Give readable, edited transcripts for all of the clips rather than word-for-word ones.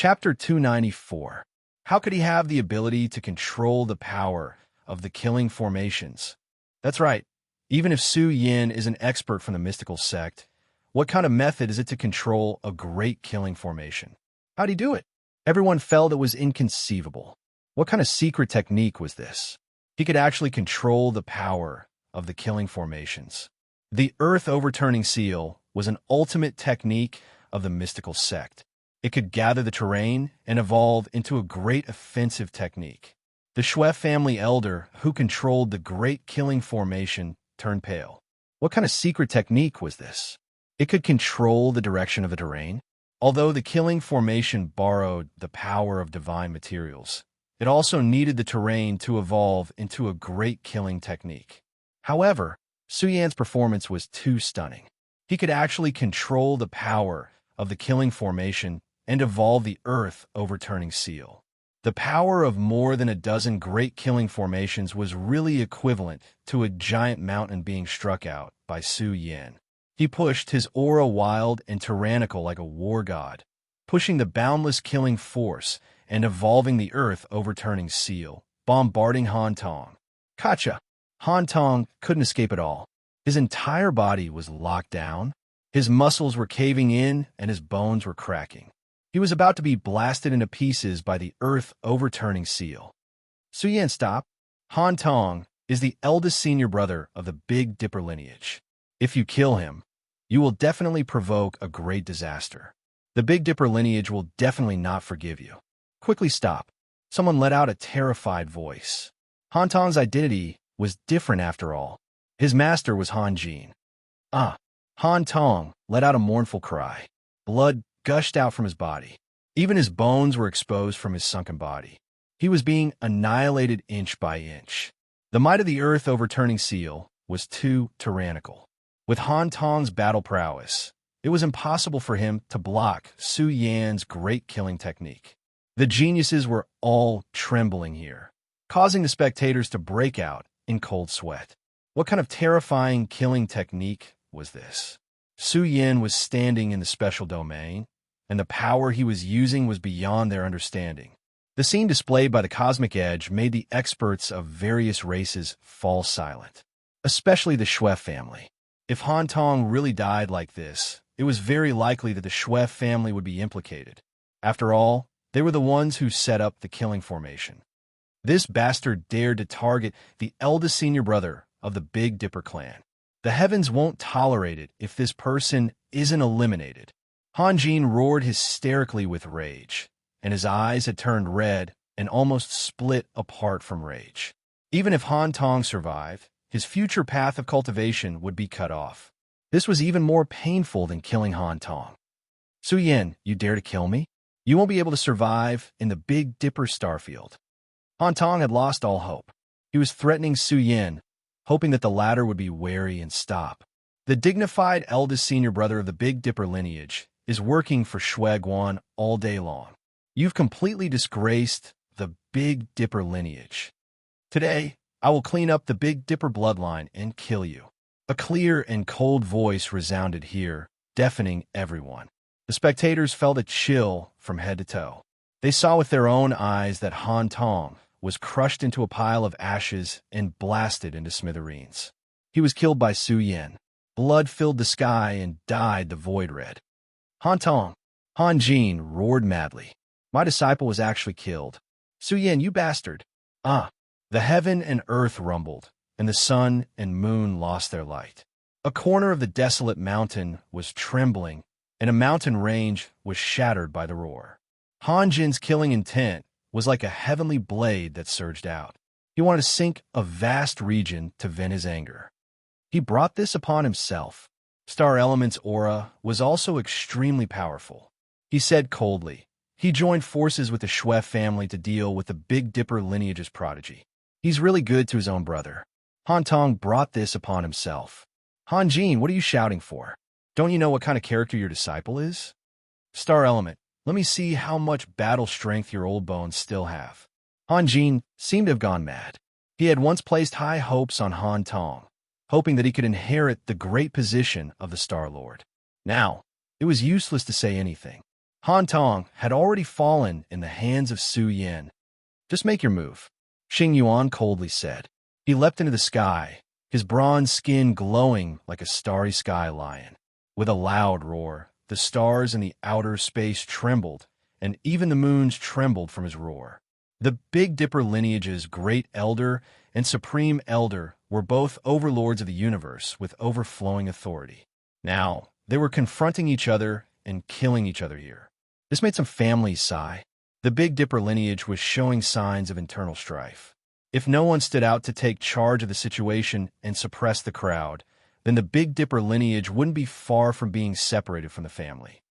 Chapter 294. How could he have the ability to control the power of the killing formations? That's right. Even if Su Yin is an expert from the mystical sect, what kind of method is it to control a great killing formation? How'd he do it? Everyone felt it was inconceivable. What kind of secret technique was this? He could actually control the power of the killing formations. The earth overturning seal was an ultimate technique of the mystical sect. It could gather the terrain and evolve into a great offensive technique. The Shui family elder who controlled the great killing formation turned pale. What kind of secret technique was this? It could control the direction of the terrain. Although the killing formation borrowed the power of divine materials, it also needed the terrain to evolve into a great killing technique. However, Su Yan's performance was too stunning. He could actually control the power of the killing formation and evolve the earth overturning seal. The power of more than a dozen great killing formations was really equivalent to a giant mountain being struck out by Su Yan. He pushed his aura wild and tyrannical like a war god, pushing the boundless killing force and evolving the earth overturning seal, bombarding Han Tong. Gotcha! Han Tong couldn't escape at all. His entire body was locked down. His muscles were caving in and his bones were cracking. He was about to be blasted into pieces by the earth overturning seal. Su Yan, stop. Han Tong is the eldest senior brother of the Big Dipper lineage. If you kill him, you will definitely provoke a great disaster. The Big Dipper lineage will definitely not forgive you. Quickly stop. Someone let out a terrified voice. Han Tong's identity was different after all. His master was Han Jin. Han Tong let out a mournful cry. Blood gushed out from his body. Even his bones were exposed from his sunken body. He was being annihilated inch by inch. The might of the earth overturning seal was too tyrannical. With Han Tong's battle prowess, it was impossible for him to block Su Yan's great killing technique. The geniuses were all trembling here, causing the spectators to break out in cold sweat. What kind of terrifying killing technique was this? Su Yan was standing in the special domain, and the power he was using was beyond their understanding. The scene displayed by the cosmic edge made the experts of various races fall silent, especially the Shui family. If Han Tong really died like this, it was very likely that the Shui family would be implicated. After all, they were the ones who set up the killing formation. This bastard dared to target the eldest senior brother of the Big Dipper clan. The heavens won't tolerate it if this person isn't eliminated. Han Jin roared hysterically with rage, and his eyes had turned red and almost split apart from rage. Even if Han Tong survived, his future path of cultivation would be cut off. This was even more painful than killing Han Tong. Su Yan, you dare to kill me? You won't be able to survive in the Big Dipper starfield. Han Tong had lost all hope. He was threatening Su Yan, hoping that the latter would be wary and stop. The dignified eldest senior brother of the Big Dipper lineage is working for Shui Guan all day long. You've completely disgraced the Big Dipper lineage. Today, I will clean up the Big Dipper bloodline and kill you. A clear and cold voice resounded here, deafening everyone. The spectators felt a chill from head to toe. They saw with their own eyes that Han Tong was crushed into a pile of ashes and blasted into smithereens. He was killed by Su Yan. Blood filled the sky and dyed the void red. Han Tong, Han Jin roared madly. My disciple was actually killed. Su Yan, you bastard. The heaven and earth rumbled, and the sun and moon lost their light. A corner of the desolate mountain was trembling, and a mountain range was shattered by the roar. Han Jin's killing intent was like a heavenly blade that surged out. He wanted to sink a vast region to vent his anger. He brought this upon himself. Star Element's aura was also extremely powerful. He said coldly, he joined forces with the Shui family to deal with the Big Dipper lineage's prodigy. He's really good to his own brother. Han Tong brought this upon himself. Han Jin, what are you shouting for? Don't you know what kind of character your disciple is? Star Element, let me see how much battle strength your old bones still have. Han Jin seemed to have gone mad. He had once placed high hopes on Han Tong, hoping that he could inherit the great position of the Star Lord. Now, it was useless to say anything. Han Tong had already fallen in the hands of Su Yin. Just make your move, Xing Yuan coldly said. He leapt into the sky, his bronze skin glowing like a starry sky lion. With a loud roar, the stars in the outer space trembled, and even the moons trembled from his roar. The Big Dipper lineage's Great Elder and Supreme Elder were both overlords of the universe with overflowing authority. Now, they were confronting each other and killing each other here. This made some families sigh. The Big Dipper lineage was showing signs of internal strife. If no one stood out to take charge of the situation and suppress the crowd, then the Big Dipper lineage wouldn't be far from being separated from the family.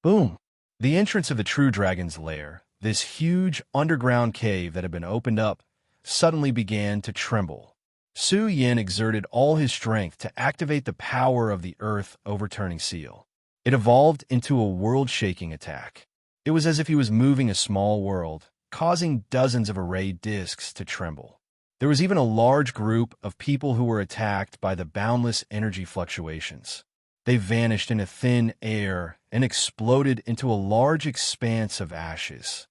Boom! The entrance of the True Dragon's lair, this huge underground cave that had been opened up, suddenly began to tremble. Su Yin exerted all his strength to activate the power of the Earth Overturning Seal. It evolved into a world-shaking attack. It was as if he was moving a small world, causing dozens of array discs to tremble. There was even a large group of people who were attacked by the boundless energy fluctuations. They vanished into thin air and exploded into a large expanse of ashes.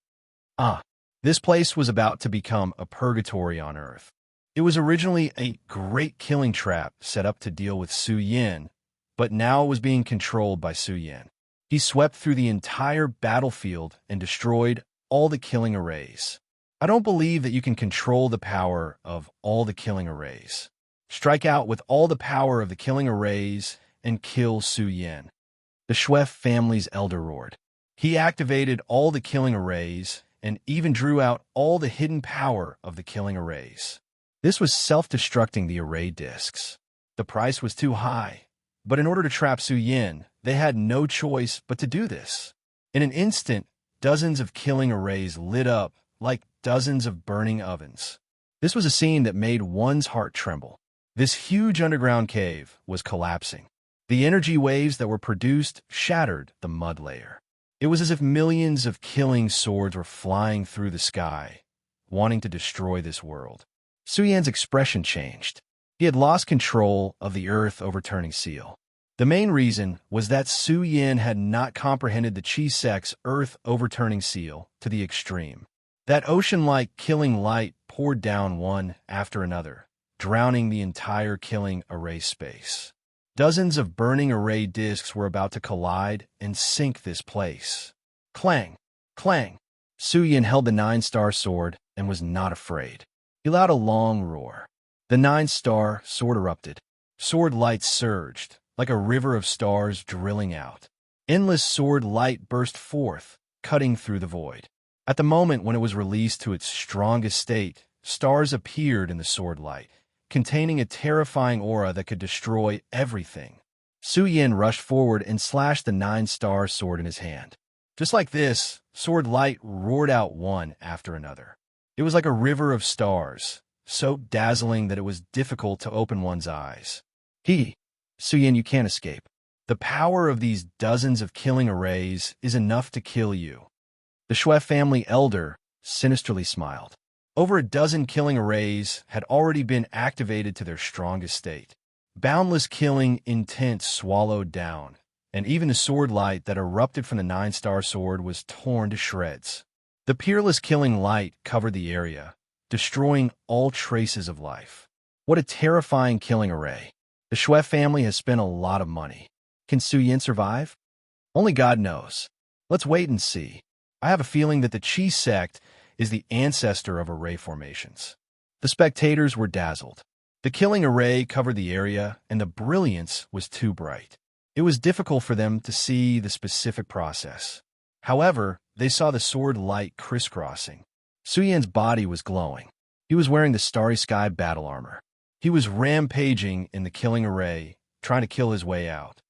This place was about to become a purgatory on Earth. It was originally a great killing trap set up to deal with Su Yin, but now it was being controlled by Su Yin. He swept through the entire battlefield and destroyed all the killing arrays. I don't believe that you can control the power of all the killing arrays. Strike out with all the power of the killing arrays and kill Su Yin. The Schweff family's elder roared. He activated all the killing arrays and even drew out all the hidden power of the killing arrays. This was self-destructing the array discs. The price was too high, but in order to trap Su Yin, they had no choice but to do this. In an instant, dozens of killing arrays lit up like dozens of burning ovens. This was a scene that made one's heart tremble. This huge underground cave was collapsing. The energy waves that were produced shattered the mud layer. It was as if millions of killing swords were flying through the sky, wanting to destroy this world. Su Yan's expression changed. He had lost control of the Earth Overturning Seal. The main reason was that Su Yin had not comprehended the Qi Sect's Earth Overturning Seal to the extreme. That ocean-like killing light poured down one after another, drowning the entire killing array space. Dozens of burning array discs were about to collide and sink this place. Clang! Clang! Su Yin held the 9-star sword and was not afraid. He let out a long roar. The 9-star sword erupted. Sword light surged, like a river of stars drilling out. Endless sword light burst forth, cutting through the void. At the moment when it was released to its strongest state, stars appeared in the sword light, containing a terrifying aura that could destroy everything. Su Yin rushed forward and slashed the 9-star sword in his hand. Just like this, sword light roared out one after another. It was like a river of stars, so dazzling that it was difficult to open one's eyes. Su Yin, you can't escape. The power of these dozens of killing arrays is enough to kill you. The Schweff family elder sinisterly smiled. Over a dozen killing arrays had already been activated to their strongest state. Boundless killing intent swallowed down, and even the sword light that erupted from the 9-star sword was torn to shreds. The peerless killing light covered the area, destroying all traces of life. What a terrifying killing array. The Schweff family has spent a lot of money. Can Su Yin survive? Only God knows. Let's wait and see. I have a feeling that the Qi sect is the ancestor of array formations. The spectators were dazzled. The killing array covered the area, and the brilliance was too bright. It was difficult for them to see the specific process. However, they saw the sword light crisscrossing. Su Yan's body was glowing. He was wearing the Starry Sky battle armor. He was rampaging in the killing array, trying to kill his way out.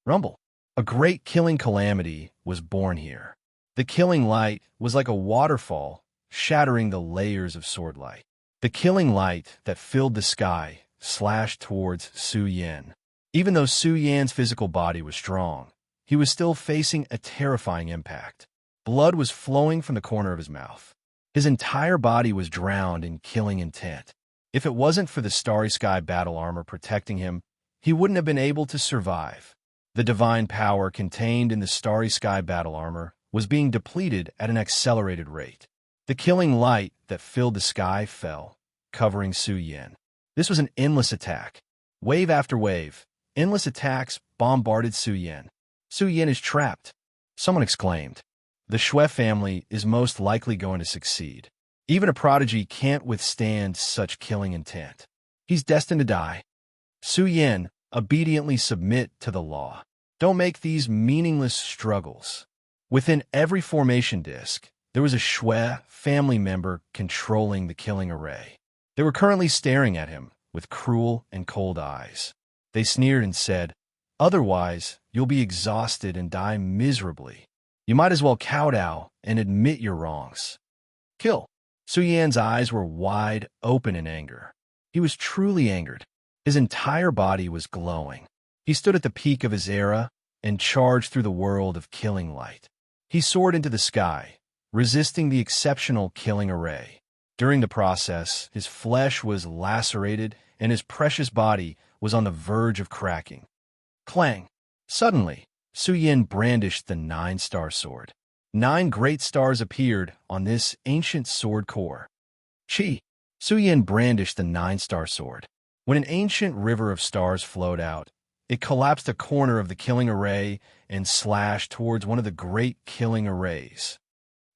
Rumble. A great killing calamity was born here. The killing light was like a waterfall, shattering the layers of sword light. The killing light that filled the sky slashed towards Su Yin. Even though Su Yan's physical body was strong, he was still facing a terrifying impact. Blood was flowing from the corner of his mouth. His entire body was drowned in killing intent. If it wasn't for the Starry Sky battle armor protecting him, he wouldn't have been able to survive. The divine power contained in the Starry Sky battle armor was being depleted at an accelerated rate. The killing light that filled the sky fell, covering Su Yin. This was an endless attack. Wave after wave, endless attacks bombarded Su Yin. Su Yin is trapped, someone exclaimed. The Shui family is most likely going to succeed. Even a prodigy can't withstand such killing intent. He's destined to die. Su Yin, obediently submit to the law. Don't make these meaningless struggles. Within every formation disk, there was a Shui family member controlling the killing array. They were currently staring at him with cruel and cold eyes. They sneered and said, "Otherwise, you'll be exhausted and die miserably. You might as well kowtow and admit your wrongs. Kill." Su Yan's eyes were wide open in anger. He was truly angered. His entire body was glowing. He stood at the peak of his era and charged through the world of killing light. He soared into the sky, resisting the exceptional killing array. During the process, his flesh was lacerated and his precious body was on the verge of cracking. Clang! Suddenly, Su Yin brandished the 9-star sword. 9 great stars appeared on this ancient sword core. Chi! Su Yin brandished the 9-star sword. When an ancient river of stars flowed out, it collapsed a corner of the killing array and slashed towards one of the great killing arrays.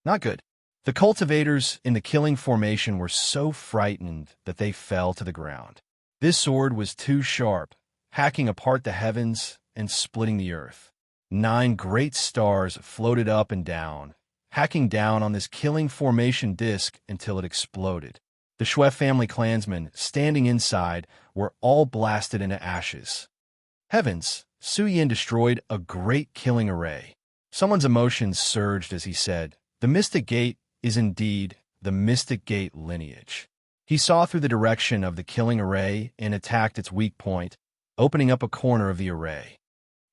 Not good. The cultivators in the killing formation were so frightened that they fell to the ground. This sword was too sharp, hacking apart the heavens and splitting the earth. 9 great stars floated up and down, hacking down on this killing formation disk until it exploded. The Shui family clansmen standing inside were all blasted into ashes. Heavens, Su Yin destroyed a great killing array. Someone's emotions surged as he said, "The Mystic Gate is indeed the Mystic Gate lineage." He saw through the direction of the killing array and attacked its weak point, opening up a corner of the array.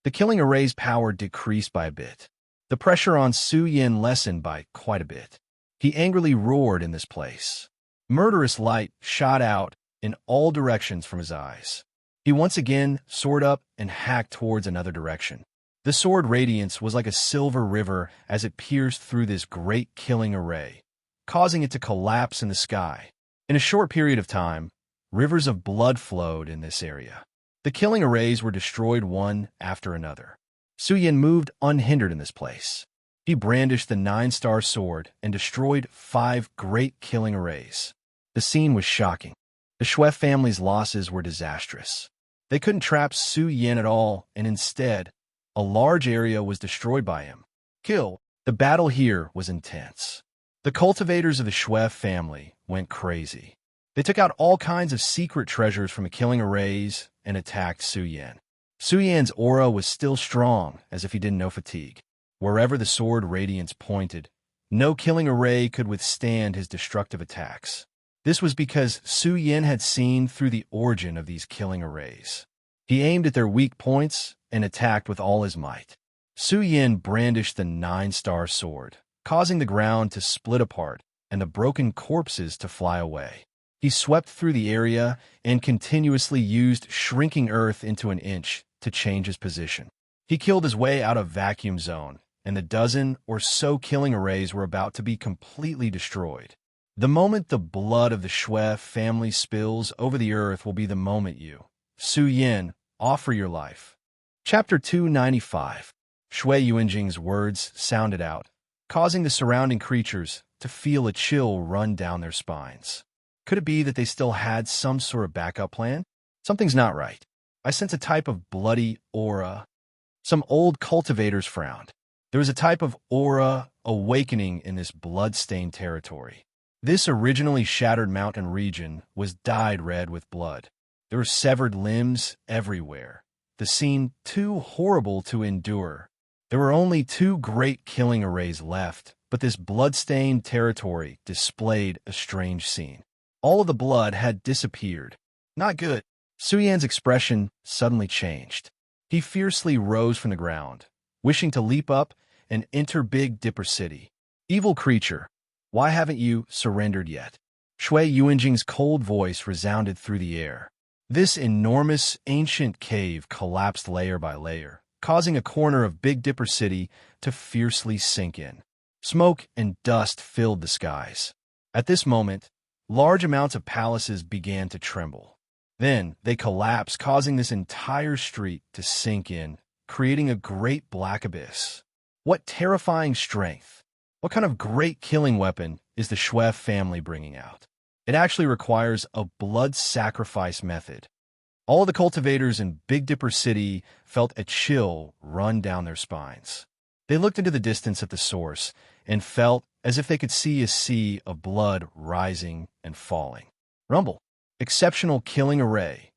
The killing array's power decreased by a bit. The pressure on Su Yin lessened by quite a bit. He angrily roared in this place. Murderous light shot out in all directions from his eyes. He once again soared up and hacked towards another direction. The sword radiance was like a silver river as it pierced through this great killing array, causing it to collapse in the sky. In a short period of time, rivers of blood flowed in this area. The killing arrays were destroyed one after another. Su Yin moved unhindered in this place. He brandished the 9-star sword and destroyed 5 great killing arrays. The scene was shocking. The Shui family's losses were disastrous. They couldn't trap Su Yin at all, and instead, a large area was destroyed by him. Kill. The battle here was intense. The cultivators of the Shui family went crazy. They took out all kinds of secret treasures from the killing arrays and attacked Su Yin. Su Yin's aura was still strong, as if he didn't know fatigue. Wherever the sword radiance pointed, no killing array could withstand his destructive attacks. This was because Su Yin had seen through the origin of these killing arrays. He aimed at their weak points and attacked with all his might. Su Yin brandished the 9-star sword, causing the ground to split apart and the broken corpses to fly away. He swept through the area and continuously used shrinking earth into an inch to change his position. He killed his way out of vacuum zone, and the dozen or so killing arrays were about to be completely destroyed. The moment the blood of the Shui family spills over the earth will be the moment you, Su Yin, offer your life. Chapter 295. Shui Yuanjing's words sounded out, causing the surrounding creatures to feel a chill run down their spines. Could it be that they still had some sort of backup plan? Something's not right. I sense a type of bloody aura. Some old cultivators frowned. There was a type of aura awakening in this blood-stained territory. This originally shattered mountain region was dyed red with blood. There were severed limbs everywhere. The scene too horrible to endure. There were only 2 great killing arrays left, but this blood-stained territory displayed a strange scene. All of the blood had disappeared. Not good. Su Yan's expression suddenly changed. He fiercely rose from the ground, wishing to leap up and enter Big Dipper City. Evil creature, why haven't you surrendered yet? Shui Yuanjing's cold voice resounded through the air. This enormous ancient cave collapsed layer by layer, causing a corner of Big Dipper City to fiercely sink in. Smoke and dust filled the skies. At this moment, large amounts of palaces began to tremble. Then they collapsed, causing this entire street to sink in, creating a great black abyss. What terrifying strength! What kind of great killing weapon is the Schweff family bringing out? It actually requires a blood sacrifice method. All of the cultivators in Big Dipper City felt a chill run down their spines. They looked into the distance at the source and felt as if they could see a sea of blood rising and falling. Rumble. Exceptional killing array.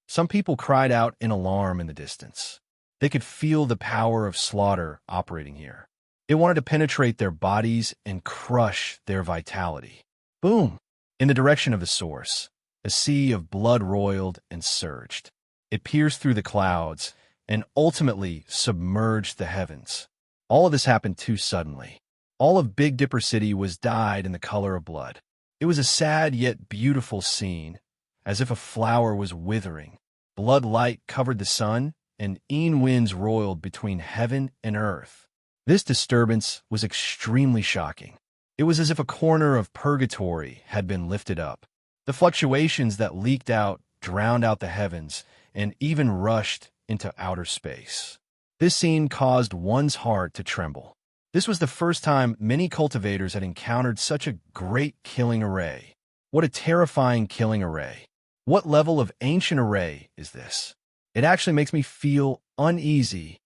Some people cried out in alarm in the distance. They could feel the power of slaughter operating here. It wanted to penetrate their bodies and crush their vitality. Boom! In the direction of the source, a sea of blood roiled and surged. It pierced through the clouds and ultimately submerged the heavens. All of this happened too suddenly. All of Big Dipper City was dyed in the color of blood. It was a sad yet beautiful scene, as if a flower was withering. Blood light covered the sun, and winds roiled between heaven and earth. This disturbance was extremely shocking. It was as if a corner of purgatory had been lifted up. The fluctuations that leaked out drowned out the heavens and even rushed into outer space. This scene caused one's heart to tremble. This was the first time many cultivators had encountered such a great killing array. What a terrifying killing array. What level of ancient array is this? It actually makes me feel uneasy.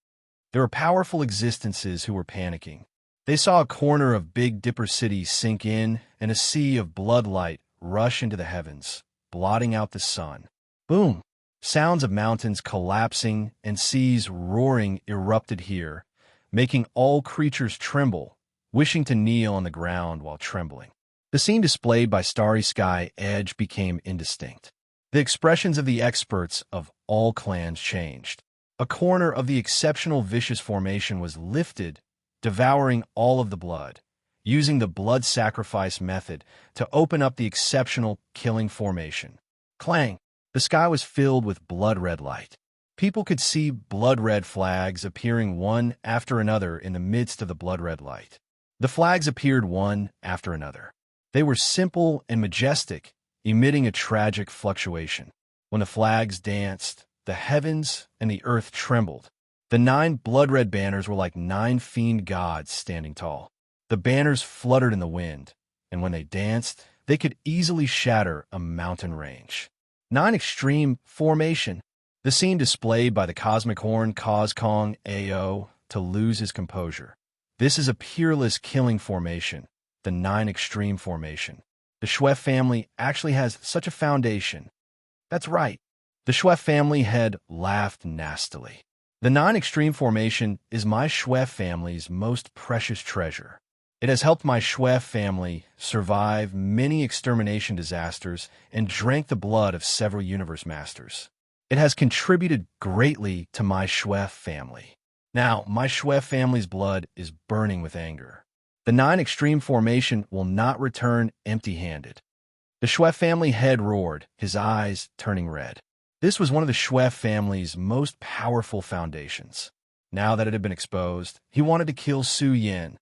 There were powerful existences who were panicking. They saw a corner of Big Dipper City sink in and a sea of blood light rush into the heavens, blotting out the sun. Boom! Sounds of mountains collapsing and seas roaring erupted here, making all creatures tremble, wishing to kneel on the ground while trembling. The scene displayed by Starry Sky Edge became indistinct. The expressions of the experts of all clans changed. A corner of the exceptional vicious formation was lifted, devouring all of the blood, using the blood sacrifice method to open up the exceptional killing formation. Clang! The sky was filled with blood-red light. People could see blood-red flags appearing one after another in the midst of the blood-red light. The flags appeared one after another. They were simple and majestic, emitting a tragic fluctuation. When the flags danced, the heavens and the earth trembled. The 9 blood-red banners were like 9 fiend gods standing tall. The banners fluttered in the wind, and when they danced, they could easily shatter a mountain range. 9 extreme formation. The scene displayed by the Cosmic Horn caused Kong AO to lose his composure. This is a peerless killing formation, the 9 extreme formation. The Schweff family actually has such a foundation. That's right. The Schweff family had laughed nastily. The 9 extreme formation is my Schweff family's most precious treasure. It has helped my Schweff family survive many extermination disasters and drank the blood of several universe masters. It has contributed greatly to my Schweff family. Now, my Schweff family's blood is burning with anger. The 9 extreme formation will not return empty-handed. The Schweff family head roared, his eyes turning red. This was one of the Schweff family's most powerful foundations. Now that it had been exposed, he wanted to kill Su Yin.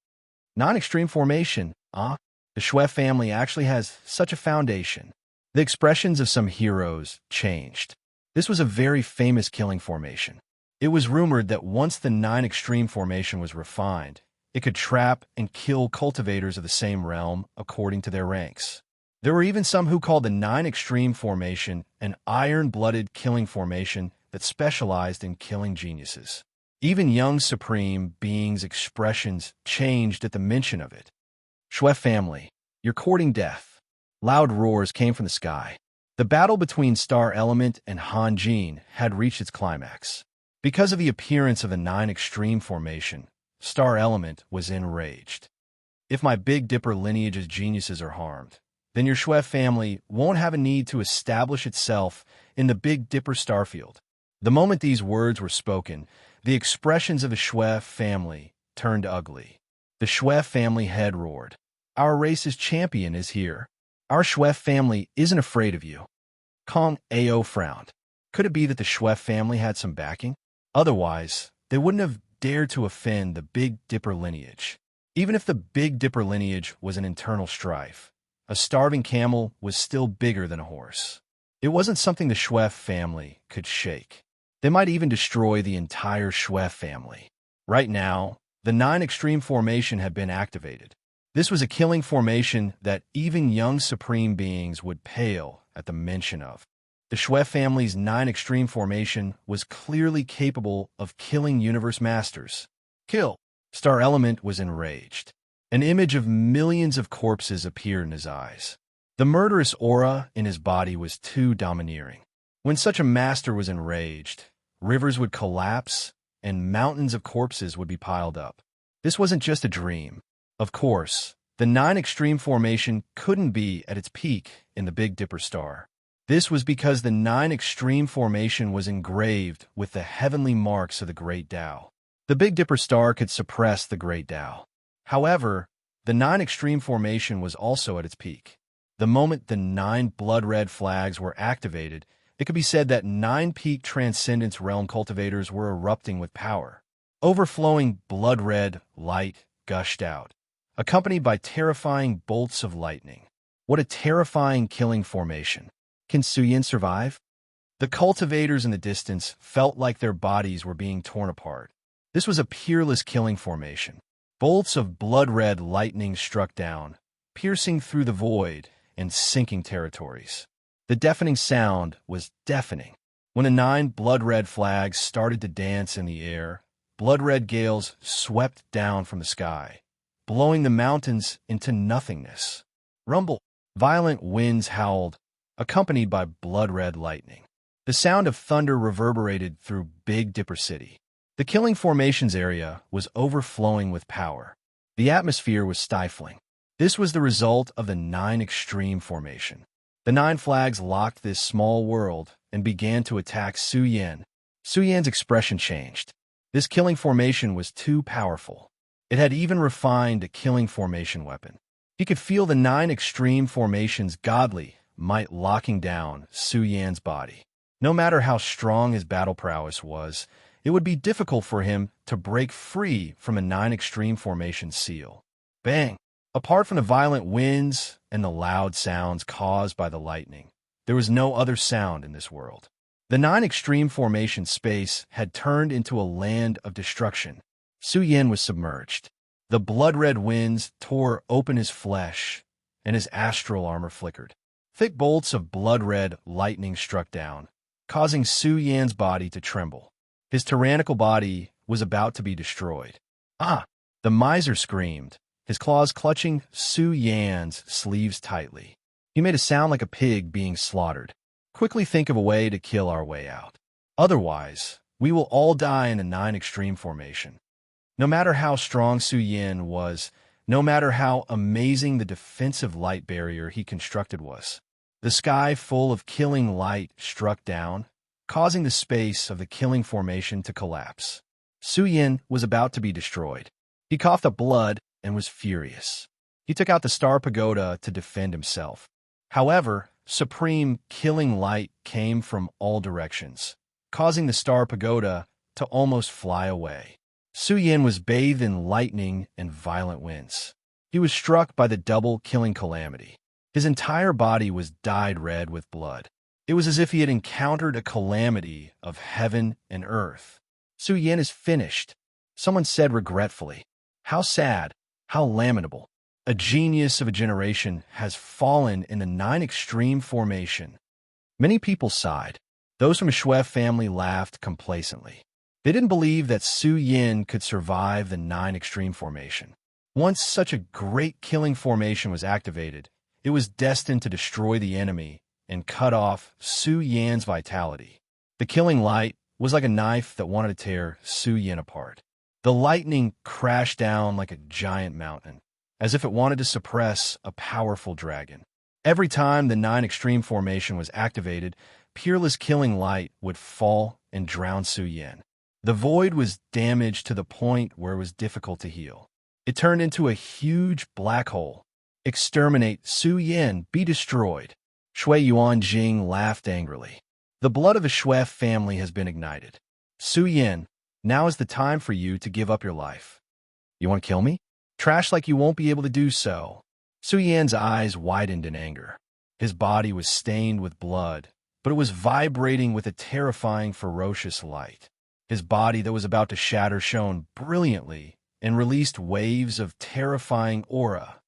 9 extreme formation, The Schweff family actually has such a foundation. The expressions of some heroes changed. This was a very famous killing formation. It was rumored that once the 9 extreme formation was refined, it could trap and kill cultivators of the same realm according to their ranks. There were even some who called the 9 extreme formation an iron-blooded killing formation that specialized in killing geniuses. Even young supreme beings' expressions changed at the mention of it. Schweff family, you're courting death. Loud roars came from the sky. The battle between Star Element and Han Jin had reached its climax. Because of the appearance of the 9 extreme formation, Star Element was enraged. If my Big Dipper lineage's geniuses are harmed, then your Schweff family won't have a need to establish itself in the Big Dipper starfield. The moment these words were spoken, the expressions of the Schweff family turned ugly. The Schweff family head roared. Our race's champion is here. Our Schweff family isn't afraid of you. Kong AO frowned. Could it be that the Schweff family had some backing? Otherwise, they wouldn't have dared to offend the Big Dipper lineage. Even if the Big Dipper lineage was an internal strife, a starving camel was still bigger than a horse. It wasn't something the Schweff family could shake. They might even destroy the entire Schweff family. Right now, the 9 Extreme Formation had been activated. This was a killing formation that even young Supreme beings would pale at the mention of. The Schweff family's 9 Extreme Formation was clearly capable of killing Universe Masters. Kill! Star Element was enraged. An image of millions of corpses appeared in his eyes. The murderous aura in his body was too domineering. When such a master was enraged, rivers would collapse and mountains of corpses would be piled up. This wasn't just a dream. Of course, the 9 Extreme Formation couldn't be at its peak in the Big Dipper star. This was because the 9 Extreme Formation was engraved with the heavenly marks of the Great Tao. The Big Dipper star could suppress the Great Tao. However, the 9 Extreme Formation was also at its peak. The moment the 9 blood-red flags were activated, it could be said that 9 peak Transcendence Realm cultivators were erupting with power. Overflowing blood-red light gushed out, accompanied by terrifying bolts of lightning. What a terrifying killing formation. Can Suyin survive? The cultivators in the distance felt like their bodies were being torn apart. This was a peerless killing formation. Bolts of blood-red lightning struck down, piercing through the void and sinking territories. The deafening sound was deafening. When the 9 blood-red flags started to dance in the air, blood-red gales swept down from the sky, blowing the mountains into nothingness. Rumble! Violent winds howled, accompanied by blood-red lightning. The sound of thunder reverberated through Big Dipper City. The killing formations area was overflowing with power. The atmosphere was stifling. This was the result of the 9 Extreme Formation. The 9 flags locked this small world and began to attack Suyin. Suyin's expression changed. This killing formation was too powerful. It had even refined a killing formation weapon. He could feel the 9 Extreme Formation's godly might locking down Suyin's body. No matter how strong his battle prowess was, it would be difficult for him to break free from a 9 Extreme Formation seal. Bang! Apart from the violent winds and the loud sounds caused by the lightning, there was no other sound in this world. The 9 Extreme Formation space had turned into a land of destruction. Suyin was submerged. The blood-red winds tore open his flesh, and his astral armor flickered. Thick bolts of blood-red lightning struck down, causing Suyin's body to tremble. His tyrannical body was about to be destroyed. Ah! The miser screamed, his claws clutching Suyin's sleeves tightly. He made a sound like a pig being slaughtered. Quickly think of a way to kill our way out. Otherwise, we will all die in a 9 Extreme Formation. No matter how strong Suyin was, no matter how amazing the defensive light barrier he constructed was, the sky full of killing light struck down, causing the space of the killing formation to collapse. Suyin was about to be destroyed. He coughed up blood and was furious. He took out the Star Pagoda to defend himself. However, supreme killing light came from all directions, causing the Star Pagoda to almost fly away. Suyin was bathed in lightning and violent winds. He was struck by the double killing calamity. His entire body was dyed red with blood. It was as if he had encountered a calamity of heaven and earth. Suyin is finished, someone said regretfully. How sad, how lamentable. A genius of a generation has fallen in the 9 Extreme Formation. Many people sighed. Those from the Schweff family laughed complacently. They didn't believe that Suyin could survive the 9 Extreme Formation. Once such a great killing formation was activated, it was destined to destroy the enemy and cut off Suyin's vitality. The killing light was like a knife that wanted to tear Suyin apart. The lightning crashed down like a giant mountain, as if it wanted to suppress a powerful dragon. Every time the 9 Extreme Formation was activated, peerless killing light would fall and drown Suyin. The void was damaged to the point where it was difficult to heal. It turned into a huge black hole. Exterminate Suyin, be destroyed. Shui Yuan Jing laughed angrily. The blood of the Schweff family has been ignited. Suyin, Now is the time for you to give up your life. You want to kill me? Trash like you won't be able to do so. Su Yan's eyes widened in anger. His body was stained with blood, but it was vibrating with a terrifying, ferocious light. His body that was about to shatter shone brilliantly and released waves of terrifying aura.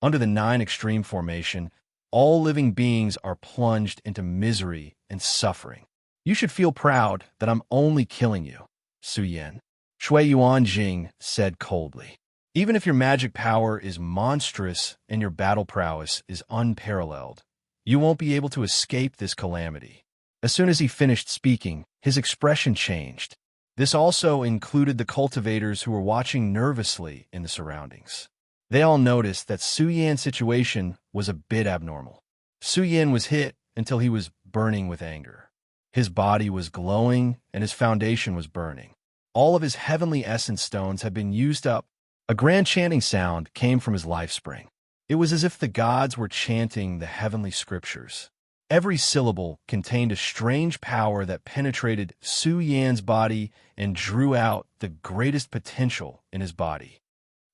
Under the 9 extreme formation, all living beings are plunged into misery and suffering. You should feel proud that I'm only killing you, Su Yan. Shui Yuanjing said coldly. Even if your magic power is monstrous and your battle prowess is unparalleled, you won't be able to escape this calamity. As soon as he finished speaking, his expression changed. This also included the cultivators who were watching nervously in the surroundings. They all noticed that Su Yan's situation was a bit abnormal. Su Yan was hit until he was burning with anger. His body was glowing and his foundation was burning. All of his heavenly essence stones had been used up. A grand chanting sound came from his life spring. It was as if the gods were chanting the heavenly scriptures. Every syllable contained a strange power that penetrated Su Yan's body and drew out the greatest potential in his body.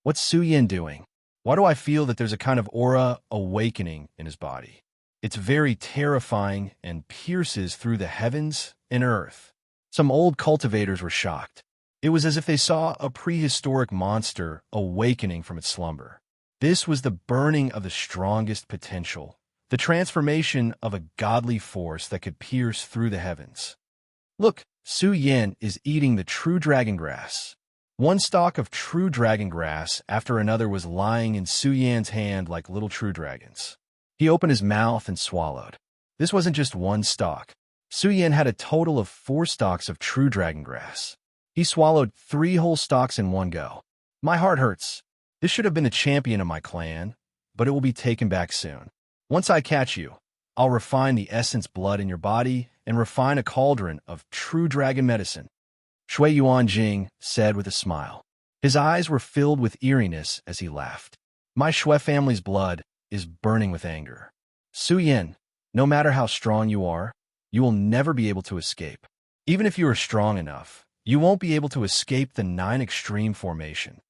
What's Su Yan doing? Why do I feel that there's a kind of aura awakening in his body? It's very terrifying and pierces through the heavens and earth. Some old cultivators were shocked. It was as if they saw a prehistoric monster awakening from its slumber. This was the burning of the strongest potential, the transformation of a godly force that could pierce through the heavens. Look, Su Yan is eating the true dragon grass. One stalk of true dragon grass after another was lying in Su Yan's hand like little true dragons. He opened his mouth and swallowed. This wasn't just one stalk. Su Yan had a total of 4 stalks of true dragon grass. He swallowed 3 whole stalks in one go. My heart hurts. This should have been the champion of my clan, but it will be taken back soon. Once I catch you, I'll refine the essence blood in your body and refine a cauldron of true dragon medicine. Shui Yuanjing said with a smile. His eyes were filled with eeriness as he laughed. My Shui family's blood is burning with anger. Su Yan, no matter how strong you are, you will never be able to escape. Even if you are strong enough, you won't be able to escape the 9 extreme formation.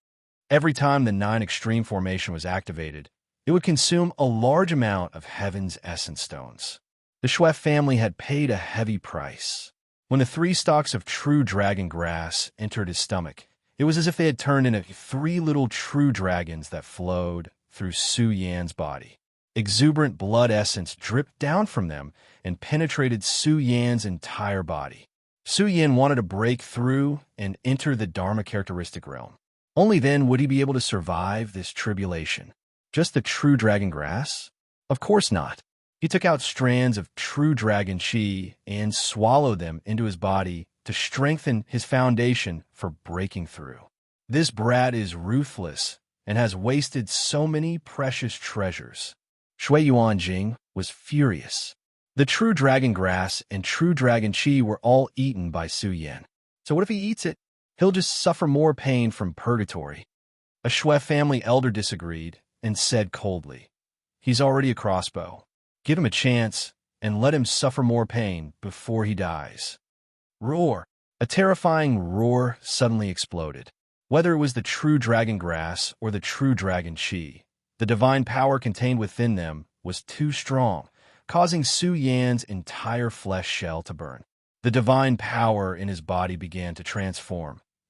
Every time the 9 extreme formation was activated, it would consume a large amount of heaven's essence stones. The Shui family had paid a heavy price. When the 3 stalks of true dragon grass entered his stomach, it was as if they had turned into 3 little true dragons that flowed through Su Yan's body. Exuberant blood essence dripped down from them and penetrated Su Yan's entire body. Su Yan wanted to break through and enter the Dharma characteristic realm. Only then would he be able to survive this tribulation. Just the true dragon grass? Of course not. He took out strands of true dragon chi and swallowed them into his body to strengthen his foundation for breaking through. This brat is ruthless and has wasted so many precious treasures. Shui Yuanjing was furious. The true dragon grass and true dragon chi were all eaten by Su Yan. So what if he eats it? He'll just suffer more pain from purgatory. A Shui family elder disagreed and said coldly, He's already a crossbow. Give him a chance and let him suffer more pain before he dies. Roar! A terrifying roar suddenly exploded. Whether it was the true dragon grass or the true dragon chi, the divine power contained within them was too strong, causing Su Yan's entire flesh shell to burn. The divine power in his body began to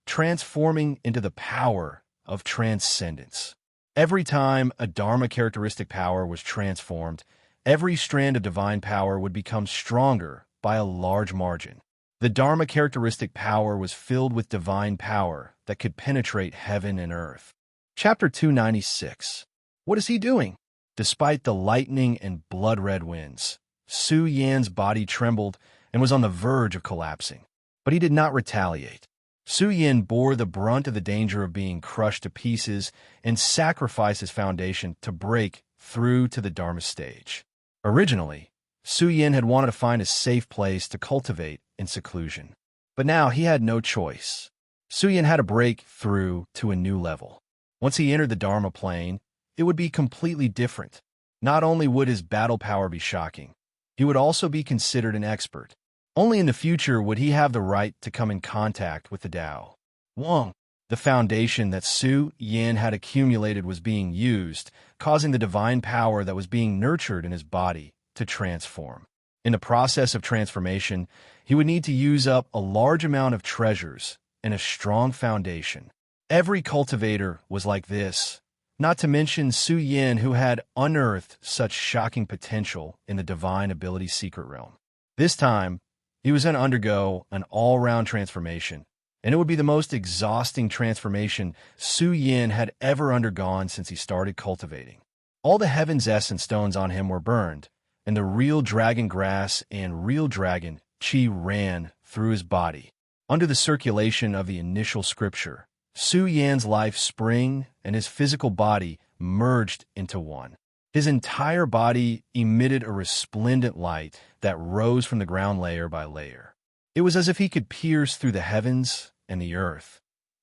transforming into the power of transcendence. Every time a Dharma characteristic power was transformed, every strand of divine power would become stronger by a large margin. The Dharma characteristic power was filled with divine power that could penetrate heaven and earth. Chapter 296. What is he doing? Despite the lightning and blood-red winds, Su Yan's body trembled and was on the verge of collapsing. But he did not retaliate. Su Yan bore the brunt of the danger of being crushed to pieces and sacrificed his foundation to break through to the Dharma stage. Originally, Su Yan had wanted to find a safe place to cultivate in seclusion. But now he had no choice. Su Yan had to break through to a new level. Once he entered the Dharma plane, it would be completely different. Not only would his battle power be shocking, he would also be considered an expert. Only in the future would he have the right to come in contact with the Tao. Wang. The foundation that Su Yin had accumulated was being used, causing the divine power that was being nurtured in his body to transform. In the process of transformation, he would need to use up a large amount of treasures and a strong foundation. Every cultivator was like this, not to mention Su Yin, who had unearthed such shocking potential in the divine ability secret realm. This time, he was going to undergo an all-round transformation, and it would be the most exhausting transformation Su Yin had ever undergone since he started cultivating. All the heaven's essence stones on him were burned, and the real dragon grass and real dragon chi ran through his body. Under the circulation of the initial scripture, Su Yan's life spring and his physical body merged into one. His entire body emitted a resplendent light that rose from the ground layer by layer. It was as if he could pierce through the heavens and the earth,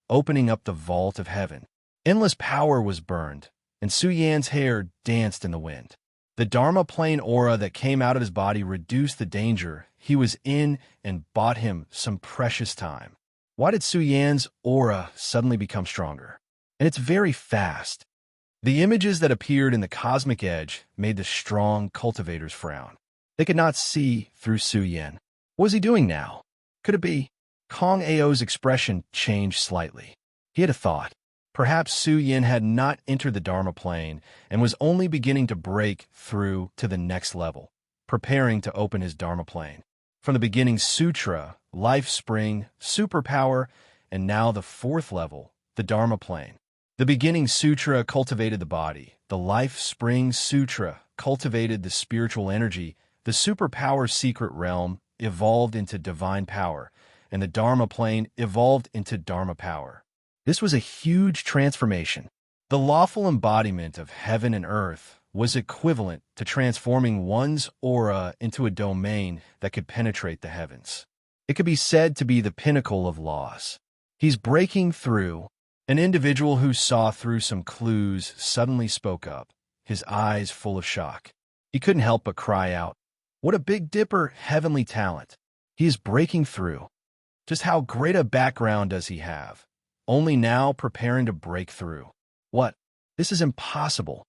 opening up the vault of heaven. Endless power was burned, and Su Yan's hair danced in the wind. The Dharma plane aura that came out of his body reduced the danger he was in and bought him some precious time. Why did Su Yan's aura suddenly become stronger? And it's very fast. The images that appeared in the cosmic edge made the strong cultivators frown. They could not see through Su Yan. What was he doing now? Could it be? Kong Ao's expression changed slightly. He had a thought. Perhaps Su Yin had not entered the Dharma plane and was only beginning to break through to the next level, preparing to open his Dharma plane. From the beginning sutra, life spring, superpower, and now the fourth level, the Dharma plane. The beginning sutra cultivated the body. The life spring sutra cultivated the spiritual energy. The superpower secret realm evolved into divine power, and the Dharma plane evolved into Dharma power. This was a huge transformation. The lawful embodiment of heaven and earth was equivalent to transforming one's aura into a domain that could penetrate the heavens. It could be said to be the pinnacle of laws. He's breaking through. An individual who saw through some clues suddenly spoke up, his eyes full of shock. He couldn't help but cry out, "What a Big Dipper heavenly talent! He is breaking through. Just how great a background does he have? Only now preparing to break through. What? This is impossible."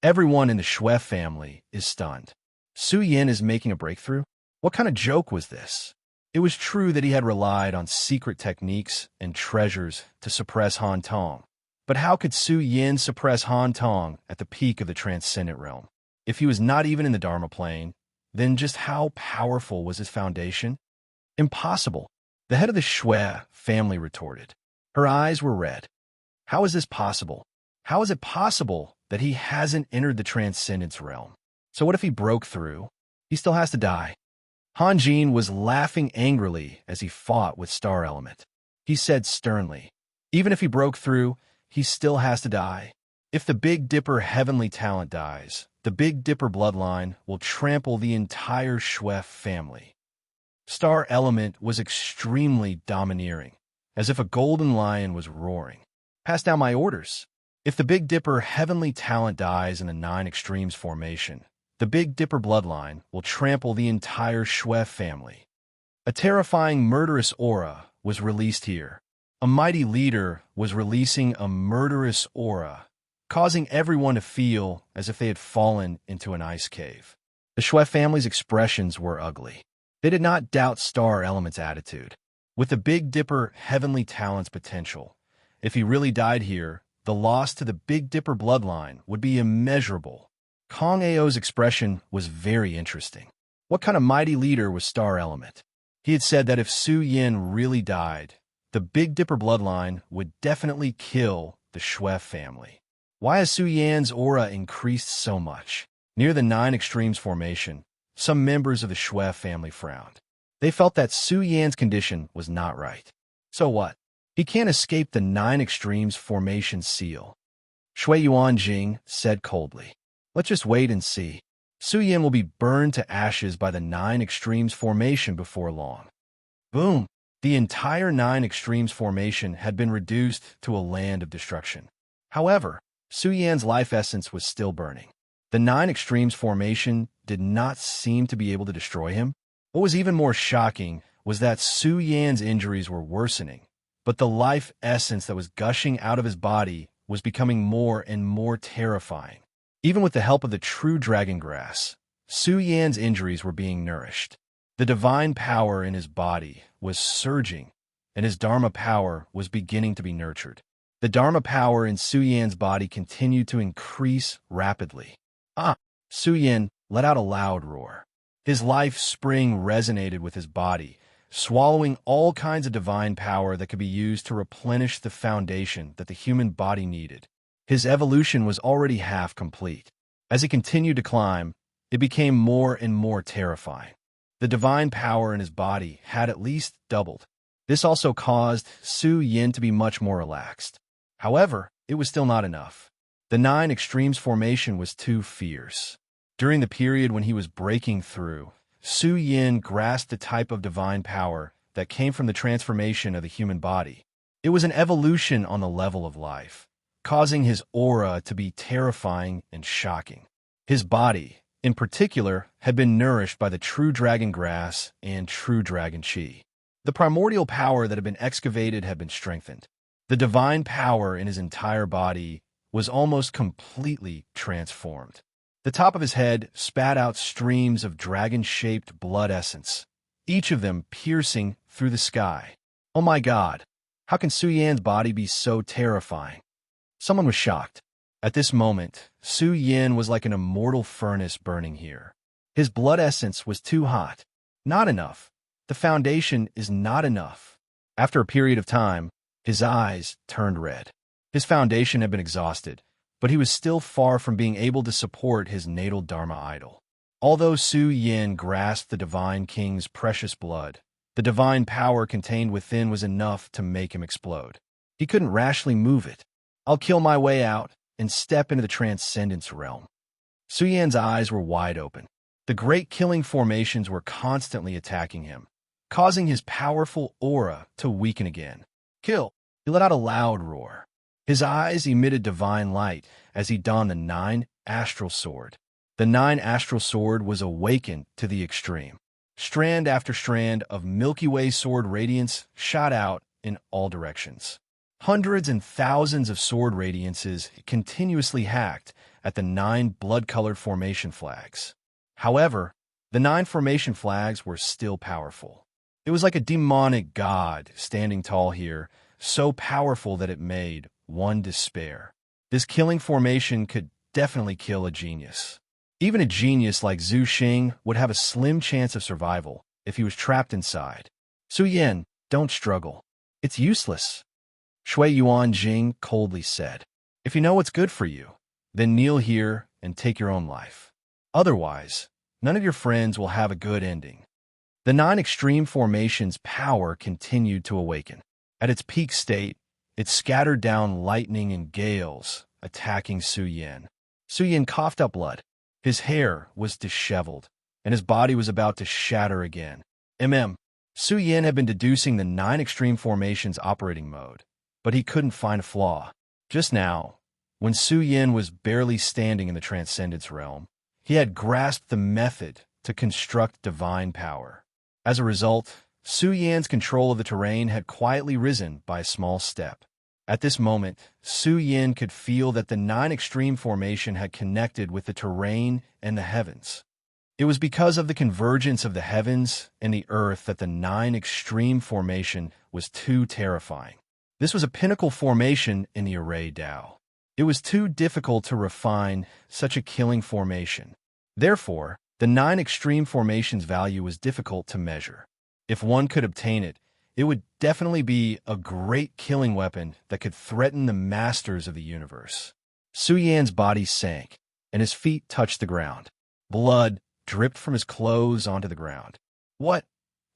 Everyone in the Shui family is stunned. Su Yin is making a breakthrough? What kind of joke was this? It was true that he had relied on secret techniques and treasures to suppress Han Tong. But how could Su Yin suppress Han Tong at the peak of the transcendent realm? If he was not even in the Dharma plane, then just how powerful was his foundation? Impossible. The head of the Shui family retorted. Her eyes were red. How is this possible? How is it possible that he hasn't entered the transcendence realm? So what if he broke through? He still has to die. Han Jin was laughing angrily as he fought with Star Element. He said sternly, even if he broke through, he still has to die. If the Big Dipper heavenly talent dies, the Big Dipper bloodline will trample the entire Shui family. Star Element was extremely domineering, as if a golden lion was roaring. Pass down my orders. If the Big Dipper heavenly talent dies in the 9 Extremes formation, the Big Dipper bloodline will trample the entire Shui family. A terrifying murderous aura was released here. A mighty leader was releasing a murderous aura, causing everyone to feel as if they had fallen into an ice cave. The Shui family's expressions were ugly. They did not doubt Star Element's attitude. With the Big Dipper heavenly talent's potential, if he really died here, the loss to the Big Dipper bloodline would be immeasurable. Kong Ao's expression was very interesting. What kind of mighty leader was Star Element? He had said that if Su Yin really died, the Big Dipper bloodline would definitely kill the Shui family. Why has Su Yan's aura increased so much? Near the 9 Extremes formation, some members of the Shui family frowned. They felt that Su Yan's condition was not right. So what? He can't escape the 9 Extremes formation seal. Shui Yuanjing said coldly. Let's just wait and see. Su Yin will be burned to ashes by the 9 Extremes formation before long. Boom! The entire 9 Extremes formation had been reduced to a land of destruction. However, Su Yan's life essence was still burning. The 9 Extremes formation did not seem to be able to destroy him. What was even more shocking was that Su Yan's injuries were worsening, but the life essence that was gushing out of his body was becoming more and more terrifying. Even with the help of the true dragon grass, Su Yan's injuries were being nourished. The divine power in his body was surging, and his Dharma power was beginning to be nurtured. The Dharma power in Su Yan's body continued to increase rapidly. Su Yan let out a loud roar. His life spring resonated with his body, swallowing all kinds of divine power that could be used to replenish the foundation that the human body needed. His evolution was already half complete. As he continued to climb, it became more and more terrifying. The divine power in his body had at least doubled. This also caused Su Yan to be much more relaxed. However, it was still not enough. The 9 Extremes formation was too fierce. During the period when he was breaking through, Su Yan grasped the type of divine power that came from the transformation of the human body. It was an evolution on the level of life, causing his aura to be terrifying and shocking. His body, in particular, had been nourished by the true dragon grass and true dragon chi. The primordial power that had been excavated had been strengthened. The divine power in his entire body was almost completely transformed. The top of his head spat out streams of dragon-shaped blood essence, each of them piercing through the sky. Oh my God, how can Su Yan's body be so terrifying? Someone was shocked. At this moment, Su Yan was like an immortal furnace burning here. His blood essence was too hot. Not enough. The foundation is not enough. After a period of time, his eyes turned red. His foundation had been exhausted, but he was still far from being able to support his natal Dharma idol. Although Su Yan grasped the Divine King's precious blood, the divine power contained within was enough to make him explode. He couldn't rashly move it. I'll kill my way out and step into the transcendence realm. Su Yan's eyes were wide open. The great killing formations were constantly attacking him, causing his powerful aura to weaken again. Kill! He let out a loud roar. His eyes emitted divine light as he donned the 9 astral sword. The 9 astral sword was awakened to the extreme. Strand after strand of Milky Way sword radiance shot out in all directions. Hundreds and thousands of sword radiances continuously hacked at the 9 blood-colored formation flags. However, the 9 formation flags were still powerful. It was like a demonic god standing tall here, so powerful that it made one despair. This killing formation could definitely kill a genius. Even a genius like Zhu Xing would have a slim chance of survival if he was trapped inside. Su Yan, don't struggle. It's useless. Shui Yuan Jing coldly said. If you know what's good for you, then kneel here and take your own life. Otherwise, none of your friends will have a good ending. The 9 extreme formations' power continued to awaken. At its peak state, it scattered down lightning and gales, attacking Su Yan. Su Yan coughed up blood. His hair was disheveled, and his body was about to shatter again. Su Yan had been deducing the 9 extreme formations operating mode, but he couldn't find a flaw. Just now, when Su Yan was barely standing in the transcendence realm, he had grasped the method to construct divine power. As a result, Su Yan's control of the terrain had quietly risen by a small step. At this moment, Su Yan could feel that the 9 extreme formation had connected with the terrain and the heavens. It was because of the convergence of the heavens and the earth that the 9 extreme formation was too terrifying. This was a pinnacle formation in the array Tao. It was too difficult to refine such a killing formation. Therefore, the 9 extreme formation's value was difficult to measure. If one could obtain it, it would definitely be a great killing weapon that could threaten the masters of the universe. Su Yan's body sank, and his feet touched the ground. Blood dripped from his clothes onto the ground. What?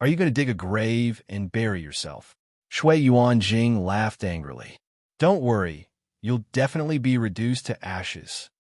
Are you going to dig a grave and bury yourself? Shui Yuan Jing laughed angrily. Don't worry, you'll definitely be reduced to ashes.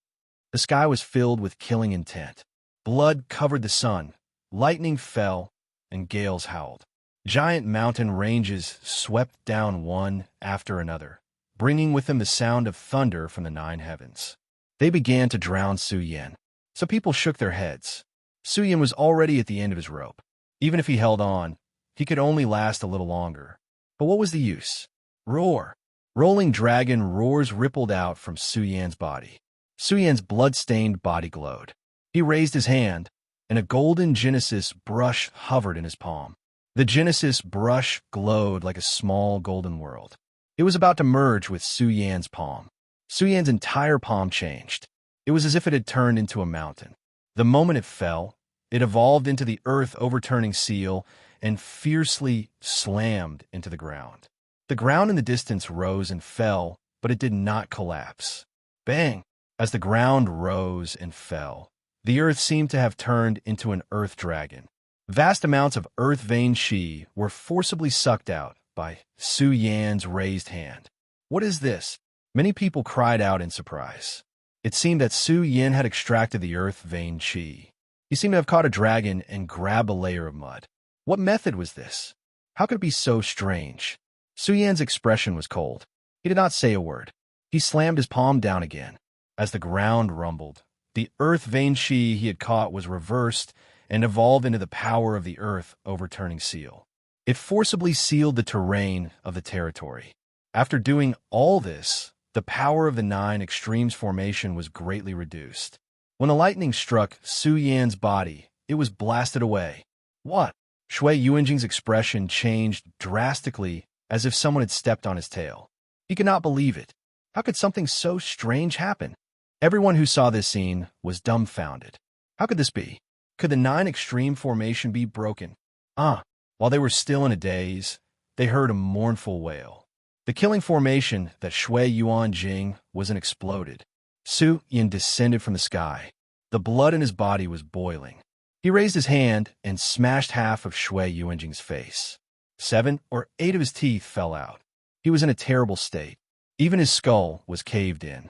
The sky was filled with killing intent. Blood covered the sun, lightning fell, and gales howled. Giant mountain ranges swept down one after another, bringing with them the sound of thunder from the 9 heavens. They began to drown Su Yan, so people shook their heads. Su Yan was already at the end of his rope. Even if he held on, he could only last a little longer. But what was the use? Roar! Rolling dragon roars rippled out from Su Yan's body. Su Yan's blood-stained body glowed. He raised his hand, and a golden Genesis brush hovered in his palm. The Genesis brush glowed like a small golden world. It was about to merge with Su Yan's palm. Su Yan's entire palm changed. It was as if it had turned into a mountain. The moment it fell, it evolved into the earth-overturning seal and fiercely slammed into the ground. The ground in the distance rose and fell, but it did not collapse. Bang! As the ground rose and fell, the earth seemed to have turned into an earth dragon. Vast amounts of earth vein chi were forcibly sucked out by Su Yan's raised hand. What is this? Many people cried out in surprise. It seemed that Su Yan had extracted the earth vein chi. He seemed to have caught a dragon and grabbed a layer of mud. What method was this? How could it be so strange? Su Yan's expression was cold. He did not say a word. He slammed his palm down again. As the ground rumbled, the earth vein chi he had caught was reversed and evolved into the power of the earth overturning seal. It forcibly sealed the terrain of the territory. After doing all this, the power of the 9 extremes formation was greatly reduced. When the lightning struck Su Yan's body, it was blasted away. What? Shui Yuanjing's expression changed drastically, as if someone had stepped on his tail. He could not believe it. How could something so strange happen? Everyone who saw this scene was dumbfounded. How could this be? Could the 9 extreme formation be broken? While they were still in a daze, they heard a mournful wail. The killing formation that Shui Yuanjing was exploded. Su Yan descended from the sky. The blood in his body was boiling. He raised his hand and smashed half of Shui Yuanjing's face. 7 or 8 of his teeth fell out. He was in a terrible state. Even his skull was caved in.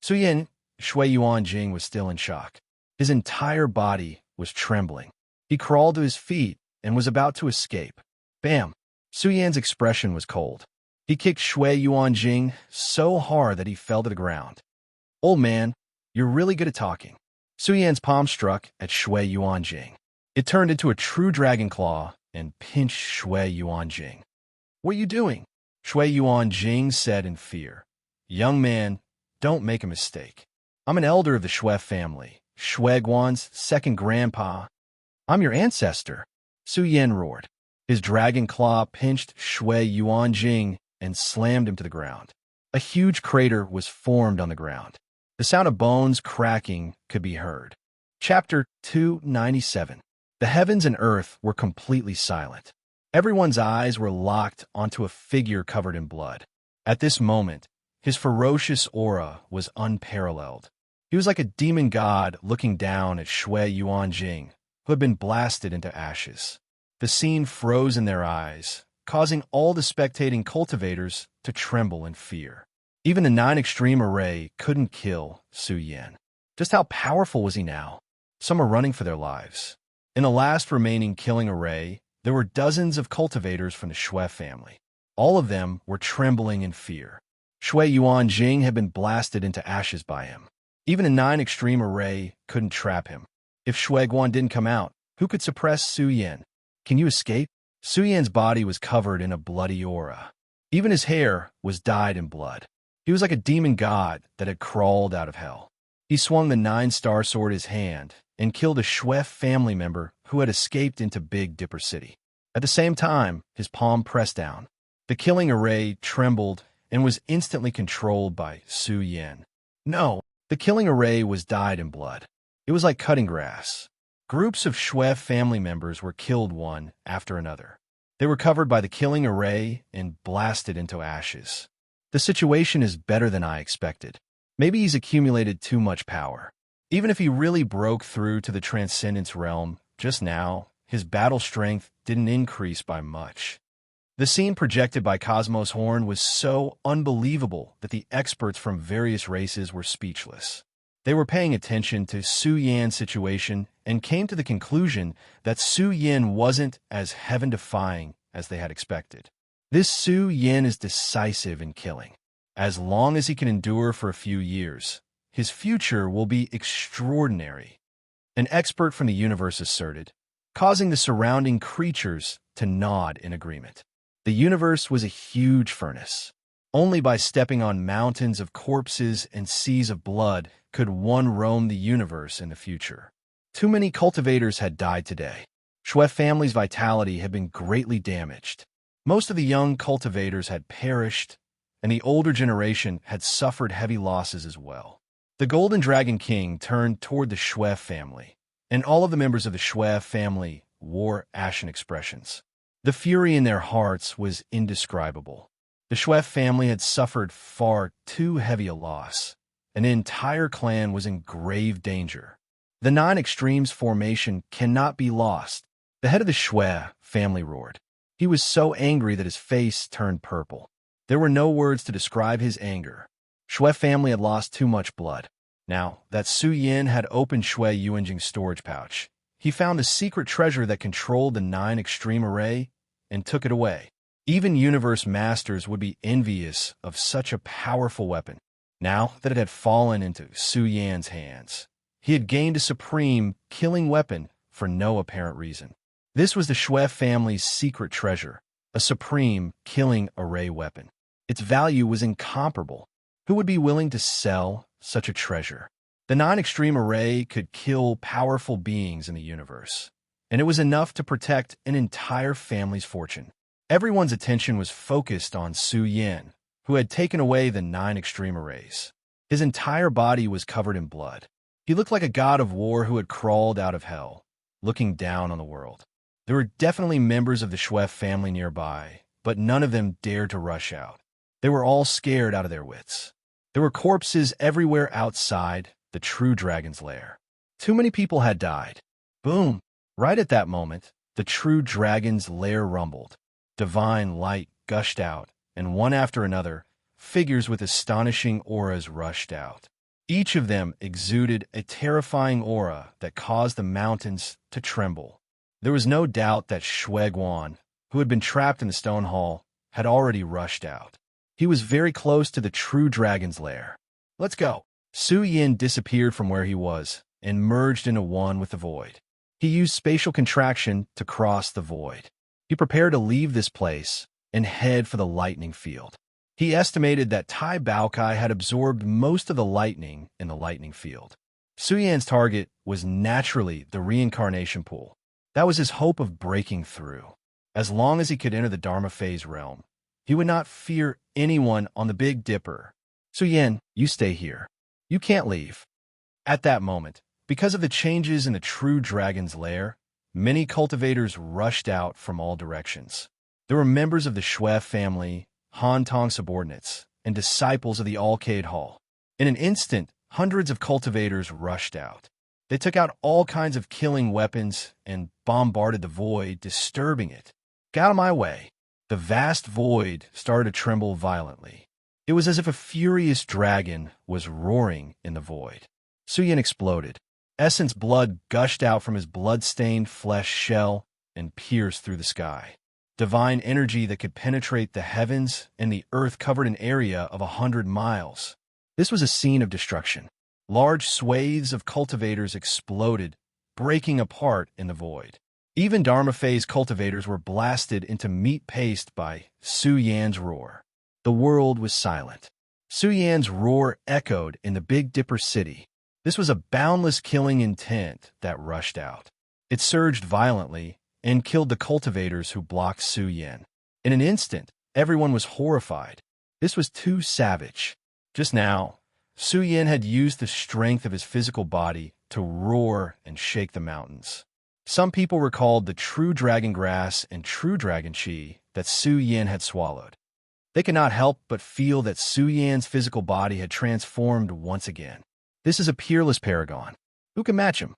Su Yan, Shui Yuanjing was still in shock. His entire body was trembling. He crawled to his feet and was about to escape. Bam! Su Yan's expression was cold. He kicked Shui Yuanjing so hard that he fell to the ground. Old man, you're really good at talking. Su Yan's palm struck at Shui Yuanjing. It turned into a true dragon claw and pinched Shui Yuanjing. What are you doing? Shui Yuanjing said in fear. Young man, don't make a mistake. I'm an elder of the Shui family, Shui Guan's second grandpa. I'm your ancestor. Su Yan roared. His dragon claw pinched Shui Yuanjing and slammed him to the ground. A huge crater was formed on the ground. The sound of bones cracking could be heard. Chapter 297. The heavens and earth were completely silent. Everyone's eyes were locked onto a figure covered in blood. At this moment, his ferocious aura was unparalleled. He was like a demon god looking down at Shui Yuanjing, who had been blasted into ashes. The scene froze in their eyes, causing all the spectating cultivators to tremble in fear. Even the 9 extreme array couldn't kill Su Yan. Just how powerful was he now? Some were running for their lives. In the last remaining killing array, there were dozens of cultivators from the Shui family. All of them were trembling in fear. Shui Yuanjing had been blasted into ashes by him. Even a 9 extreme array couldn't trap him. If Shui Guan didn't come out, who could suppress Su Yan? Can you escape? Su Yan's body was covered in a bloody aura. Even his hair was dyed in blood. He was like a demon god that had crawled out of hell. He swung the 9-star sword in his hand and killed a Shui family member who had escaped into Big Dipper City. At the same time, his palm pressed down. The killing array trembled and was instantly controlled by Su Yan. No, the killing array was dyed in blood. It was like cutting grass. Groups of Shui family members were killed one after another. They were covered by the killing array and blasted into ashes. The situation is better than I expected. Maybe he's accumulated too much power. Even if he really broke through to the Transcendence realm just now, his battle strength didn't increase by much. The scene projected by Cosmos Horn was so unbelievable that the experts from various races were speechless. They were paying attention to Su Yan's situation and came to the conclusion that Su Yan wasn't as heaven-defying as they had expected. This Su Yan is decisive in killing. As long as he can endure for a few years, his future will be extraordinary. An expert from the universe asserted. causing the surrounding creatures to nod in agreement. The universe was a huge furnace. Only by stepping on mountains of corpses and seas of blood could one roam the universe in the future. Too many cultivators had died today. Schwef family's vitality had been greatly damaged. Most of the young cultivators had perished, and the older generation had suffered heavy losses as well. The Golden Dragon King turned toward the Schwef family, and all of the members of the Schwef family wore ashen expressions. The fury in their hearts was indescribable. The Schwef family had suffered far too heavy a loss. An entire clan was in grave danger. The Nine Extremes formation cannot be lost. The head of the Schwef family roared. He was so angry that his face turned purple. There were no words to describe his anger. Schwef family had lost too much blood. Now that Su Yin had opened Shui Yuanjing's storage pouch, he found the secret treasure that controlled the Nine Extreme Array and took it away. Even universe masters would be envious of such a powerful weapon. Now that it had fallen into Su Yan's hands, he had gained a supreme killing weapon for no apparent reason. This was the Schwef family's secret treasure, a supreme killing array weapon. Its value was incomparable. Who would be willing to sell such a treasure? The Nine Extreme Array could kill powerful beings in the universe, and it was enough to protect an entire family's fortune. Everyone's attention was focused on Su Yin, who had taken away the Nine Extreme Arrays. His entire body was covered in blood. He looked like a god of war who had crawled out of hell, looking down on the world. There were definitely members of the Schwef family nearby, but none of them dared to rush out. They were all scared out of their wits. There were corpses everywhere outside the true dragon's lair. Too many people had died. Boom! Right at that moment, the true dragon's lair rumbled. Divine light gushed out, and one after another, figures with astonishing auras rushed out. Each of them exuded a terrifying aura that caused the mountains to tremble. There was no doubt that Shui Guan, who had been trapped in the stone hall, had already rushed out. He was very close to the true dragon's lair. Let's go. Su Yin disappeared from where he was and merged into one with the void. He used spatial contraction to cross the void. He prepared to leave this place and head for the lightning field. He estimated that Tai Baokai had absorbed most of the lightning in the lightning field. Su Yan's target was naturally the reincarnation pool. That was his hope of breaking through. As long as he could enter the Dharma phase realm, he would not fear anyone on the Big Dipper. Su Yin, you stay here. You can't leave. At that moment, because of the changes in the true dragon's lair, many cultivators rushed out from all directions. There were members of the Schwef family, Han Tong subordinates, and disciples of the Alcade Hall. In an instant, hundreds of cultivators rushed out. They took out all kinds of killing weapons and bombarded the void, disturbing it. Get out of my way. The vast void started to tremble violently. It was as if a furious dragon was roaring in the void. Su Yin exploded. Essence blood gushed out from his blood-stained flesh shell and pierced through the sky. Divine energy that could penetrate the heavens and the earth covered an area of 100 miles. This was a scene of destruction. Large swathes of cultivators exploded, breaking apart in the void. Even Dharma phase cultivators were blasted into meat paste by Su Yan's roar. The world was silent. Su Yan's roar echoed in the Big Dipper city. This was a boundless killing intent that rushed out. It surged violently and killed the cultivators who blocked Su Yin. In an instant, everyone was horrified. This was too savage. Just now, Su Yin had used the strength of his physical body to roar and shake the mountains. Some people recalled the true dragon grass and true dragon chi that Su Yin had swallowed. They could not help but feel that Su Yan's physical body had transformed once again. This is a peerless paragon. Who can match him?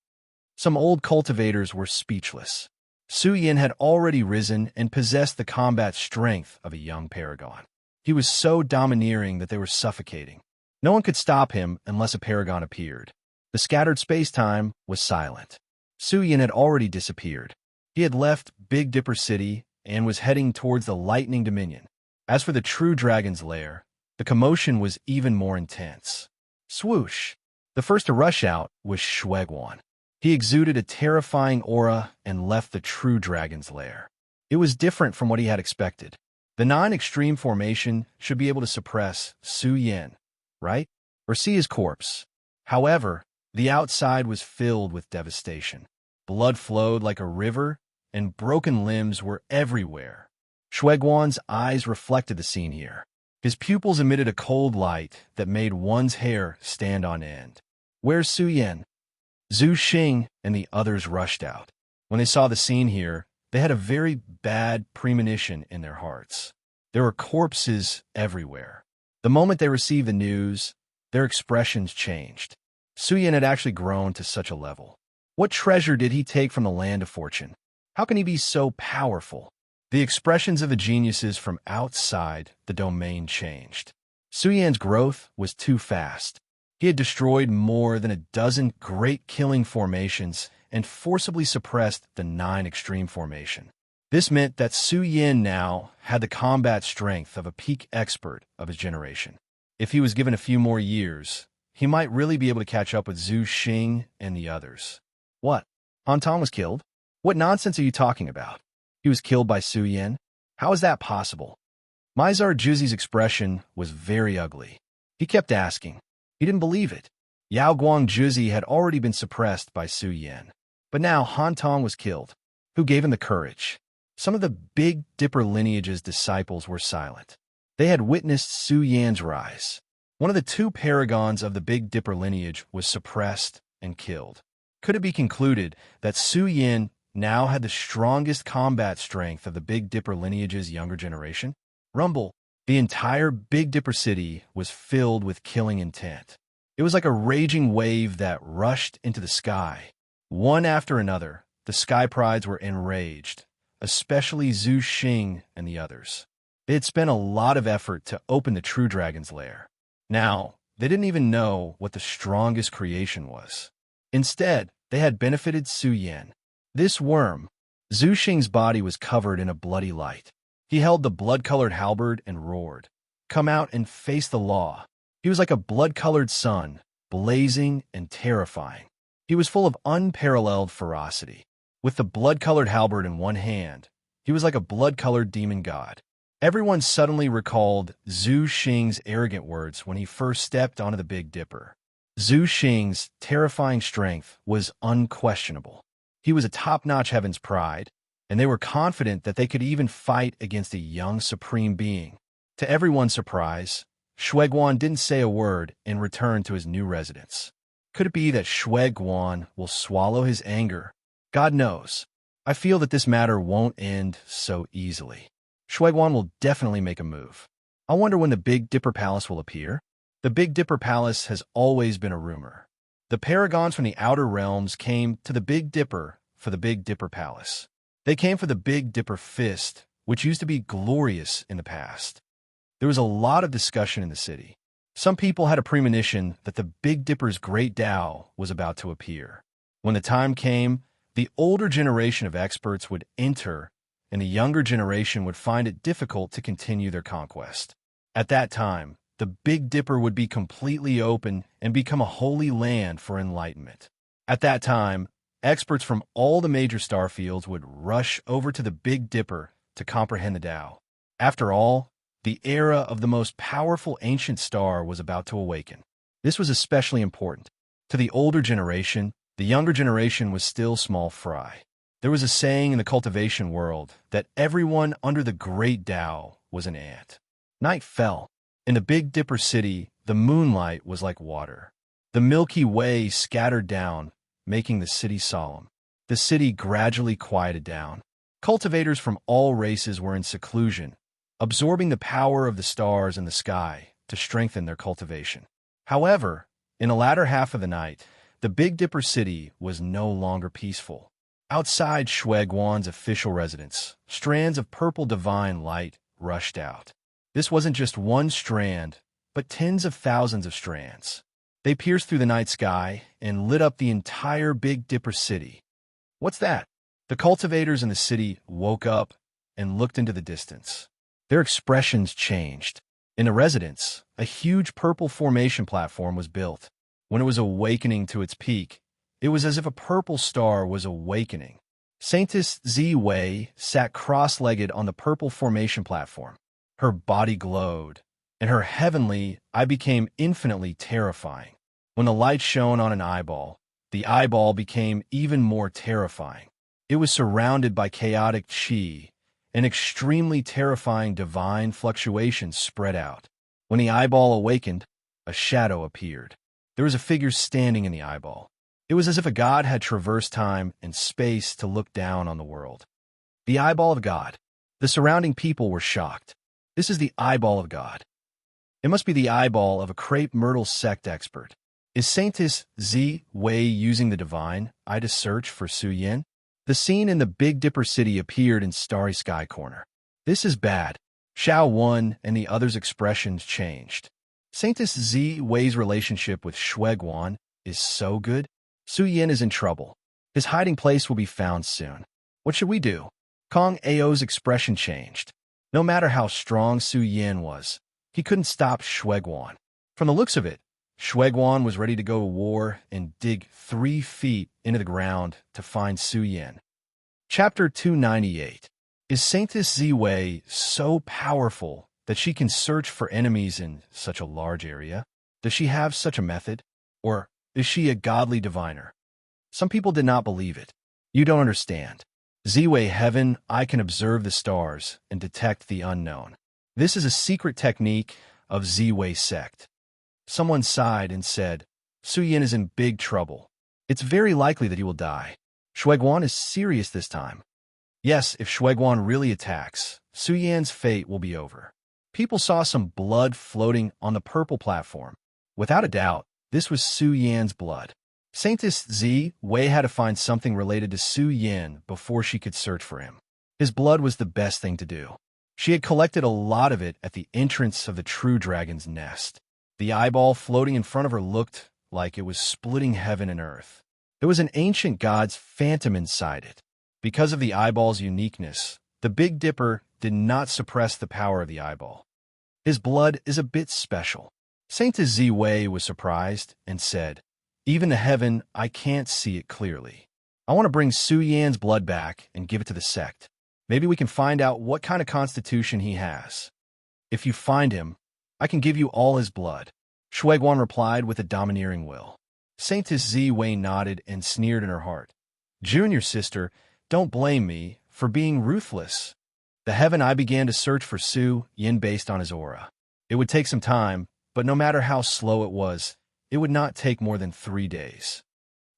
Some old cultivators were speechless. Su Yin had already risen and possessed the combat strength of a young paragon. He was so domineering that they were suffocating. No one could stop him unless a paragon appeared. The scattered space-time was silent. Su Yin had already disappeared. He had left Big Dipper City and was heading towards the Lightning Dominion. As for the true dragon's lair, the commotion was even more intense. Swoosh! The first to rush out was Shui Guan. He exuded a terrifying aura and left the true dragon's lair. It was different from what he had expected. The 9 extreme formation should be able to suppress Su Yin, right? Or see his corpse. However, the outside was filled with devastation. Blood flowed like a river, and broken limbs were everywhere. Shueguan's eyes reflected the scene here. His pupils emitted a cold light that made one's hair stand on end. "Where's Su Yin?" Zhu Xing and the others rushed out. When they saw the scene here, they had a very bad premonition in their hearts. There were corpses everywhere. The moment they received the news, their expressions changed. Su Yin had actually grown to such a level. What treasure did he take from the land of fortune? How can he be so powerful? The expressions of the geniuses from outside the domain changed. Su Yan's growth was too fast. He had destroyed more than a dozen great killing formations and forcibly suppressed the 9 extreme formation. This meant that Su Yin now had the combat strength of a peak expert of his generation. If he was given a few more years, he might really be able to catch up with Zhu Xing and the others. What? Han Tong was killed? What nonsense are you talking about? He was killed by Su Yin? How is that possible? Mizar Juzi's expression was very ugly. He kept asking. He didn't believe it. Yao Guang Juzi had already been suppressed by Su Yin. But now Han Tong was killed. Who gave him the courage? Some of the Big Dipper lineage's disciples were silent. They had witnessed Su Yan's rise. One of the 2 paragons of the Big Dipper lineage was suppressed and killed. Could it be concluded that Su Yin now had the strongest combat strength of the Big Dipper lineage's younger generation? Rumble. The entire Big Dipper city was filled with killing intent. It was like a raging wave that rushed into the sky. One after another, the Sky Prides were enraged, especially Zhu Xing and the others. They had spent a lot of effort to open the true dragon's lair. Now, they didn't even know what the strongest creation was. Instead, they had benefited Su Yin. This worm, Zhu Xing's body was covered in a bloody light. He held the blood-colored halberd and roared, "Come out and face the law." He was like a blood-colored sun, blazing and terrifying. He was full of unparalleled ferocity. With the blood-colored halberd in one hand, he was like a blood-colored demon god. Everyone suddenly recalled Zhu Xing's arrogant words when he first stepped onto the Big Dipper. Zhu Xing's terrifying strength was unquestionable. He was a top-notch Heaven's Pride, and they were confident that they could even fight against a young supreme being. To everyone's surprise, Shueguan didn't say a word and returned to his new residence. Could it be that Shueguan will swallow his anger? God knows. I feel that this matter won't end so easily. Shueguan will definitely make a move. I wonder when the Big Dipper Palace will appear. The Big Dipper Palace has always been a rumor. The paragons from the outer realms came to the Big Dipper for the Big Dipper Palace. They came for the Big Dipper Fist, which used to be glorious in the past. There was a lot of discussion in the city. Some people had a premonition that the Big Dipper's great Tao was about to appear. When the time came, the older generation of experts would enter, and the younger generation would find it difficult to continue their conquest. At that time, the Big Dipper would be completely open and become a holy land for enlightenment. At that time, experts from all the major star fields would rush over to the Big Dipper to comprehend the Tao. After all, the era of the most powerful ancient star was about to awaken. This was especially important. To the older generation, the younger generation was still small fry. There was a saying in the cultivation world that everyone under the great Tao was an ant. Night fell. In the Big Dipper city, the moonlight was like water. The Milky Way scattered down, making the city solemn. The city gradually quieted down. Cultivators from all races were in seclusion, absorbing the power of the stars in the sky to strengthen their cultivation. However, in the latter half of the night, the Big Dipper city was no longer peaceful. Outside Shueguan's official residence, strands of purple divine light rushed out. This wasn't just one strand, but tens of thousands of strands. They pierced through the night sky and lit up the entire Big Dipper city. What's that? The cultivators in the city woke up and looked into the distance. Their expressions changed. In the residence, a huge purple formation platform was built. When it was awakening to its peak, It was as if a purple star was awakening. Saintess Zi-Wei sat cross-legged on the purple formation platform. Her body glowed, and her heavenly eye became infinitely terrifying. When the light shone on an eyeball, the eyeball became even more terrifying. It was surrounded by chaotic qi, and extremely terrifying divine fluctuations spread out. When the eyeball awakened, a shadow appeared. There was a figure standing in the eyeball. It was as if a god had traversed time and space to look down on the world. The eyeball of God. The surrounding people were shocked. This is the eyeball of God. It must be the eyeball of a crepe myrtle sect expert. Is Saintess Zi-Wei using the divine eye to search for Su Yin? The scene in the Big Dipper city appeared in Starry Sky Corner. This is bad. Xiao Wan and the others' expressions changed. Saintess Zi-Wei's relationship with Shueguan is so good. Su Yin is in trouble. His hiding place will be found soon. What should we do? Kong Ao's expression changed. No matter how strong Su Yin was, he couldn't stop Shueguan. From the looks of it, Shueguan was ready to go to war and dig 3 feet into the ground to find Su Yin. Chapter 298. Is Saintess Zi-Wei so powerful that she can search for enemies in such a large area? Does she have such a method? Or is she a godly diviner? Some people did not believe it. You don't understand. Zi-Wei Heaven, I can observe the stars and detect the unknown. This is a secret technique of Zi-Wei sect. Someone sighed and said, Su Yin is in big trouble. It's very likely that he will die. Shueguan is serious this time. Yes, if Shueguan really attacks, Su Yin's fate will be over. People saw some blood floating on the purple platform. Without a doubt, this was Su Yin's blood. Saintess Zi-Wei had to find something related to Su Yin before she could search for him. His blood was the best thing to do. She had collected a lot of it at the entrance of the true dragon's nest. The eyeball floating in front of her looked like it was splitting heaven and earth. There was an ancient god's phantom inside it. Because of the eyeball's uniqueness, the Big Dipper did not suppress the power of the eyeball. His blood is a bit special. Saintess Zi-Wei was surprised and said, Even the heaven, I can't see it clearly. I want to bring Su Yan's blood back and give it to the sect. Maybe we can find out what kind of constitution he has. If you find him, I can give you all his blood. Shueguan replied with a domineering will. Saintess Zi-Wei nodded and sneered in her heart. Junior sister, don't blame me for being ruthless. The heaven I began to search for Su Yin based on his aura. It would take some time, but no matter how slow it was, it would not take more than 3 days.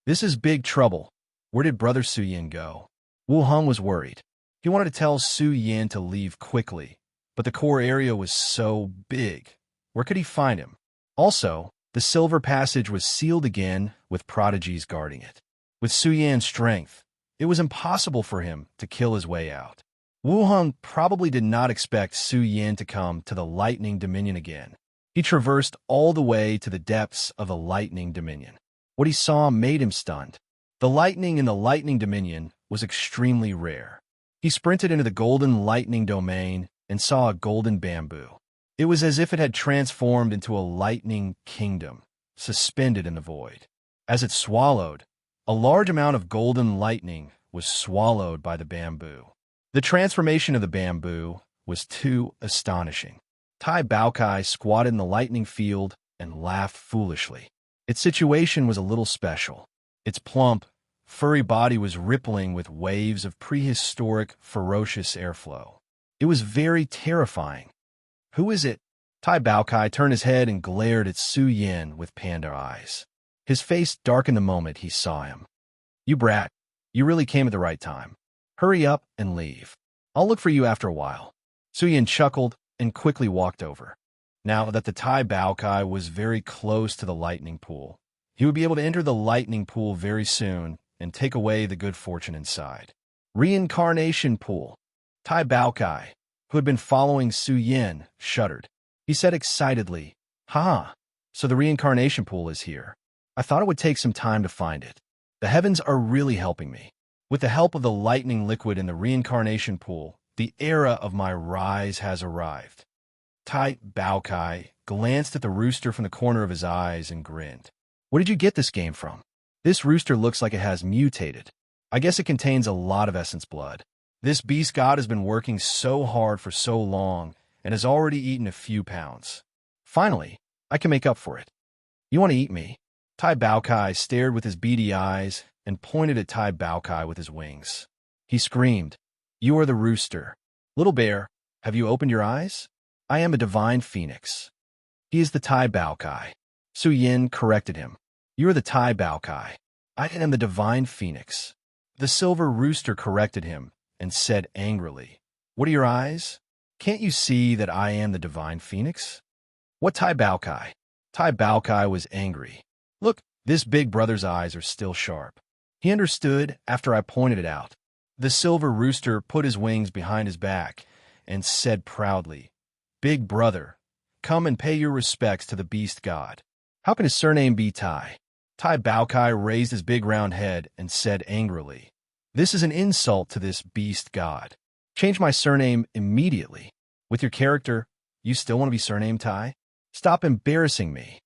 This is big trouble. Where did Brother Su Yin go? Wu Hong was worried. He wanted to tell Su Yin to leave quickly, but the core area was so big. Where could he find him? Also, the silver passage was sealed again with prodigies guarding it. With Su Yan's strength, it was impossible for him to kill his way out. Wu Hong probably did not expect Su Yin to come to the Lightning Dominion again. He traversed all the way to the depths of the Lightning Dominion. What he saw made him stunned. The lightning in the Lightning Dominion was extremely rare. He sprinted into the Golden Lightning Domain and saw a golden bamboo. It was as if it had transformed into a lightning kingdom, suspended in the void. As it swallowed, a large amount of golden lightning was swallowed by the bamboo. The transformation of the bamboo was too astonishing. Tai Baokai squatted in the lightning field and laughed foolishly. Its situation was a little special. Its plump, furry body was rippling with waves of prehistoric, ferocious airflow. It was very terrifying. Who is it? Tai Baokai turned his head and glared at Su Yin with panda eyes. His face darkened the moment he saw him. You brat, you really came at the right time. Hurry up and leave. I'll look for you after a while. Su Yin chuckled and quickly walked over. Now that the Tai Baokai was very close to the lightning pool, he would be able to enter the lightning pool very soon and take away the good fortune inside. Reincarnation pool. Tai Baokai, who had been following Su Yin, shuddered. He said excitedly, Ha! So the reincarnation pool is here. I thought it would take some time to find it. The heavens are really helping me. With the help of the lightning liquid in the reincarnation pool, the era of my rise has arrived. Tai Baokai glanced at the rooster from the corner of his eyes and grinned. Where did you get this game from? This rooster looks like it has mutated. I guess it contains a lot of essence blood. This beast god has been working so hard for so long and has already eaten a few pounds. Finally, I can make up for it. You want to eat me? Tai Baokai stared with his beady eyes and pointed at Tai Baokai with his wings. He screamed, "You are the rooster. Little bear, have you opened your eyes? I am a divine phoenix." "He is the Tai Baokai." Su Yin corrected him. "You are the Tai Baokai. I am the divine phoenix." The silver rooster corrected him and said angrily, "What are your eyes? Can't you see that I am the divine phoenix?" "What Tai Baokai?" Tai Baokai was angry. "Look, this big brother's eyes are still sharp." He understood after I pointed it out. The silver rooster put his wings behind his back and said proudly, "Big brother, come and pay your respects to the beast god." "How can his surname be Tai?" Tai Baokai raised his big round head and said angrily, "This is an insult to this beast god. Change my surname immediately. With your character, you still want to be surnamed Tai? Stop embarrassing me."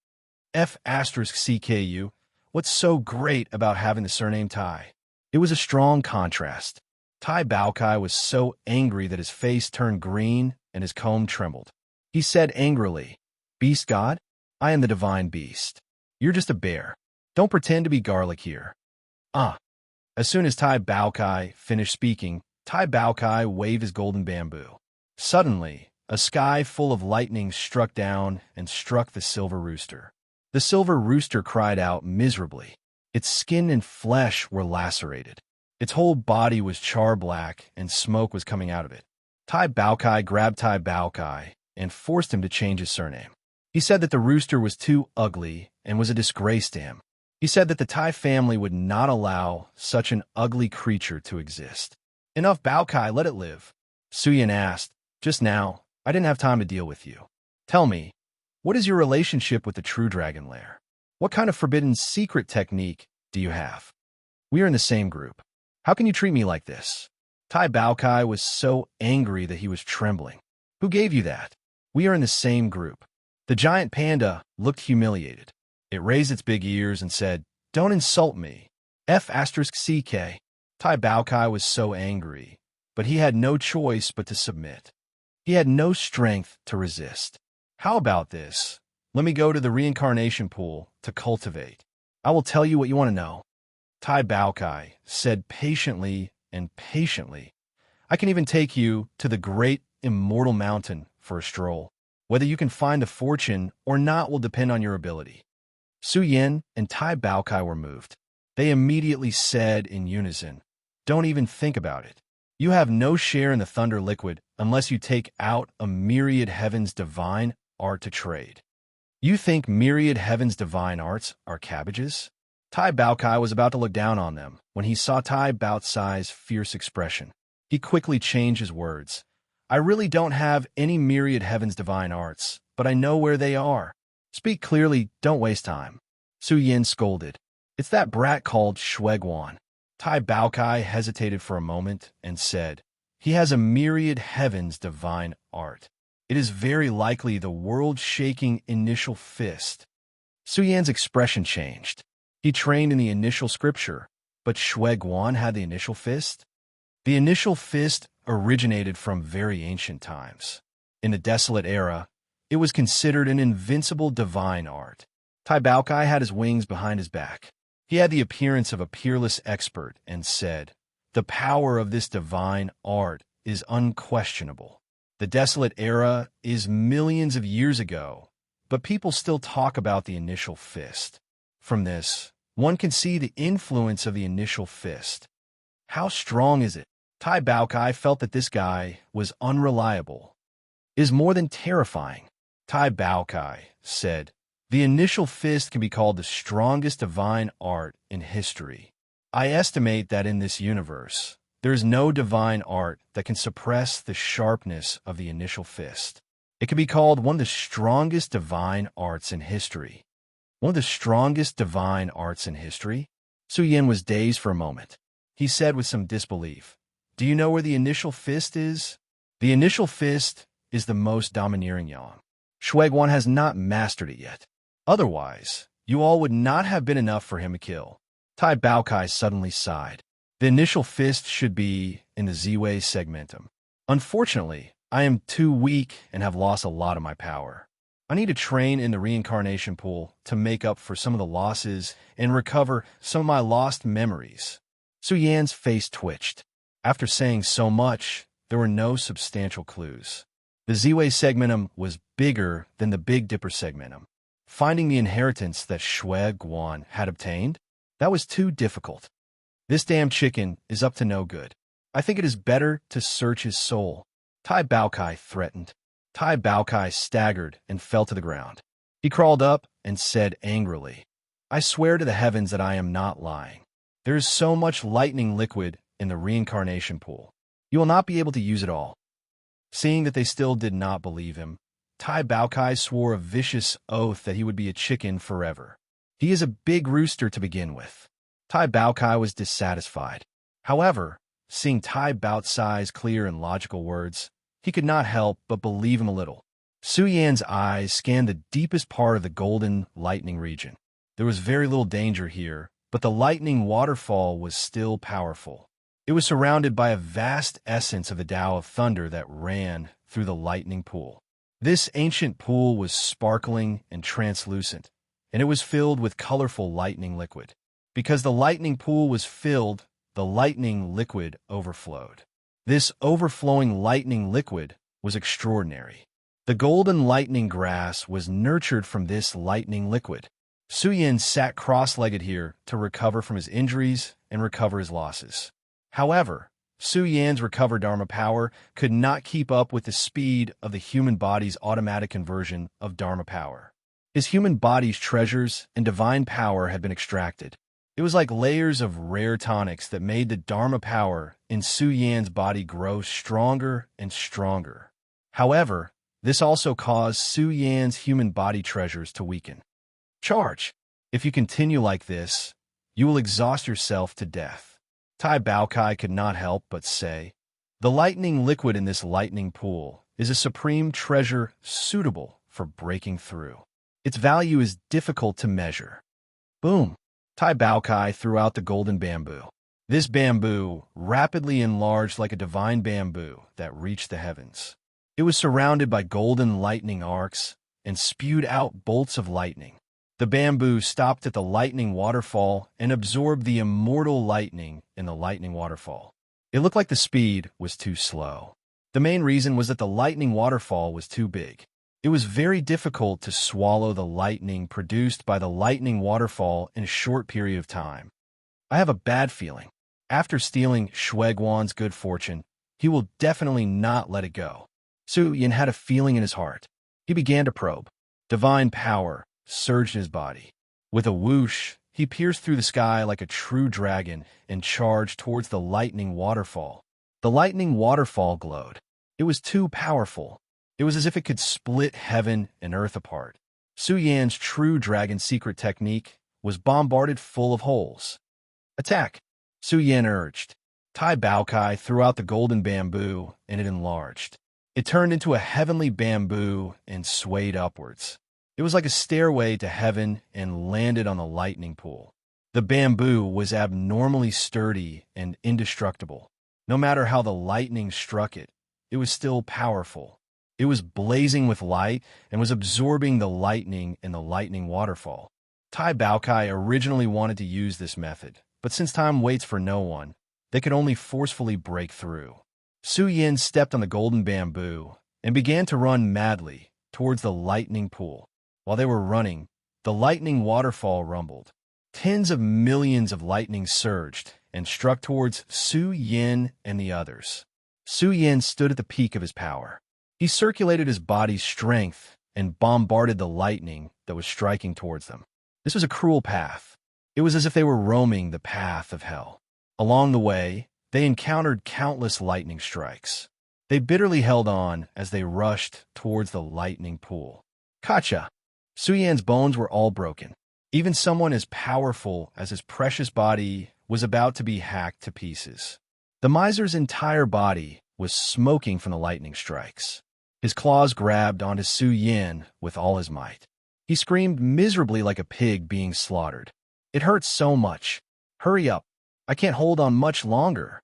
F*CKU, what's so great about having the surname Tai? It was a strong contrast. Tai Baokai was so angry that his face turned green and his comb trembled. He said angrily, "Beast god? I am the divine beast. You're just a bear. Don't pretend to be garlic here." As soon as Tai Baokai finished speaking, Tai Baokai waved his golden bamboo. Suddenly, a sky full of lightning struck down and struck the silver rooster. The silver rooster cried out miserably. Its skin and flesh were lacerated. Its whole body was char-black and smoke was coming out of it. Tai Baokai grabbed Tai Baokai and forced him to change his surname. He said that the rooster was too ugly and was a disgrace to him. He said that the Tai family would not allow such an ugly creature to exist. "Enough, Baokai, let it live." Su Yin asked, "Just now, I didn't have time to deal with you. Tell me, what is your relationship with the true dragon lair? What kind of forbidden secret technique do you have? We are in the same group. How can you treat me like this?" Tai Baokai was so angry that he was trembling. "Who gave you that? We are in the same group." The giant panda looked humiliated. It raised its big ears and said, "Don't insult me." F*CK. Tai Baokai was so angry, but he had no choice but to submit. He had no strength to resist. "How about this? Let me go to the reincarnation pool to cultivate. I will tell you what you want to know." Tai Baokai said patiently and patiently, "I can even take you to the great immortal mountain for a stroll. Whether you can find the fortune or not will depend on your ability." Su Yin and Tai Baokai were moved. They immediately said in unison, "Don't even think about it. You have no share in the thunder liquid unless you take out a myriad heaven's divine art to trade." "You think myriad heaven's divine arts are cabbages?" Tai Baokai was about to look down on them when he saw Tai Baocai's fierce expression. He quickly changed his words. "I really don't have any myriad heaven's divine arts, but I know where they are. Speak clearly, don't waste time." Su Yin scolded. "It's that brat called Shueguan." Tai Baokai hesitated for a moment and said, "He has a myriad heaven's divine art. It is very likely the world-shaking initial fist." Su Yan's expression changed. He trained in the initial scripture, but Shueguan had the initial fist? The initial fist originated from very ancient times. In the Desolate Era, it was considered an invincible divine art. Tai Baokai had his wings behind his back. He had the appearance of a peerless expert and said, "The power of this divine art is unquestionable. The Desolate Era is millions of years ago, but people still talk about the initial fist. From this, one can see the influence of the initial fist. How strong is it?" Tai Baokai felt that this guy was unreliable. "It is more than terrifying." Tai Baokai said, "The initial fist can be called the strongest divine art in history. I estimate that in this universe, there is no divine art that can suppress the sharpness of the initial fist. It can be called one of the strongest divine arts in history." "One of the strongest divine arts in history?" Su Yin was dazed for a moment. He said with some disbelief, "Do you know where the initial fist is?" "The initial fist is the most domineering yang. Shueguan has not mastered it yet. Otherwise, you all would not have been enough for him to kill." Tai Baokai suddenly sighed. The initial fist should be in the Z-Way segmentum. Unfortunately, I am too weak and have lost a lot of my power. I need to train in the reincarnation pool to make up for some of the losses and recover some of my lost memories. Su Yan's face twitched. After saying so much, there were no substantial clues. The Z-Way segmentum was bigger than the Big Dipper segmentum. Finding the inheritance that Shui Guan had obtained, that was too difficult. This damn chicken is up to no good. I think it is better to search his soul. Tai Baokai threatened. Tai Baokai staggered and fell to the ground. He crawled up and said angrily, I swear to the heavens that I am not lying. There is so much lightning liquid in the reincarnation pool. You will not be able to use it all. Seeing that they still did not believe him, Tai Baokai swore a vicious oath that he would be a chicken forever. He is a big rooster to begin with. Tai Baokai was dissatisfied. However, seeing Tai Baocai's clear and logical words, he could not help but believe him a little. Su Yan's eyes scanned the deepest part of the golden lightning region. There was very little danger here, but the lightning waterfall was still powerful. It was surrounded by a vast essence of the Tao of thunder that ran through the lightning pool. This ancient pool was sparkling and translucent, and it was filled with colorful lightning liquid. Because the lightning pool was filled, the lightning liquid overflowed. This overflowing lightning liquid was extraordinary. The golden lightning grass was nurtured from this lightning liquid. Su Yan sat cross-legged here to recover from his injuries and recover his losses. However, Su Yan's recovered Dharma power could not keep up with the speed of the human body's automatic conversion of Dharma power. His human body's treasures and divine power had been extracted. It was like layers of rare tonics that made the Dharma power in Su Yan's body grow stronger and stronger. However, this also caused Su Yan's human body treasures to weaken. Charge! If you continue like this, you will exhaust yourself to death. Tai Baokai could not help but say, the lightning liquid in this lightning pool is a supreme treasure suitable for breaking through. Its value is difficult to measure. Boom! Tai Baokai threw out the golden bamboo. This bamboo rapidly enlarged like a divine bamboo that reached the heavens. It was surrounded by golden lightning arcs and spewed out bolts of lightning. The bamboo stopped at the lightning waterfall and absorbed the immortal lightning in the lightning waterfall. It looked like the speed was too slow. The main reason was that the lightning waterfall was too big. It was very difficult to swallow the lightning produced by the lightning waterfall in a short period of time. I have a bad feeling. After stealing Shui Guan's good fortune, he will definitely not let it go. Su Yan had a feeling in his heart. He began to probe. Divine power surged in his body. With a whoosh, he pierced through the sky like a true dragon and charged towards the lightning waterfall. The lightning waterfall glowed. It was too powerful. It was as if it could split heaven and earth apart. Su Yan's true dragon secret technique was bombarded full of holes. Attack! Su Yan urged. Tai Baokai threw out the golden bamboo, and it enlarged. It turned into a heavenly bamboo and swayed upwards. It was like a stairway to heaven and landed on the lightning pool. The bamboo was abnormally sturdy and indestructible. No matter how the lightning struck it, it was still powerful. It was blazing with light and was absorbing the lightning in the lightning waterfall. Tai Baokai originally wanted to use this method, but since time waits for no one, they could only forcefully break through. Su Yan stepped on the golden bamboo and began to run madly towards the lightning pool. While they were running, the lightning waterfall rumbled. Tens of millions of lightning surged and struck towards Su Yan and the others. Su Yan stood at the peak of his power. He circulated his body's strength and bombarded the lightning that was striking towards them. This was a cruel path. It was as if they were roaming the path of hell. Along the way, they encountered countless lightning strikes. They bitterly held on as they rushed towards the lightning pool. Kacha! Su Yan's bones were all broken. Even someone as powerful as his precious body was about to be hacked to pieces. The miser's entire body was smoking from the lightning strikes. His claws grabbed onto Su Yan with all his might. He screamed miserably like a pig being slaughtered. It hurt so much. Hurry up. I can't hold on much longer.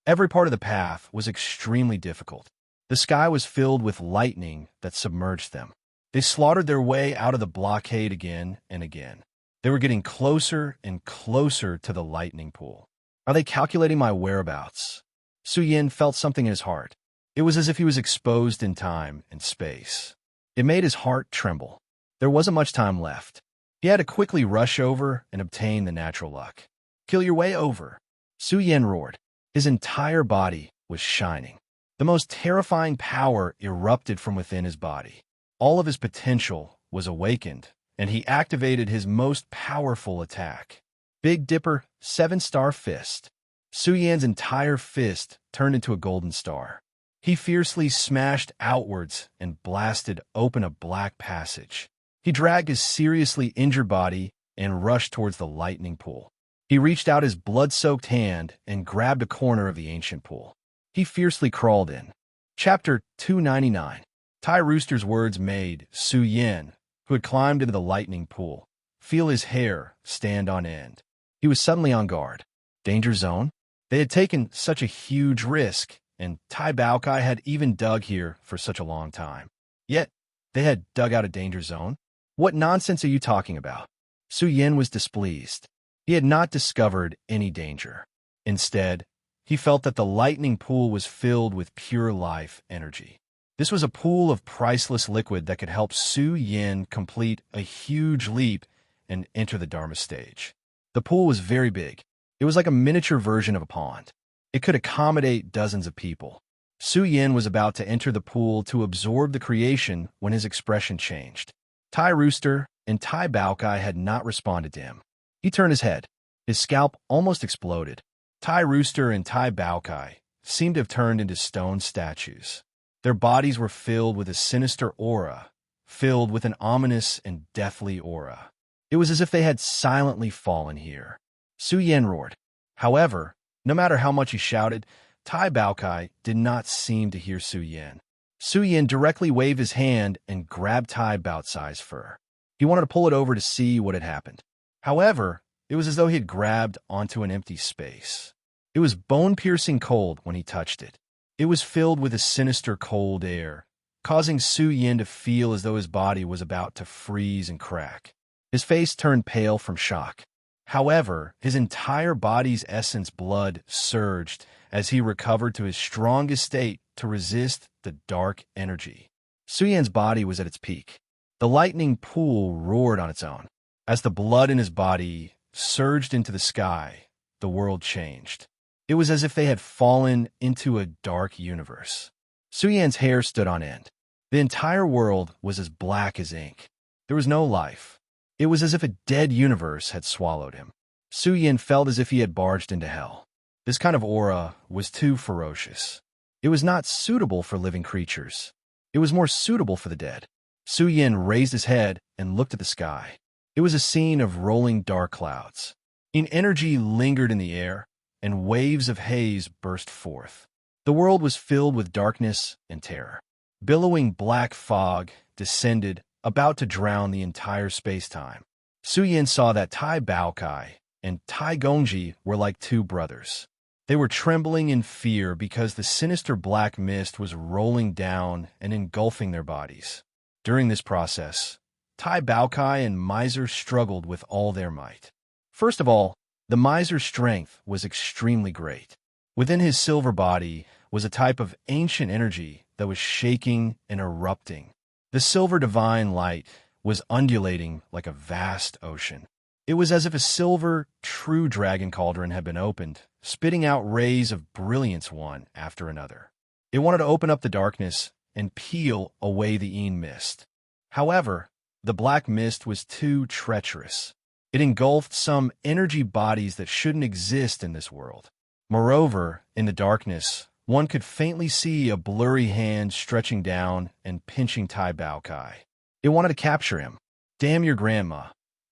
Every part of the path was extremely difficult. The sky was filled with lightning that submerged them. They slaughtered their way out of the blockade again and again. They were getting closer and closer to the lightning pool. Are they calculating my whereabouts? Su Yin felt something in his heart. It was as if he was exposed in time and space. It made his heart tremble. There wasn't much time left. He had to quickly rush over and obtain the natural luck. Kill your way over. Su Yin roared. His entire body was shining. The most terrifying power erupted from within his body. All of his potential was awakened, and he activated his most powerful attack. Big Dipper 7-star Fist. Su Yan's entire fist turned into a golden star. He fiercely smashed outwards and blasted open a black passage. He dragged his seriously injured body and rushed towards the lightning pool. He reached out his blood-soaked hand and grabbed a corner of the ancient pool. He fiercely crawled in. Chapter 299. Tai Rooster's words made Su Yin, who had climbed into the lightning pool, feel his hair stand on end. He was suddenly on guard. Danger zone? They had taken such a huge risk, and Tai Baokai had even dug here for such a long time. Yet, they had dug out a danger zone? What nonsense are you talking about? Su Yin was displeased. He had not discovered any danger. Instead, he felt that the lightning pool was filled with pure life energy. This was a pool of priceless liquid that could help Su Yin complete a huge leap and enter the Dharma stage. The pool was very big. It was like a miniature version of a pond. It could accommodate dozens of people. Su Yin was about to enter the pool to absorb the creation when his expression changed. Tai Rooster and Tai Baokai had not responded to him. He turned his head. His scalp almost exploded. Tai Rooster and Tai Baokai seemed to have turned into stone statues. Their bodies were filled with a sinister aura, filled with an ominous and deathly aura. It was as if they had silently fallen here. Su Yin roared. However, no matter how much he shouted, Tai Baokai did not seem to hear Su Yin. Su Yin directly waved his hand and grabbed Tai Baocai's fur. He wanted to pull it over to see what had happened. However, it was as though he had grabbed onto an empty space. It was bone-piercing cold when he touched it. It was filled with a sinister cold air, causing Su Yin to feel as though his body was about to freeze and crack. His face turned pale from shock. However, his entire body's essence blood surged as he recovered to his strongest state to resist the dark energy. Su Yan's body was at its peak. The lightning pool roared on its own. As the blood in his body surged into the sky, the world changed. It was as if they had fallen into a dark universe. Su Yan's hair stood on end. The entire world was as black as ink. There was no life. It was as if a dead universe had swallowed him. Su Yin felt as if he had barged into hell. This kind of aura was too ferocious. It was not suitable for living creatures. It was more suitable for the dead. Su Yin raised his head and looked at the sky. It was a scene of rolling dark clouds. An energy lingered in the air, and waves of haze burst forth. The world was filled with darkness and terror. Billowing black fog descended, about to drown the entire space-time. Su Yin saw that Tai Baokai and Tai Gongji were like two brothers. They were trembling in fear because the sinister black mist was rolling down and engulfing their bodies. During this process, Tai Baokai and Miser struggled with all their might. First of all, the miser's strength was extremely great. Within his silver body was a type of ancient energy that was shaking and erupting. The silver divine light was undulating like a vast ocean. It was as if a silver, true dragon cauldron had been opened, spitting out rays of brilliance one after another. It wanted to open up the darkness and peel away the Een mist. However, the black mist was too treacherous. It engulfed some energy bodies that shouldn't exist in this world. Moreover, in the darkness, one could faintly see a blurry hand stretching down and pinching Tai Baokai. It wanted to capture him. Damn your grandma.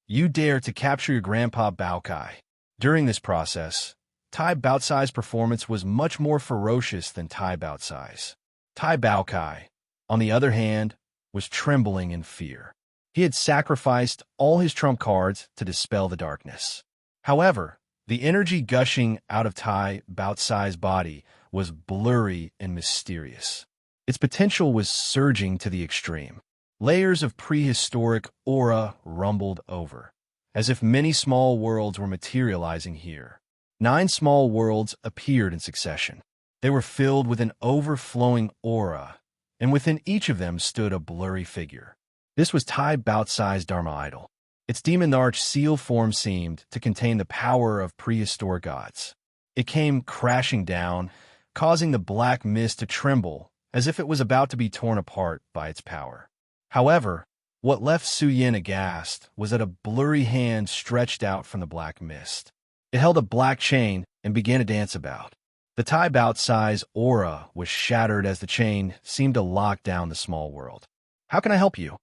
You dare to capture your grandpa Baokai. During this process, Tai Baocai's performance was much more ferocious than Tai Baocai's. Tai Baokai, on the other hand, was trembling in fear. He had sacrificed all his trump cards to dispel the darkness. However, The energy gushing out of Tai Baotsai's body was blurry and mysterious. Its potential was surging to the extreme. Layers of prehistoric aura rumbled over, as if many small worlds were materializing here. 9 small worlds appeared in succession. They were filled with an overflowing aura, and within each of them stood a blurry figure. This was Tai Baotsai's Dharma idol. Its demon arch seal form seemed to contain the power of prehistoric gods. It came crashing down, causing the black mist to tremble as if it was about to be torn apart by its power. However, what left Su Yin aghast was that a blurry hand stretched out from the black mist. It held a black chain and began to dance about. The Tai Baotsai's aura was shattered as the chain seemed to lock down the small world. "How can I help you?"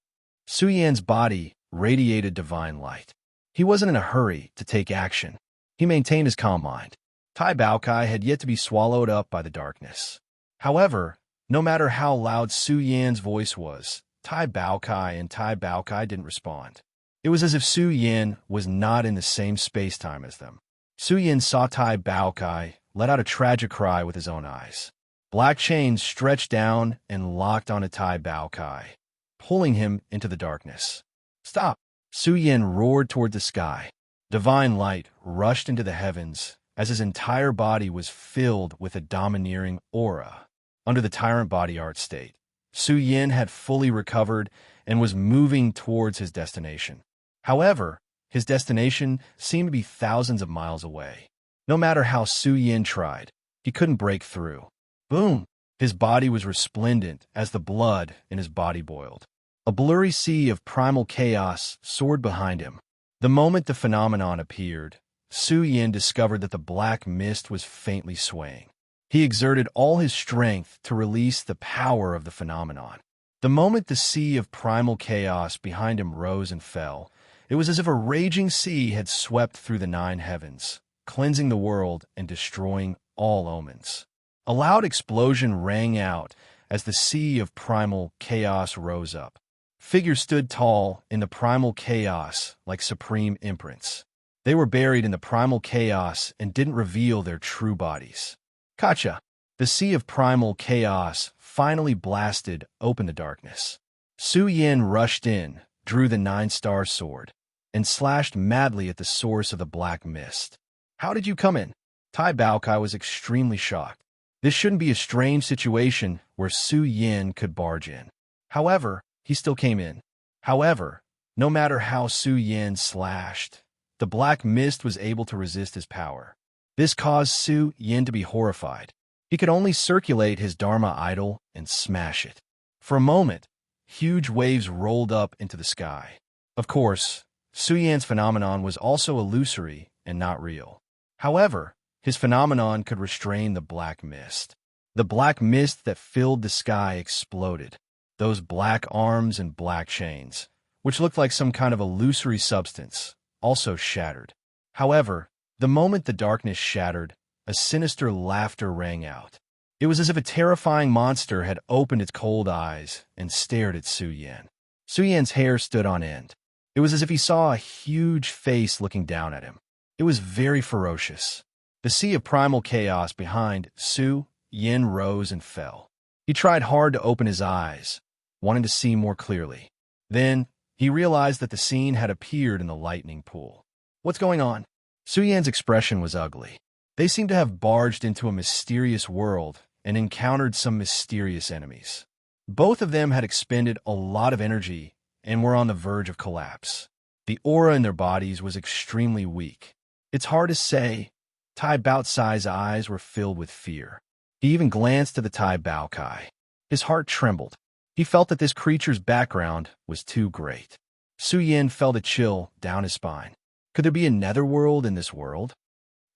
Su Yin's body radiated divine light. He wasn't in a hurry to take action. He maintained his calm mind. Tai Baokai had yet to be swallowed up by the darkness. However, no matter how loud Su Yin's voice was, Tai Baokai didn't respond. It was as if Su Yin was not in the same space-time as them. Su Yin saw Tai Baokai let out a tragic cry with his own eyes. Black chains stretched down and locked onto Tai Baokai, pulling him into the darkness. "Stop!" Su Yin roared toward the sky. Divine light rushed into the heavens as his entire body was filled with a domineering aura. Under the tyrant body art state, Su Yin had fully recovered and was moving towards his destination. However, his destination seemed to be thousands of miles away. No matter how Su Yin tried, he couldn't break through. Boom! His body was resplendent as the blood in his body boiled. A blurry sea of primal chaos soared behind him. The moment the phenomenon appeared, Su Yin discovered that the black mist was faintly swaying. He exerted all his strength to release the power of the phenomenon. The moment the sea of primal chaos behind him rose and fell, it was as if a raging sea had swept through the 9 heavens, cleansing the world and destroying all omens. A loud explosion rang out as the sea of primal chaos rose up. Figures stood tall in the primal chaos like supreme imprints. They were buried in the primal chaos and didn't reveal their true bodies. Gotcha! The sea of primal chaos finally blasted open the darkness. Su Yin rushed in, drew the 9-star sword, and slashed madly at the source of the black mist. "How did you come in?" Tai Baokai was extremely shocked. This shouldn't be a strange situation where Su Yin could barge in. However, he still came in. However, no matter how Su Yin slashed, the black mist was able to resist his power. This caused Su Yin to be horrified. He could only circulate his Dharma idol and smash it. For a moment, huge waves rolled up into the sky. Of course, Su Yin's phenomenon was also illusory and not real. However, his phenomenon could restrain the black mist. The black mist that filled the sky exploded. Those black arms and black chains, which looked like some kind of illusory substance, also shattered. However, the moment the darkness shattered, a sinister laughter rang out. It was as if a terrifying monster had opened its cold eyes and stared at Su Yin. Su Yin's hair stood on end. It was as if he saw a huge face looking down at him. It was very ferocious. The sea of primal chaos behind Su Yin rose and fell. He tried hard to open his eyes, wanting to see more clearly. Then, he realized that the scene had appeared in the lightning pool. "What's going on?" Su Yin's expression was ugly. They seemed to have barged into a mysterious world and encountered some mysterious enemies. Both of them had expended a lot of energy and were on the verge of collapse. The aura in their bodies was extremely weak. It's hard to say. Tai Baotsai's eyes were filled with fear. He even glanced to the Tai Baokai. His heart trembled. He felt that this creature's background was too great. Su Yin felt a chill down his spine. Could there be a netherworld in this world?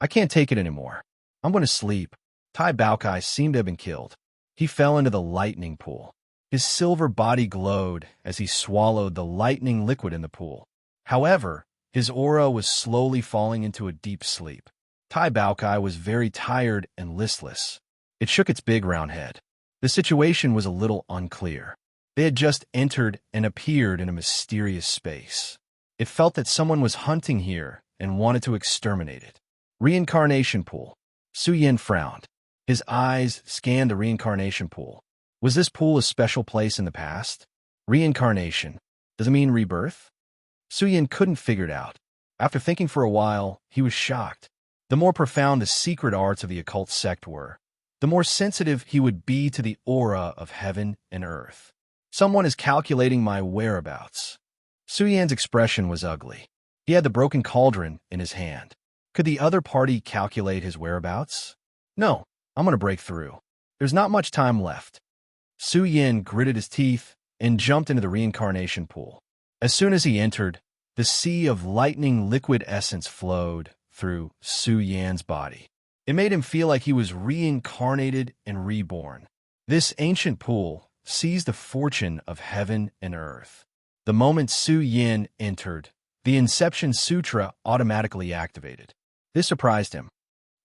"I can't take it anymore. I'm going to sleep." Tai Baokai seemed to have been killed. He fell into the lightning pool. His silver body glowed as he swallowed the lightning liquid in the pool. However, his aura was slowly falling into a deep sleep. Tai Baokai was very tired and listless. It shook its big round head. The situation was a little unclear. They had just entered and appeared in a mysterious space. It felt that someone was hunting here and wanted to exterminate it. Reincarnation pool. Su Yin frowned. His eyes scanned the reincarnation pool. Was this pool a special place in the past? Reincarnation. Does it mean rebirth? Su Yin couldn't figure it out. After thinking for a while, he was shocked. The more profound the secret arts of the occult sect were, the more sensitive he would be to the aura of heaven and earth. Someone is calculating my whereabouts. Su Yan's expression was ugly. He had the broken cauldron in his hand. Could the other party calculate his whereabouts? No, I'm going to break through. There's not much time left. Su Yin gritted his teeth and jumped into the reincarnation pool. As soon as he entered, the sea of lightning liquid essence flowed through Su Yan's body. It made him feel like he was reincarnated and reborn. This ancient pool seized the fortune of heaven and earth. The moment Su Yin entered, the Inception Sutra automatically activated. This surprised him.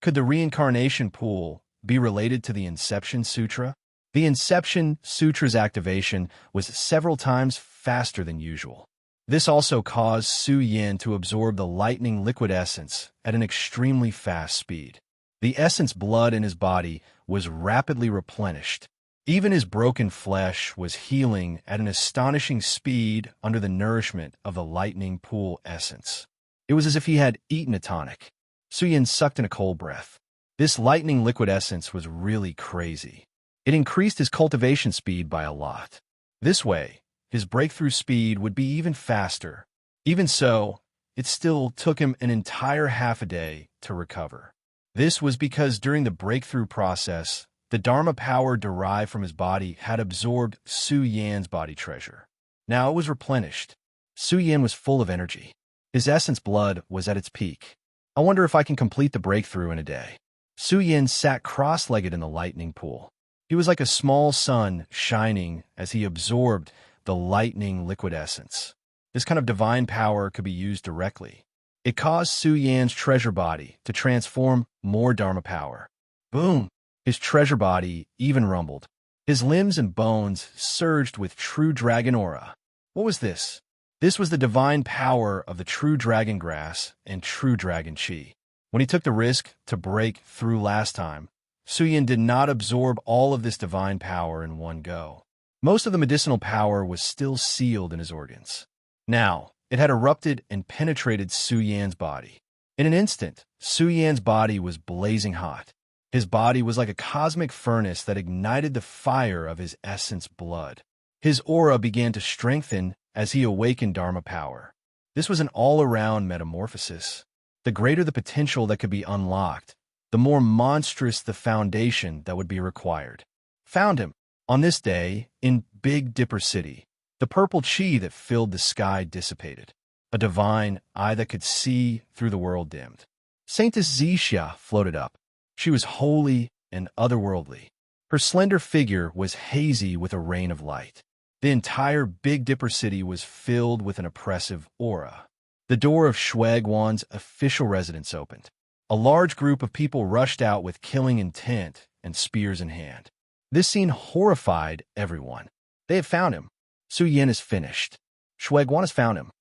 Could the reincarnation pool be related to the Inception Sutra? The Inception Sutra's activation was several times faster than usual. This also caused Su Yin to absorb the lightning liquid essence at an extremely fast speed. The essence blood in his body was rapidly replenished. Even his broken flesh was healing at an astonishing speed under the nourishment of the lightning pool essence. It was as if he had eaten a tonic. Su Yin sucked in a cold breath. This lightning liquid essence was really crazy. It increased his cultivation speed by a lot. This way, his breakthrough speed would be even faster. Even so, it still took him an entire half a day to recover. This was because during the breakthrough process, the Dharma power derived from his body had absorbed Su Yan's body treasure. Now it was replenished. Su Yan was full of energy. His essence blood was at its peak. I wonder if I can complete the breakthrough in a day. Su Yan sat cross-legged in the lightning pool. He was like a small sun shining as he absorbed the lightning liquid essence. This kind of divine power could be used directly. It caused Su Yan's treasure body to transform more Dharma power. Boom! His treasure body even rumbled. His limbs and bones surged with true dragon aura. What was this? This was the divine power of the true dragon grass and true dragon chi. When he took the risk to break through last time, Su Yin did not absorb all of this divine power in one go. Most of the medicinal power was still sealed in his organs. Now, it had erupted and penetrated Su Yan's body. In an instant, Su Yan's body was blazing hot. His body was like a cosmic furnace that ignited the fire of his essence blood. His aura began to strengthen as he awakened Dharma power. This was an all-around metamorphosis. The greater the potential that could be unlocked, the more monstrous the foundation that would be required. Found him. On this day, in Big Dipper City, the purple chi that filled the sky dissipated. A divine eye that could see through the world dimmed. Saintess Zixia floated up. She was holy and otherworldly. Her slender figure was hazy with a rain of light. The entire Big Dipper City was filled with an oppressive aura. The door of Shueguan's official residence opened. A large group of people rushed out with killing intent and spears in hand. This scene horrified everyone. They had found him. Su Yin is finished. Shueguan has found him.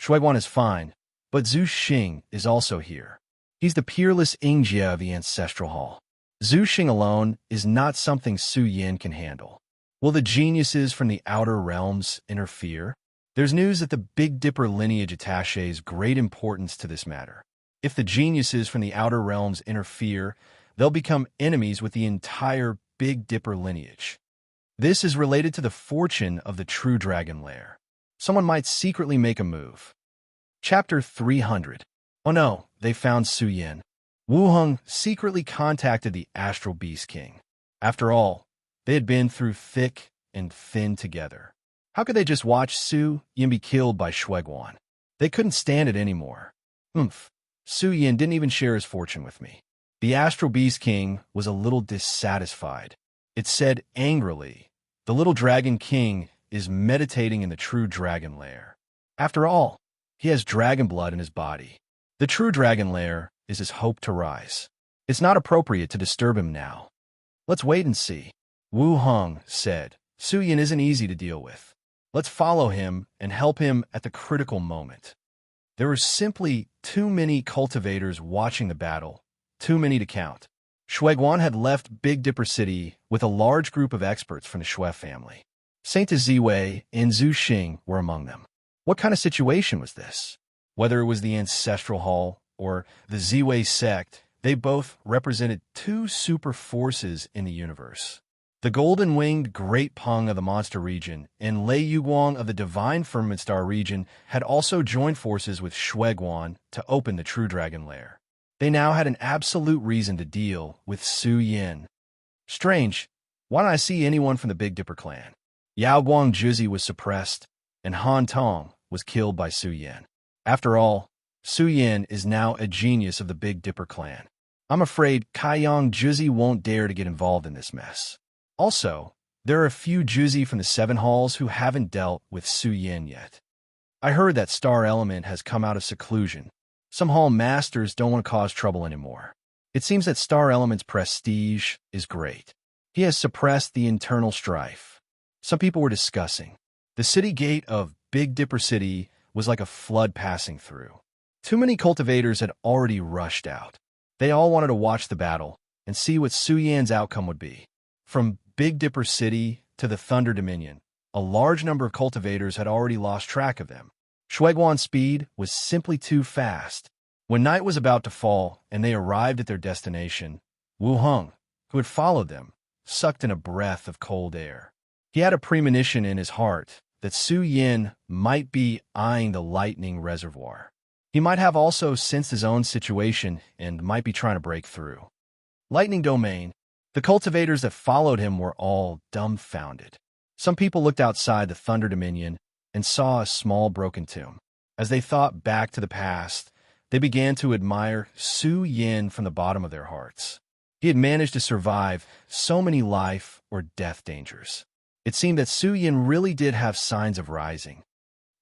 Shueguan is fine, but Zhu Xing is also here. He's the peerless Yingjia of the Ancestral Hall. Zhu Xing alone is not something Su Yin can handle. Will the geniuses from the outer realms interfere? There's news that the Big Dipper lineage attaches great importance to this matter. If the geniuses from the outer realms interfere, they'll become enemies with the entire Big Dipper lineage. This is related to the fortune of the true dragon lair. Someone might secretly make a move. Chapter 300. Oh no, they found Su Yin. Wu Heng secretly contacted the Astral Beast King. After all, they had been through thick and thin together. How could they just watch Su Yin be killed by Shueguan? They couldn't stand it anymore. Su Yin didn't even share his fortune with me. The Astral Beast King was a little dissatisfied. It said angrily, "The little dragon king is meditating in the true dragon lair. After all, he has dragon blood in his body. The true dragon lair is his hope to rise. It's not appropriate to disturb him now. Let's wait and see." Wu Heng said, "Su Yin isn't easy to deal with. Let's follow him and help him at the critical moment." There were simply too many cultivators watching the battle, too many to count. Shueguan had left Big Dipper City with a large group of experts from the Shui family. Saint Ziwei and Zhu Xing were among them. What kind of situation was this? Whether it was the Ancestral Hall or the Ziwei sect, they both represented two super forces in the universe. The golden-winged Great Peng of the Monster region and Lei Yuguang of the Divine Firmament Star region had also joined forces with Shueguan to open the True Dragon Lair. They now had an absolute reason to deal with Su Yin. Strange, why don't I see anyone from the Big Dipper clan? Yao Guang Juzi was suppressed, and Han Tong was killed by Su Yin. After all, Su Yin is now a genius of the Big Dipper clan. I'm afraid Kaiyang Juzi won't dare to get involved in this mess. Also, there are a few Juzi from the Seven Halls who haven't dealt with Su Yin yet. I heard that Star Element has come out of seclusion. Some Hall Masters don't want to cause trouble anymore. It seems that Star Element's prestige is great. He has suppressed the internal strife. Some people were discussing. The city gate of Big Dipper City was like a flood passing through. Too many cultivators had already rushed out. They all wanted to watch the battle and see what Su Yan's outcome would be. From Big Dipper City to the Thunder Dominion, a large number of cultivators had already lost track of them. Shueguan's speed was simply too fast. When night was about to fall and they arrived at their destination, Wu Heng, who had followed them, sucked in a breath of cold air. He had a premonition in his heart that Su Yin might be eyeing the lightning reservoir. He might have also sensed his own situation and might be trying to break through. Lightning Domain. The cultivators that followed him were all dumbfounded. Some people looked outside the Thunder Dominion and saw a small broken tomb. As they thought back to the past, they began to admire Su Yin from the bottom of their hearts. He had managed to survive so many life or death dangers. It seemed that Su Yin really did have signs of rising.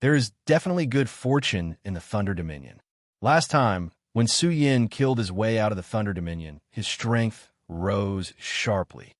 There is definitely good fortune in the Thunder Dominion. Last time, when Su Yin killed his way out of the Thunder Dominion, his strength rose sharply.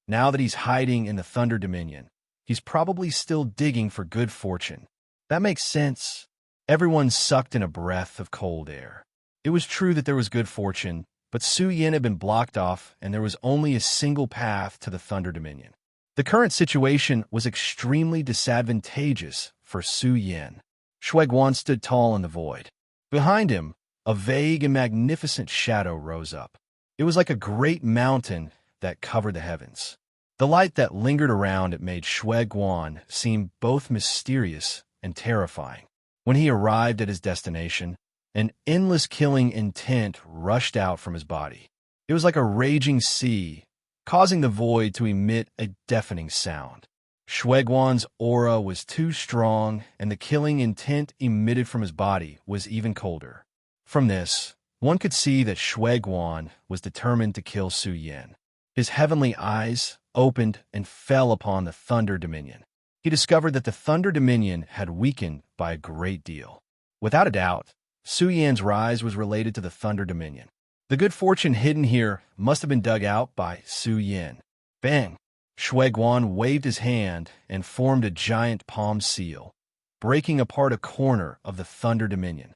Now that he's hiding in the Thunder Dominion, he's probably still digging for good fortune. That makes sense. Everyone sucked in a breath of cold air. It was true that there was good fortune, but Su Yin had been blocked off and there was only a single path to the Thunder Dominion. The current situation was extremely disadvantageous for Su Yin. Shueguan stood tall in the void. Behind him, a vague and magnificent shadow rose up. It was like a great mountain that covered the heavens. The light that lingered around it made Shueguan seem both mysterious and terrifying. When he arrived at his destination, an endless killing intent rushed out from his body. It was like a raging sea, causing the void to emit a deafening sound. Shueguan's aura was too strong, and the killing intent emitted from his body was even colder. From this, one could see that Shueguan was determined to kill Su Yin. His heavenly eyes opened and fell upon the Thunder Dominion. He discovered that the Thunder Dominion had weakened by a great deal. Without a doubt, Su Yan's rise was related to the Thunder Dominion. The good fortune hidden here must have been dug out by Su Yin. Bang! Shueguan waved his hand and formed a giant palm seal, breaking apart a corner of the Thunder Dominion.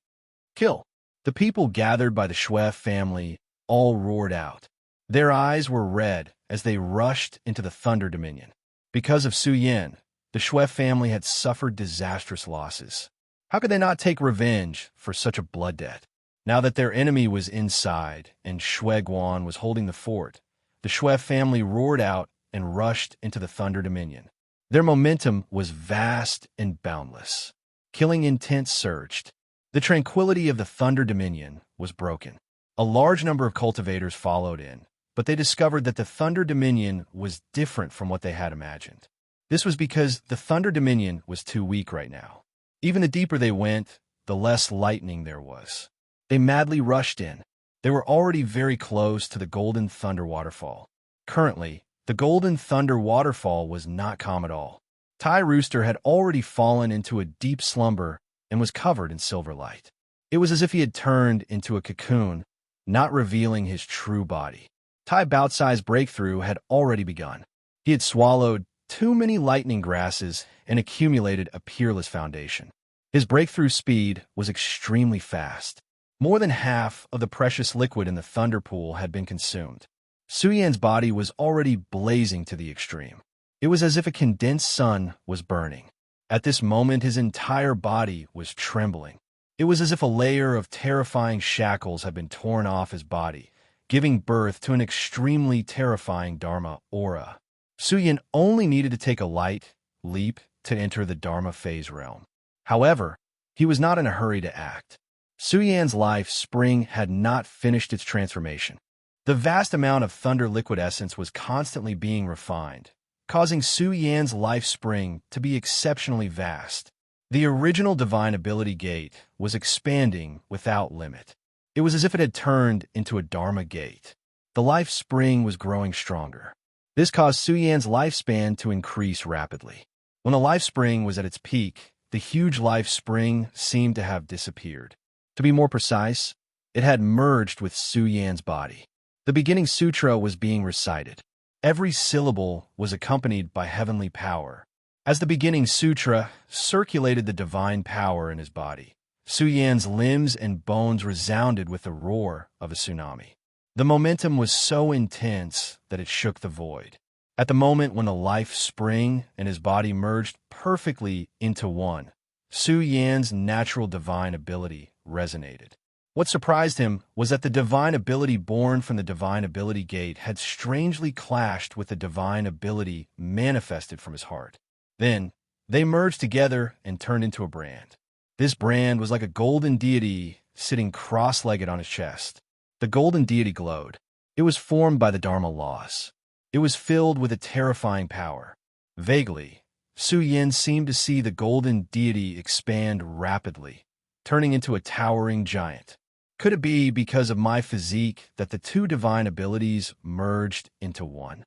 Kill! The people gathered by the Shui family all roared out. Their eyes were red as they rushed into the Thunder Dominion. Because of Su Yin, the Shui family had suffered disastrous losses. How could they not take revenge for such a blood debt? Now that their enemy was inside and Shueguan was holding the fort, the Shui family roared out and rushed into the Thunder Dominion. Their momentum was vast and boundless. Killing intent surged. The tranquility of the Thunder Dominion was broken. A large number of cultivators followed in, but they discovered that the Thunder Dominion was different from what they had imagined. This was because the Thunder Dominion was too weak right now. Even the deeper they went, the less lightning there was. They madly rushed in. They were already very close to the Golden Thunder Waterfall. Currently, the Golden Thunder Waterfall was not calm at all. Tai Rooster had already fallen into a deep slumber and was covered in silver light. It was as if he had turned into a cocoon, not revealing his true body. Tai Baotsai's breakthrough had already begun. He had swallowed too many lightning grasses and accumulated a peerless foundation. His breakthrough speed was extremely fast. More than half of the precious liquid in the thunder pool had been consumed. Su Yan's body was already blazing to the extreme. It was as if a condensed sun was burning. At this moment, his entire body was trembling. It was as if a layer of terrifying shackles had been torn off his body, giving birth to an extremely terrifying Dharma aura. Su Yan only needed to take a light leap to enter the Dharma phase realm. However, he was not in a hurry to act. Su Yan's life spring had not finished its transformation. The vast amount of thunder liquid essence was constantly being refined, causing Su Yan's life spring to be exceptionally vast. The original divine ability gate was expanding without limit. It was as if it had turned into a Dharma gate. The life spring was growing stronger. This caused Su Yan's lifespan to increase rapidly. When the life spring was at its peak, the huge life spring seemed to have disappeared. To be more precise, it had merged with Su Yan's body. The beginning sutra was being recited. Every syllable was accompanied by heavenly power. As the beginning sutra circulated the divine power in his body, Su Yan's limbs and bones resounded with the roar of a tsunami. The momentum was so intense that it shook the void. At the moment when the life spring and his body merged perfectly into one, Su Yan's natural divine ability resonated. What surprised him was that the divine ability born from the divine ability gate had strangely clashed with the divine ability manifested from his heart. Then, they merged together and turned into a brand. This brand was like a golden deity sitting cross-legged on his chest. The golden deity glowed. It was formed by the Dharma laws. It was filled with a terrifying power. Vaguely, Su Yan seemed to see the golden deity expand rapidly, turning into a towering giant. Could it be because of my physique that the two divine abilities merged into one?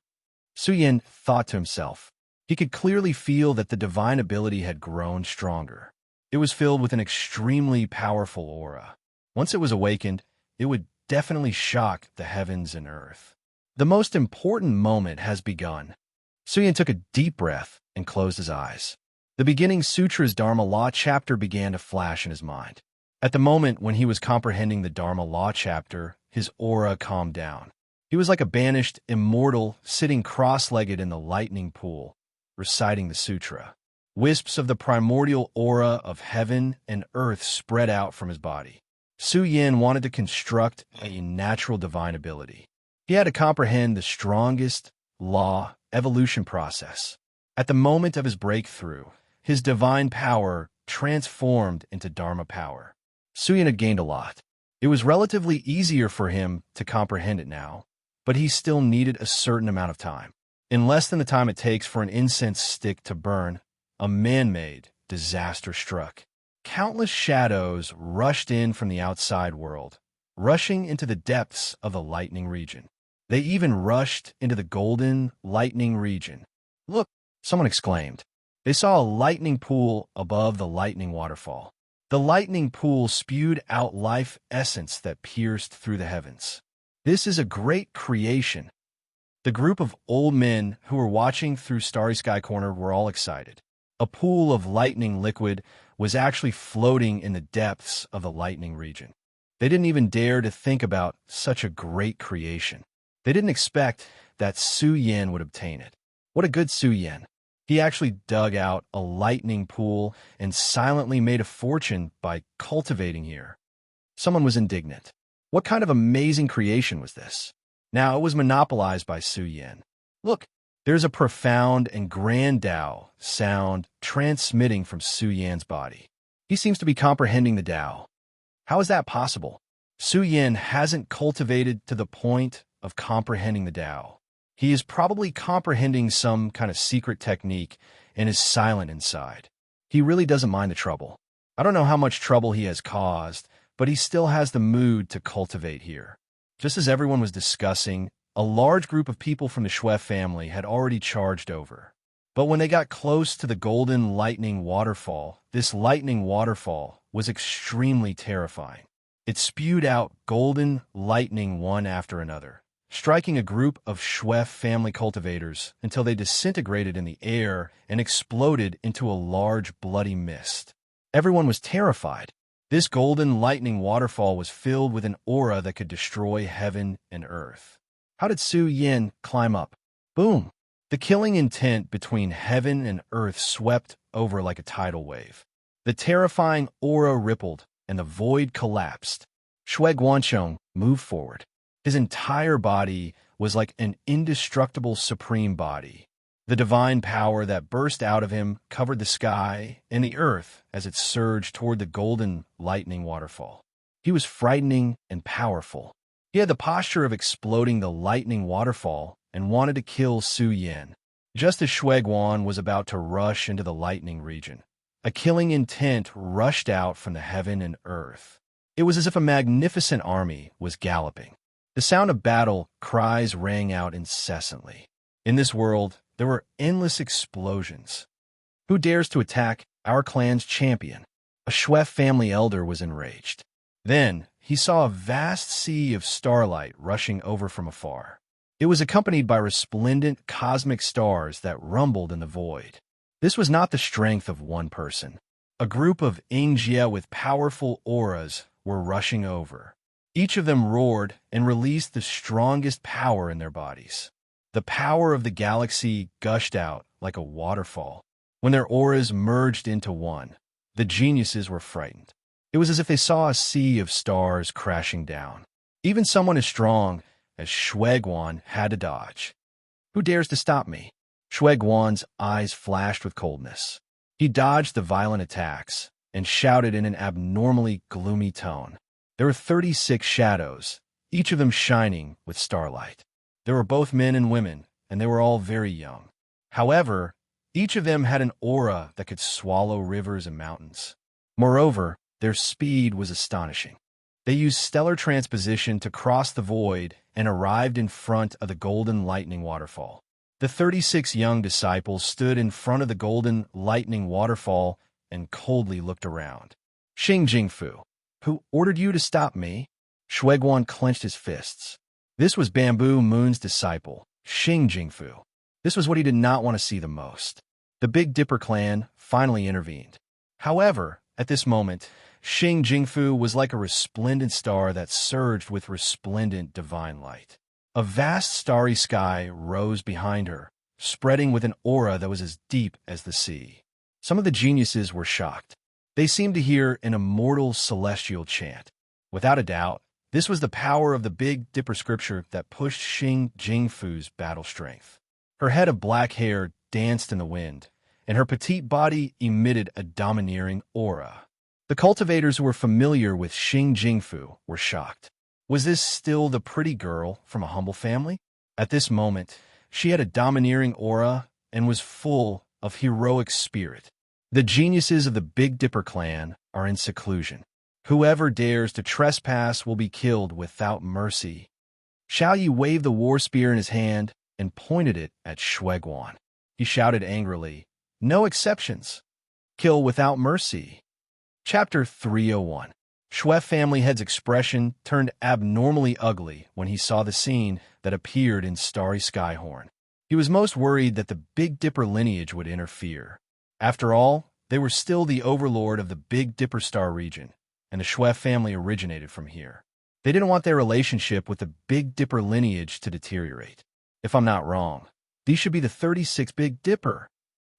Su Yan thought to himself. He could clearly feel that the divine ability had grown stronger. It was filled with an extremely powerful aura. Once it was awakened, it would definitely shock the heavens and earth. The most important moment has begun. Su Yan took a deep breath and closed his eyes. The beginning sutra's Dharma law chapter began to flash in his mind. At the moment when he was comprehending the Dharma law chapter, his aura calmed down. He was like a banished immortal sitting cross-legged in the lightning pool, reciting the sutra. Wisps of the primordial aura of heaven and earth spread out from his body. Su Yan wanted to construct a natural divine ability. He had to comprehend the strongest law evolution process. At the moment of his breakthrough, his divine power transformed into Dharma power. Su Yan had gained a lot. It was relatively easier for him to comprehend it now, but he still needed a certain amount of time. In less than the time it takes for an incense stick to burn, a man-made disaster struck. Countless shadows rushed in from the outside world, rushing into the depths of the lightning region. They even rushed into the golden lightning region. Look, someone exclaimed. They saw a lightning pool above the lightning waterfall. The lightning pool spewed out life essence that pierced through the heavens. This is a great creation. The group of old men who were watching through Starry Sky Corner were all excited. A pool of lightning liquid was actually floating in the depths of the lightning region. They didn't even dare to think about such a great creation. They didn't expect that Su Yan would obtain it. What a good Su Yan. He actually dug out a lightning pool and silently made a fortune by cultivating here. Someone was indignant. What kind of amazing creation was this? Now it was monopolized by Su Yan. Look, there's a profound and grand Tao sound transmitting from Su Yan's body. He seems to be comprehending the Tao. How is that possible? Su Yan hasn't cultivated to the point of comprehending the Tao. He is probably comprehending some kind of secret technique and is silent inside. He really doesn't mind the trouble. I don't know how much trouble he has caused, but he still has the mood to cultivate here. Just as everyone was discussing, a large group of people from the Shui family had already charged over. But when they got close to the golden lightning waterfall, this lightning waterfall was extremely terrifying. It spewed out golden lightning one after another, striking a group of Shui family cultivators until they disintegrated in the air and exploded into a large bloody mist. Everyone was terrified. This golden lightning waterfall was filled with an aura that could destroy heaven and earth. How did Su Yin climb up? Boom! The killing intent between heaven and earth swept over like a tidal wave. The terrifying aura rippled, and the void collapsed. Shui Guanchong moved forward. His entire body was like an indestructible supreme body. The divine power that burst out of him covered the sky and the earth as it surged toward the golden lightning waterfall. He was frightening and powerful. He had the posture of exploding the lightning waterfall and wanted to kill Su Yin. Just as Shui Guan was about to rush into the lightning region, a killing intent rushed out from the heaven and earth. It was as if a magnificent army was galloping. The sound of battle cries rang out incessantly. In this world, there were endless explosions. Who dares to attack our clan's champion? A Shui family elder was enraged. Then he saw a vast sea of starlight rushing over from afar. It was accompanied by resplendent cosmic stars that rumbled in the void. This was not the strength of one person. A group of Yingjie with powerful auras were rushing over. Each of them roared and released the strongest power in their bodies. The power of the galaxy gushed out like a waterfall. When their auras merged into one, the geniuses were frightened. It was as if they saw a sea of stars crashing down. Even someone as strong as Shui Guan had to dodge. Who dares to stop me? Shui Guan's eyes flashed with coldness. He dodged the violent attacks and shouted in an abnormally gloomy tone. There were 36 shadows, each of them shining with starlight. There were both men and women, and they were all very young. However, each of them had an aura that could swallow rivers and mountains. Moreover, their speed was astonishing. They used stellar transposition to cross the void and arrived in front of the golden lightning waterfall. The 36 young disciples stood in front of the golden lightning waterfall and coldly looked around. Xing Jingfu, who ordered you to stop me? Shui Guan clenched his fists. This was Bamboo Moon's disciple, Xing Jingfu. This was what he did not want to see the most. The Big Dipper clan finally intervened. However, at this moment, Xing Jingfu was like a resplendent star that surged with resplendent divine light. A vast starry sky rose behind her, spreading with an aura that was as deep as the sea. Some of the geniuses were shocked. They seemed to hear an immortal celestial chant. Without a doubt, this was the power of the Big Dipper scripture that pushed Xing Jingfu's battle strength. Her head of black hair danced in the wind, and her petite body emitted a domineering aura. The cultivators who were familiar with Xing Jingfu were shocked. Was this still the pretty girl from a humble family? At this moment, she had a domineering aura and was full of heroic spirit. The geniuses of the Big Dipper clan are in seclusion. Whoever dares to trespass will be killed without mercy. Xiao Yi waved the war spear in his hand and pointed it at Shui Guan. He shouted angrily, "No exceptions. Kill without mercy." Chapter 301. Shui family head's expression turned abnormally ugly when he saw the scene that appeared in Starry Skyhorn. He was most worried that the Big Dipper lineage would interfere. After all, they were still the overlord of the Big Dipper star region, and the Shui family originated from here. They didn't want their relationship with the Big Dipper lineage to deteriorate. If I'm not wrong, these should be the 36 Big Dipper.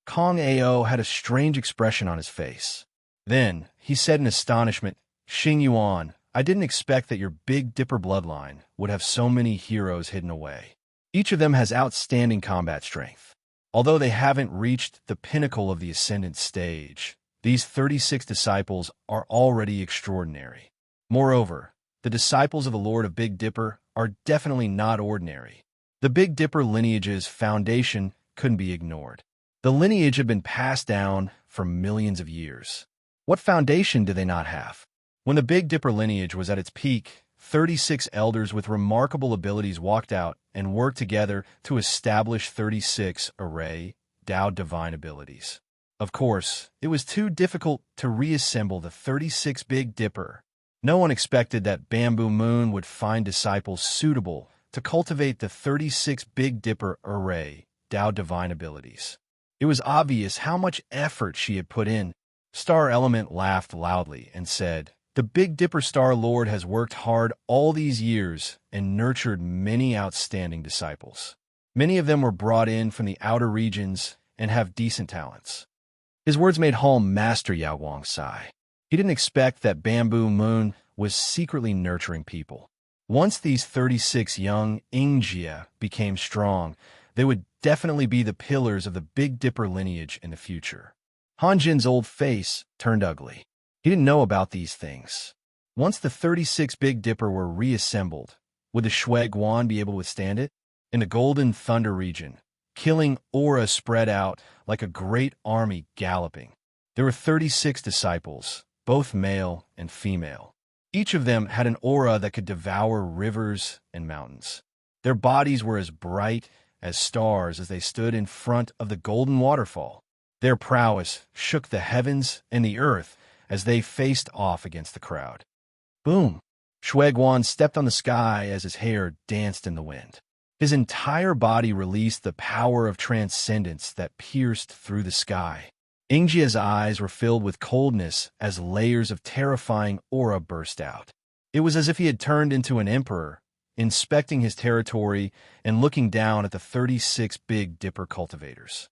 Kong Ao had a strange expression on his face. Then, he said in astonishment, "Xing Yuan, I didn't expect that your Big Dipper bloodline would have so many heroes hidden away. Each of them has outstanding combat strength. Although they haven't reached the pinnacle of the ascendant stage, these 36 disciples are already extraordinary. Moreover, the disciples of the Lord of Big Dipper are definitely not ordinary. The Big Dipper lineage's foundation couldn't be ignored. The lineage had been passed down for millions of years. What foundation do they not have? When the Big Dipper lineage was at its peak, 36 elders with remarkable abilities walked out and worked together to establish 36 array Dao divine abilities. Of course, it was too difficult to reassemble the 36 Big Dipper. No one expected that Bamboo Moon would find disciples suitable to cultivate the 36 Big Dipper array Dao divine abilities. It was obvious how much effort she had put in Star Element laughed loudly and said, "The Big Dipper Star Lord has worked hard all these years and nurtured many outstanding disciples. Many of them were brought in from the outer regions and have decent talents." His words made Hall Master Yao Wang sigh. He didn't expect that Bamboo Moon was secretly nurturing people. Once these 36 young Ingjia became strong, they would definitely be the pillars of the Big Dipper lineage in the future. Han Jin's old face turned ugly. He didn't know about these things. Once the 36 Big Dipper were reassembled, would the Shui Guan be able to withstand it? In the Golden Thunder region, killing aura spread out like a great army galloping. There were 36 disciples, both male and female. Each of them had an aura that could devour rivers and mountains. Their bodies were as bright as stars as they stood in front of the golden waterfall. Their prowess shook the heavens and the earth as they faced off against the crowd. Boom! Shui Guan stepped on the sky as his hair danced in the wind. His entire body released the power of transcendence that pierced through the sky. Ingjia's eyes were filled with coldness as layers of terrifying aura burst out. It was as if he had turned into an emperor, inspecting his territory and looking down at the 36 Big Dipper cultivators.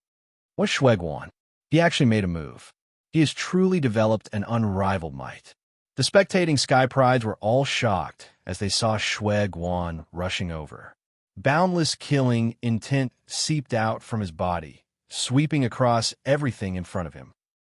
What's Shui Guan? He actually made a move. He has truly developed an unrivaled might. The spectating Sky Prides were all shocked as they saw Shui Guan rushing over. Boundless killing intent seeped out from his body, sweeping across everything in front of him.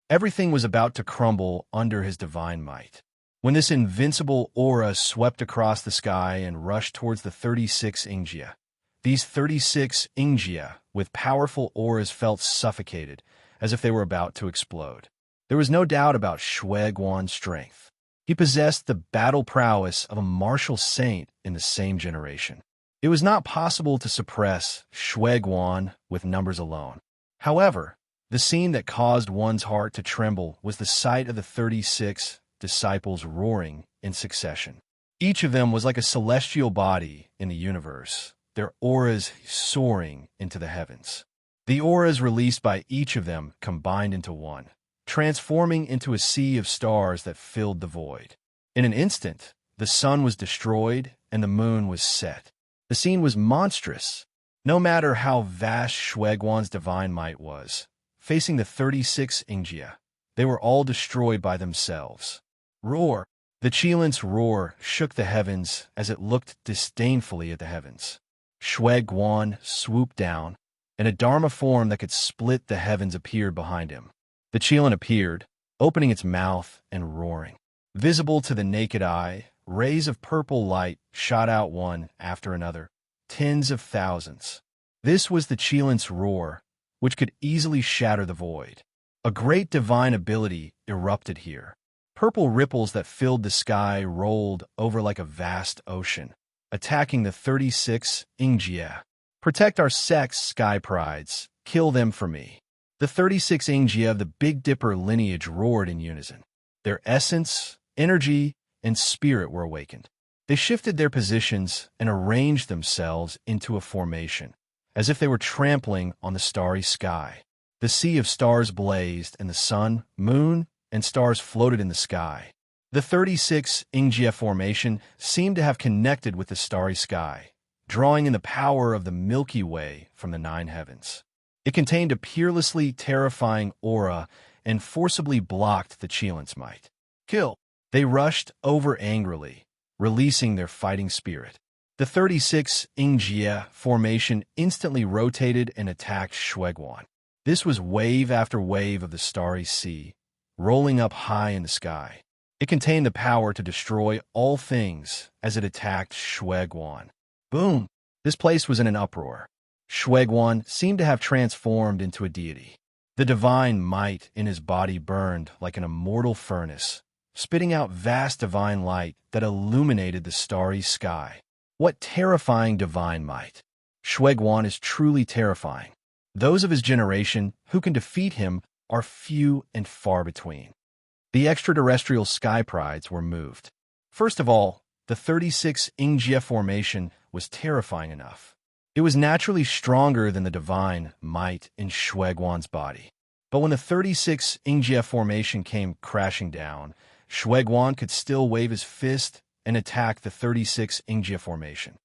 Everything was about to crumble under his divine might. When this invincible aura swept across the sky and rushed towards the 36 Ingjia, these 36 Ingjia with powerful auras felt suffocated, as if they were about to explode. There was no doubt about Shui Guan's strength. He possessed the battle prowess of a martial saint in the same generation. It was not possible to suppress Shui Guan with numbers alone. However, the scene that caused one's heart to tremble was the sight of the 36 disciples roaring in succession. Each of them was like a celestial body in the universe, their auras soaring into the heavens. The auras released by each of them combined into one, transforming into a sea of stars that filled the void. In an instant, the sun was destroyed and the moon was set. The scene was monstrous. No matter how vast Shui Guan's divine might was, facing the 36 Ingjia, they were all destroyed by themselves. Roar! The Qilin's roar shook the heavens as it looked disdainfully at the heavens. Shui Guan swooped down, and a Dharma form that could split the heavens appeared behind him. The Qilin appeared, opening its mouth and roaring. Visible to the naked eye, rays of purple light shot out one after another, tens of thousands. This was the Qilin's roar, which could easily shatter the void. A great divine ability erupted here. Purple ripples that filled the sky rolled over like a vast ocean, attacking the 36 Ingjia. Protect our sect's Sky Prides. Kill them for me. The 36 Ingjia of the Big Dipper lineage roared in unison. Their essence, energy, and spirit were awakened. They shifted their positions and arranged themselves into a formation, as if they were trampling on the starry sky. The sea of stars blazed, and the sun, moon, and stars floated in the sky. The 36 Ingjia formation seemed to have connected with the starry sky, drawing in the power of the Milky Way from the 9 heavens. It contained a peerlessly terrifying aura and forcibly blocked the Qilin's might. Kill! They rushed over angrily, releasing their fighting spirit. The 36 Ingjia formation instantly rotated and attacked Shui Guan. This was wave after wave of the starry sea, rolling up high in the sky. It contained the power to destroy all things as it attacked Shui Guan. Boom! This place was in an uproar. Shui Guan seemed to have transformed into a deity. The divine might in his body burned like an immortal furnace, spitting out vast divine light that illuminated the starry sky. What terrifying divine might! Shui Guan is truly terrifying. Those of his generation who can defeat him are few and far between. The extraterrestrial Sky Prides were moved. First of all, the 36 Ingjia formation was terrifying enough. It was naturally stronger than the divine might in Shui Guan's body. But when the 36 Ingjie formation came crashing down, Shueguan could still wave his fist and attack the 36 Ingjie formation.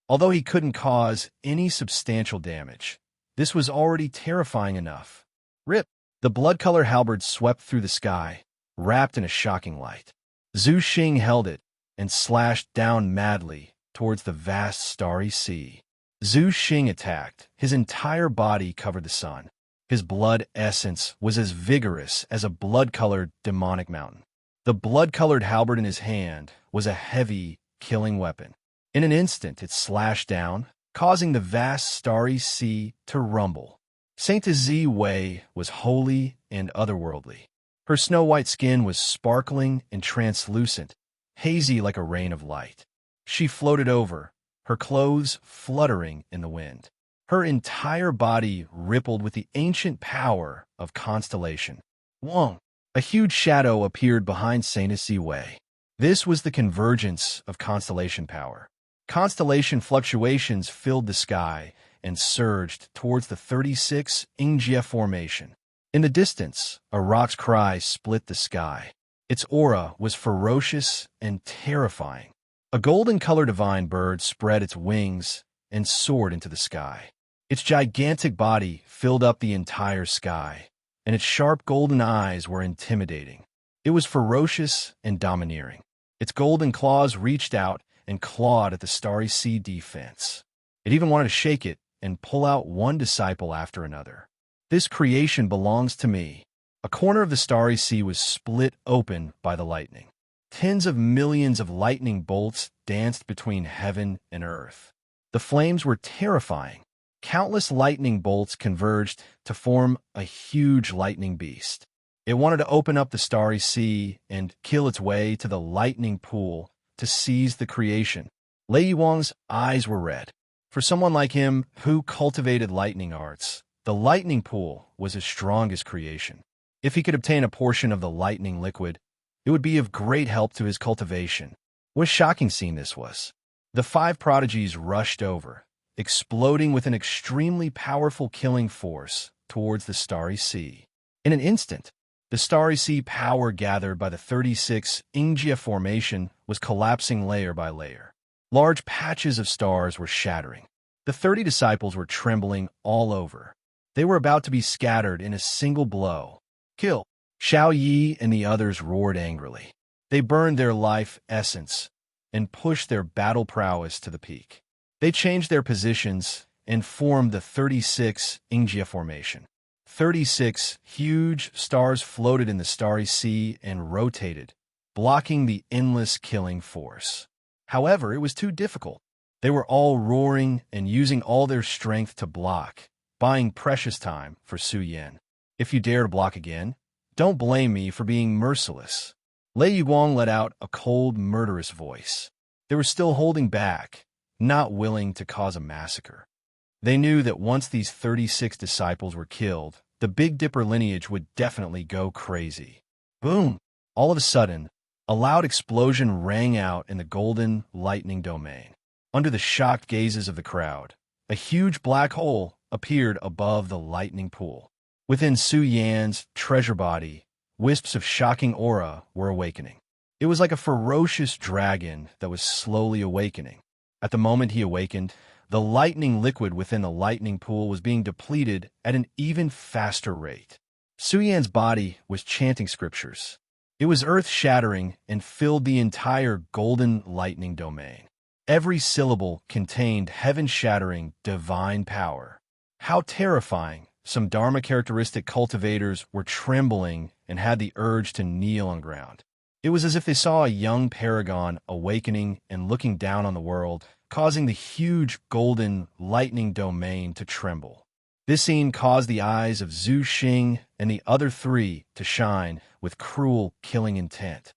Although he couldn't cause any substantial damage, this was already terrifying enough. Rip! The blood-colored halberd swept through the sky, wrapped in a shocking light. Zhu Xing held it and slashed down madly towards the vast starry sea. Zhu Xing attacked. His entire body covered the sun. His blood essence was as vigorous as a blood-colored demonic mountain. The blood-colored halberd in his hand was a heavy, killing weapon. In an instant, it slashed down, causing the vast starry sea to rumble. Saint Zi Wei was holy and otherworldly. Her snow-white skin was sparkling and translucent, hazy like a rain of light. She floated over, her clothes fluttering in the wind. Her entire body rippled with the ancient power of constellation. Wong! A huge shadow appeared behind Saint Zi Wei. This was the convergence of constellation power. Constellation fluctuations filled the sky and surged towards the 36 Ingjie formation. In the distance, a rock's cry split the sky. Its aura was ferocious and terrifying. A golden-colored divine bird spread its wings and soared into the sky. Its gigantic body filled up the entire sky, and its sharp golden eyes were intimidating. It was ferocious and domineering. Its golden claws reached out and clawed at the starry sea defense. It even wanted to shake it and pull out one disciple after another. This creation belongs to me. A corner of the starry sea was split open by the lightning. Tens of millions of lightning bolts danced between heaven and earth. The flames were terrifying. Countless lightning bolts converged to form a huge lightning beast. It wanted to open up the starry sea and kill its way to the lightning pool to seize the creation. Lei Yuang's eyes were red. For someone like him who cultivated lightning arts, the lightning pool was his strongest creation. If he could obtain a portion of the lightning liquid, it would be of great help to his cultivation. What a shocking scene this was. The 5 prodigies rushed over, exploding with an extremely powerful killing force towards the starry sea. In an instant, the starry sea power gathered by the 36 Ingjie formation was collapsing layer by layer. Large patches of stars were shattering. The 30 disciples were trembling all over. They were about to be scattered in a single blow. Kill! Xiao Yi and the others roared angrily. They burned their life essence and pushed their battle prowess to the peak. They changed their positions and formed the 36 Ingjie formation. 36 huge stars floated in the starry sea and rotated, blocking the endless killing force. However, it was too difficult. They were all roaring and using all their strength to block, buying precious time for Su Yan. If you dare to block again, don't blame me for being merciless. Lei Yuguang let out a cold, murderous voice. They were still holding back, not willing to cause a massacre. They knew that once these 36 disciples were killed, the Big Dipper lineage would definitely go crazy. Boom! All of a sudden, a loud explosion rang out in the golden lightning domain. Under the shocked gazes of the crowd, a huge black hole appeared above the lightning pool. Within Su Yan's treasure body, wisps of shocking aura were awakening. It was like a ferocious dragon that was slowly awakening. At the moment he awakened, the lightning liquid within the lightning pool was being depleted at an even faster rate. Su Yan's body was chanting scriptures. It was earth-shattering and filled the entire golden lightning domain. Every syllable contained heaven-shattering divine power. How terrifying! Some Dharma-characteristic cultivators were trembling and had the urge to kneel on ground. It was as if they saw a young paragon awakening and looking down on the world, causing the huge golden lightning domain to tremble. This scene caused the eyes of Zhu Xing and the other 3 to shine with cruel, killing intent.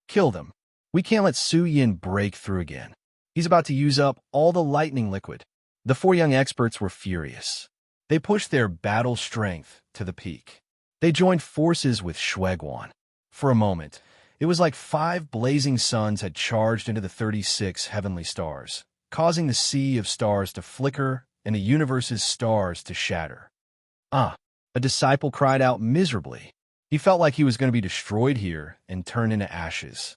Kill them. We can't let Su Yin break through again. He's about to use up all the lightning liquid. The 4 young experts were furious. They pushed their battle strength to the peak. They joined forces with Shueguan. For a moment, it was like 5 blazing suns had charged into the 36 heavenly stars, causing the sea of stars to flicker and the universe's stars to shatter. A disciple cried out miserably. He felt like he was going to be destroyed here and turned into ashes.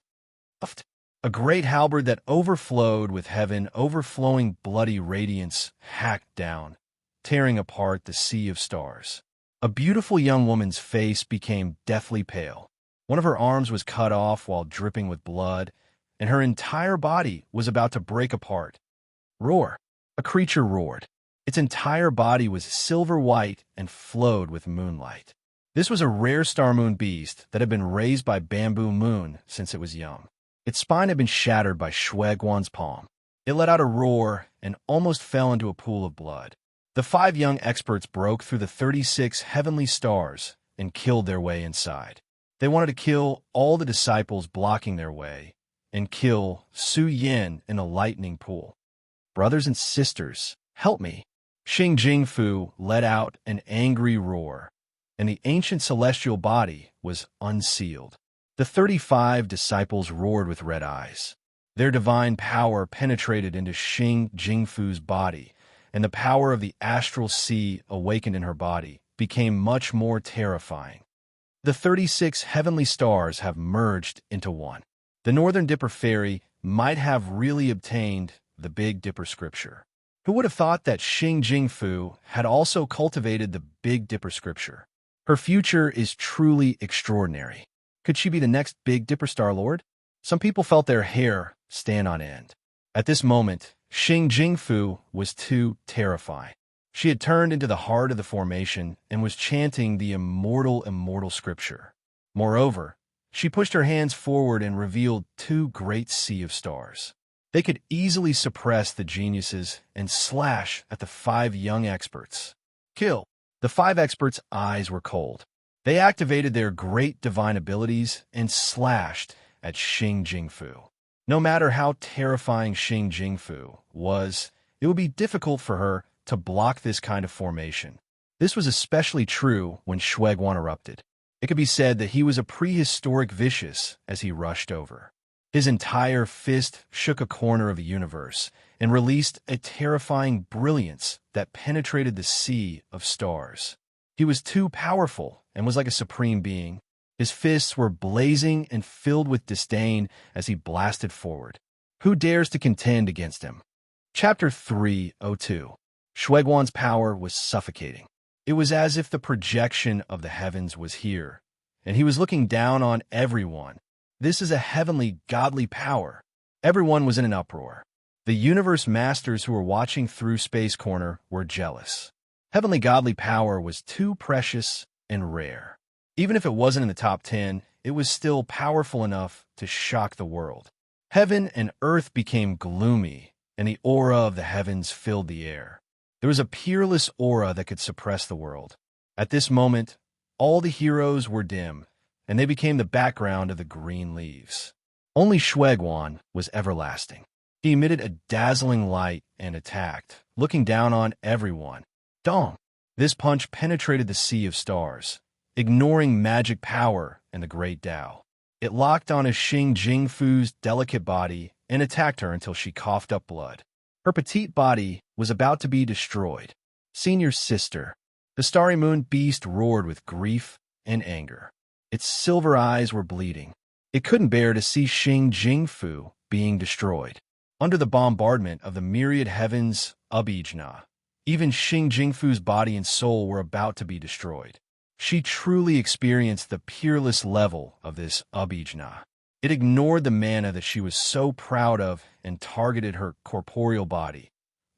A great halberd that overflowed with heaven, overflowing bloody radiance, hacked down, tearing apart the sea of stars. A beautiful young woman's face became deathly pale. One of her arms was cut off while dripping with blood, and her entire body was about to break apart. Roar! A creature roared. Its entire body was silver white and flowed with moonlight. This was a rare star moon beast that had been raised by Bamboo Moon since it was young. Its spine had been shattered by Shueguan's palm. It let out a roar and almost fell into a pool of blood. The 5 young experts broke through the 36 heavenly stars and killed their way inside. They wanted to kill all the disciples blocking their way and kill Su Yin in a lightning pool. Brothers and sisters, help me. Xing Jingfu let out an angry roar, and the ancient celestial body was unsealed. The 35 disciples roared with red eyes. Their divine power penetrated into Xing Jingfu's body, and the power of the astral sea awakened in her body became much more terrifying. The 36 heavenly stars have merged into one. The Northern Dipper fairy might have really obtained the Big Dipper scripture. Who would have thought that Xing Jingfu had also cultivated the Big Dipper scripture? Her future is truly extraordinary. Could she be the next Big Dipper Star Lord? Some people felt their hair stand on end. At this moment, Xing Jingfu was too terrifying. She had turned into the heart of the formation and was chanting the immortal scripture. Moreover, she pushed her hands forward and revealed 2 great sea of stars. They could easily suppress the geniuses and slash at the 5 young experts. Kill! The 5 experts' eyes were cold. They activated their great divine abilities and slashed at Xing Jingfu. No matter how terrifying Xing Jingfu was, it would be difficult for her to block this kind of formation. This was especially true when Shueguan erupted. It could be said that he was a prehistoric vicious as he rushed over. His entire fist shook a corner of the universe and released a terrifying brilliance that penetrated the sea of stars. He was too powerful and was like a supreme being. His fists were blazing and filled with disdain as he blasted forward. Who dares to contend against him? Chapter 302. Shueguan's power was suffocating. It was as if the projection of the heavens was here, and he was looking down on everyone. This is a heavenly, godly power. Everyone was in an uproar. The universe masters who were watching through Space Corner were jealous. Heavenly godly power was too precious and rare. Even if it wasn't in the top 10, it was still powerful enough to shock the world. Heaven and earth became gloomy, and the aura of the heavens filled the air. There was a peerless aura that could suppress the world. At this moment, all the heroes were dim, and they became the background of the green leaves. Only Shueguan was everlasting. He emitted a dazzling light and attacked, looking down on everyone. Dong! This punch penetrated the sea of stars, ignoring magic power and the great Tao. It locked on Xing Jingfu's delicate body and attacked her until she coughed up blood. Her petite body was about to be destroyed. Senior sister. The starry moon beast roared with grief and anger. Its silver eyes were bleeding. It couldn't bear to see Xing Jingfu being destroyed. Under the bombardment of the myriad heavens Abijna, even Xing Jingfu's body and soul were about to be destroyed. She truly experienced the peerless level of this Abijna. It ignored the mana that she was so proud of and targeted her corporeal body,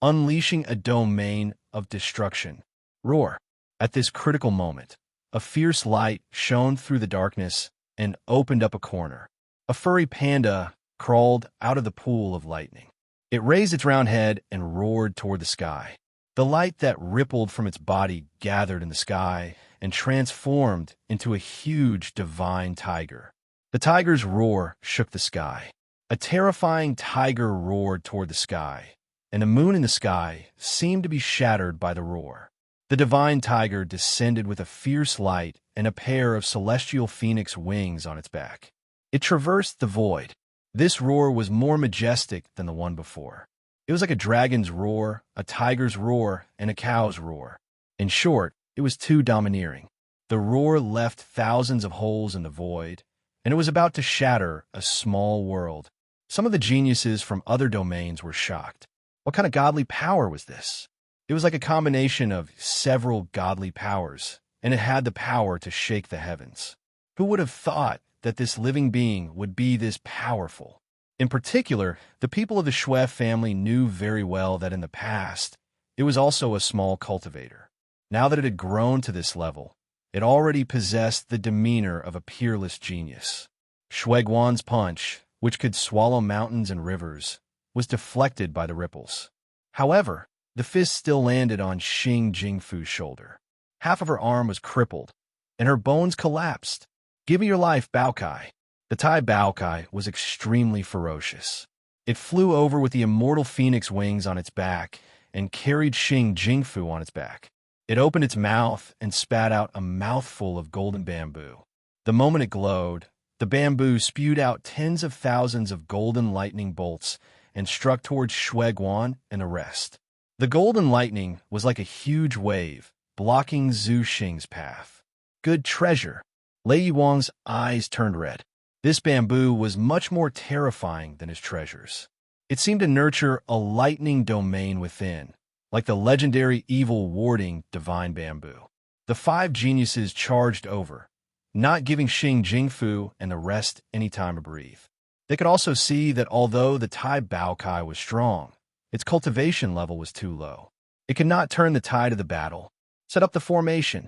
unleashing a domain of destruction. Roar! At this critical moment, a fierce light shone through the darkness and opened up a corner. A furry panda crawled out of the pool of lightning. It raised its round head and roared toward the sky. The light that rippled from its body gathered in the sky and transformed into a huge divine tiger. The tiger's roar shook the sky. A terrifying tiger roared toward the sky, and the moon in the sky seemed to be shattered by the roar. The divine tiger descended with a fierce light and a pair of celestial phoenix wings on its back. It traversed the void. This roar was more majestic than the one before. It was like a dragon's roar, a tiger's roar, and a cow's roar. In short, It was too domineering. The roar left thousands of holes in the void, and it was about to shatter a small world. Some of the geniuses from other domains were shocked. What kind of godly power was this? It was like a combination of several godly powers, and it had the power to shake the heavens. Who would have thought that this living being would be this powerful? In particular, the people of the Schwef family knew very well that in the past, it was also a small cultivator. Now that it had grown to this level, it already possessed the demeanor of a peerless genius. Shueguan's punch, which could swallow mountains and rivers, was deflected by the ripples. However, the fist still landed on Xing Jingfu's shoulder. Half of her arm was crippled, and her bones collapsed. "Give me your life, Baokai." The Tai Baokai was extremely ferocious. It flew over with the immortal phoenix wings on its back and carried Xing Jingfu on its back. It opened its mouth and spat out a mouthful of golden bamboo. The moment it glowed, the bamboo spewed out tens of thousands of golden lightning bolts and struck towards Shueguan and the rest. The golden lightning was like a huge wave, blocking Zhu Xing's path. Good treasure. Lei Yuang's eyes turned red. This bamboo was much more terrifying than his treasures. It seemed to nurture a lightning domain within, like the legendary evil warding divine bamboo. The five geniuses charged over, not giving Xing Jingfu and the rest any time to breathe. They could also see that although the Tai Baokai was strong, its cultivation level was too low. It could not turn the tide of the battle. Set up the formation.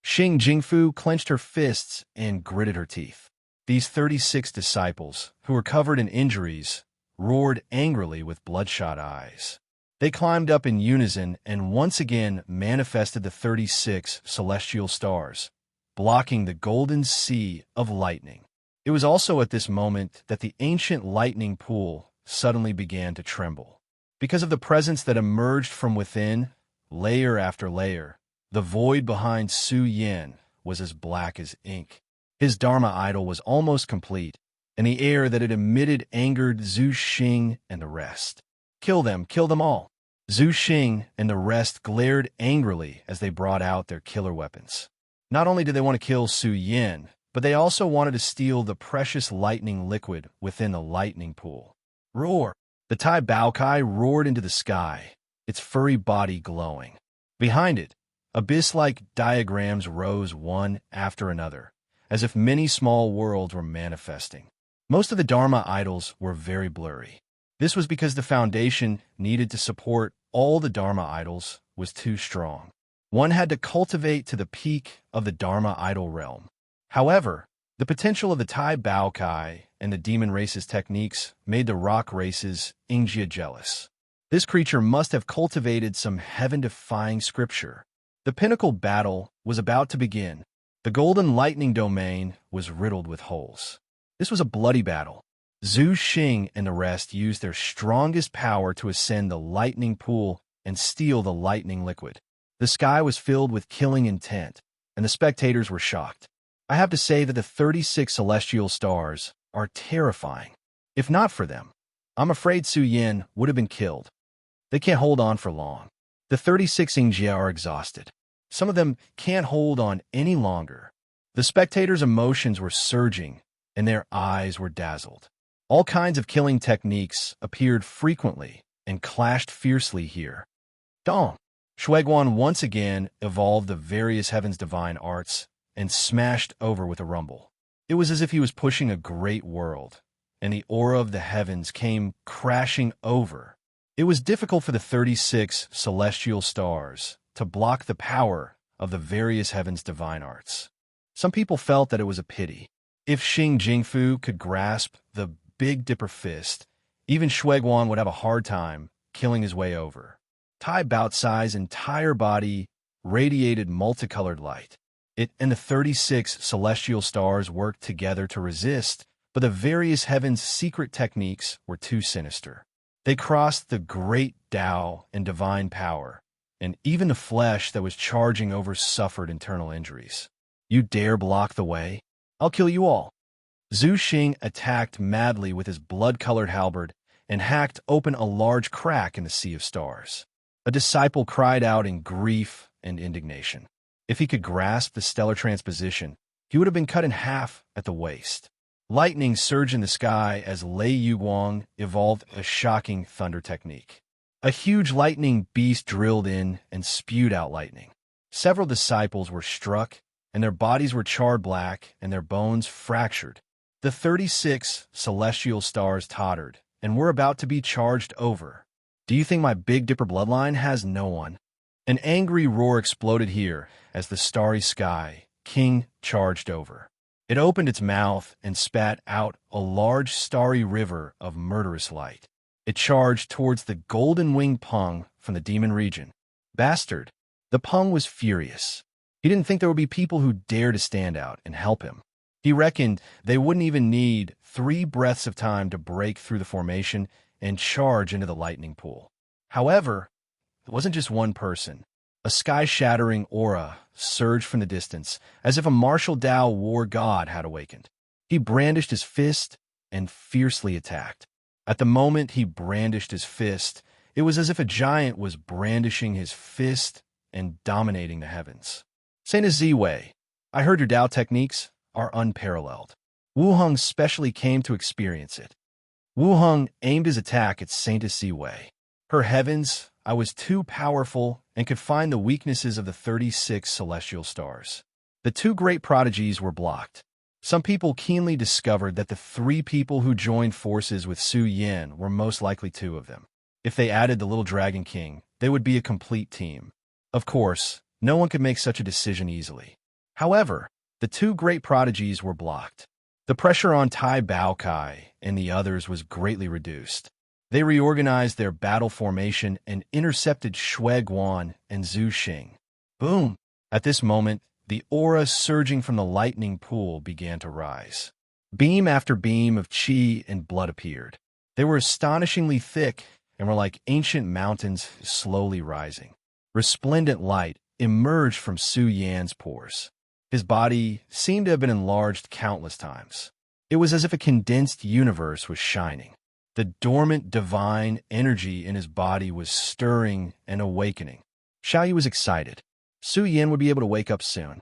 Xing Jingfu clenched her fists and gritted her teeth. These 36 disciples, who were covered in injuries, roared angrily with bloodshot eyes. They climbed up in unison and once again manifested the 36 celestial stars, blocking the golden sea of lightning. It was also at this moment that the ancient lightning pool suddenly began to tremble. Because of the presence that emerged from within, layer after layer, the void behind Su Yin was as black as ink. His Dharma idol was almost complete, and the air that it emitted angered Zhu Xing and the rest. Kill them all. Zhu Xing and the rest glared angrily as they brought out their killer weapons. Not only did they want to kill Su Yin, but they also wanted to steal the precious lightning liquid within the lightning pool. Roar! The Tai Baokai roared into the sky, its furry body glowing. Behind it, abyss-like diagrams rose one after another, as if many small worlds were manifesting. Most of the Dharma idols were very blurry. This was because the foundation needed to support all the Dharma idols was too strong. One had to cultivate to the peak of the Dharma idol realm. However, the potential of the Tai Baokai and the demon race's techniques made the rock race's Ingjia jealous. This creature must have cultivated some heaven-defying scripture. The pinnacle battle was about to begin. The golden lightning domain was riddled with holes. This was a bloody battle. Zhu Xing and the rest used their strongest power to ascend the lightning pool and steal the lightning liquid. The sky was filled with killing intent, and the spectators were shocked. I have to say that the 36 celestial stars are terrifying. If not for them, I'm afraid Su Yin would have been killed. They can't hold on for long. The 36 Ingjia are exhausted. Some of them can't hold on any longer. The spectators' emotions were surging, and their eyes were dazzled. All kinds of killing techniques appeared frequently and clashed fiercely here. Dong! Shueguan once again evolved the various heaven's divine arts and smashed over with a rumble. It was as if he was pushing a great world, and the aura of the heavens came crashing over. It was difficult for the 36 celestial stars to block the power of the various heaven's divine arts. Some people felt that it was a pity. If Xing Jingfu could grasp the Big Dipper fist, even Shueguan would have a hard time killing his way over. Tai Baotsai's entire body radiated multicolored light. It and the 36 celestial stars worked together to resist, but the various heavens' secret techniques were too sinister. They crossed the great Tao and divine power, and even the flesh that was charging over suffered internal injuries. You dare block the way? I'll kill you all. Zhu Xing attacked madly with his blood-colored halberd and hacked open a large crack in the sea of stars. A disciple cried out in grief and indignation. If he could grasp the stellar transposition, he would have been cut in half at the waist. Lightning surged in the sky as Lei Yuguang evolved a shocking thunder technique. A huge lightning beast drilled in and spewed out lightning. Several disciples were struck, and their bodies were charred black and their bones fractured. The 36 celestial stars tottered and were about to be charged over. Do you think my Big Dipper bloodline has no one? An angry roar exploded here as the starry sky king charged over. It opened its mouth and spat out a large starry river of murderous light. It charged towards the golden-winged Peng from the demon region. Bastard! The Peng was furious. He didn't think there would be people who dared to stand out and help him. He reckoned they wouldn't even need 3 breaths of time to break through the formation and charge into the lightning pool. However, it wasn't just one person. A sky-shattering aura surged from the distance, as if a martial Tao war god had awakened. He brandished his fist and fiercely attacked. At the moment he brandished his fist, it was as if a giant was brandishing his fist and dominating the heavens. Saint Ziwei, I heard your Tao techniques are unparalleled. Wu Heng specially came to experience it. Wu Heng aimed his attack at Saint Ziwei. Her heavens, I was too powerful and could find the weaknesses of the 36 celestial stars. The 2 great prodigies were blocked. Some people keenly discovered that the 3 people who joined forces with Su Yin were most likely 2 of them. If they added the little Dragon King, they would be a complete team. Of course, no one could make such a decision easily. However, the 2 great prodigies were blocked. The pressure on Tai Baokai and the others was greatly reduced. They reorganized their battle formation and intercepted Shui Guan and Zhu Xing. Boom! At this moment, the aura surging from the lightning pool began to rise. Beam after beam of qi and blood appeared. They were astonishingly thick and were like ancient mountains slowly rising. Resplendent light emerged from Su Yan's pores. His body seemed to have been enlarged countless times. It was as if a condensed universe was shining. The dormant divine energy in his body was stirring and awakening. Xiaoyu was excited. Su Yin would be able to wake up soon.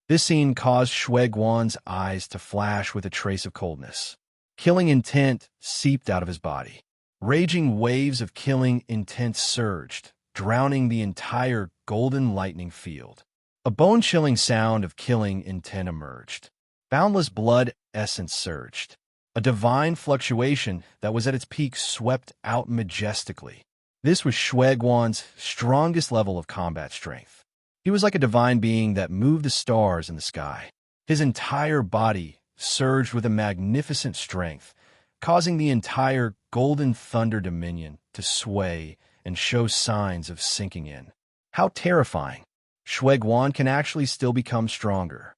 This scene caused Shui Guan's eyes to flash with a trace of coldness. Killing intent seeped out of his body. Raging waves of killing intent surged, drowning the entire golden lightning field. A bone-chilling sound of killing intent emerged. Boundless blood essence surged. A divine fluctuation that was at its peak swept out majestically. This was Shui Guan's strongest level of combat strength. He was like a divine being that moved the stars in the sky. His entire body surged with a magnificent strength, causing the entire golden thunder dominion to sway and show signs of sinking in. How terrifying! Shui Guan can actually still become stronger.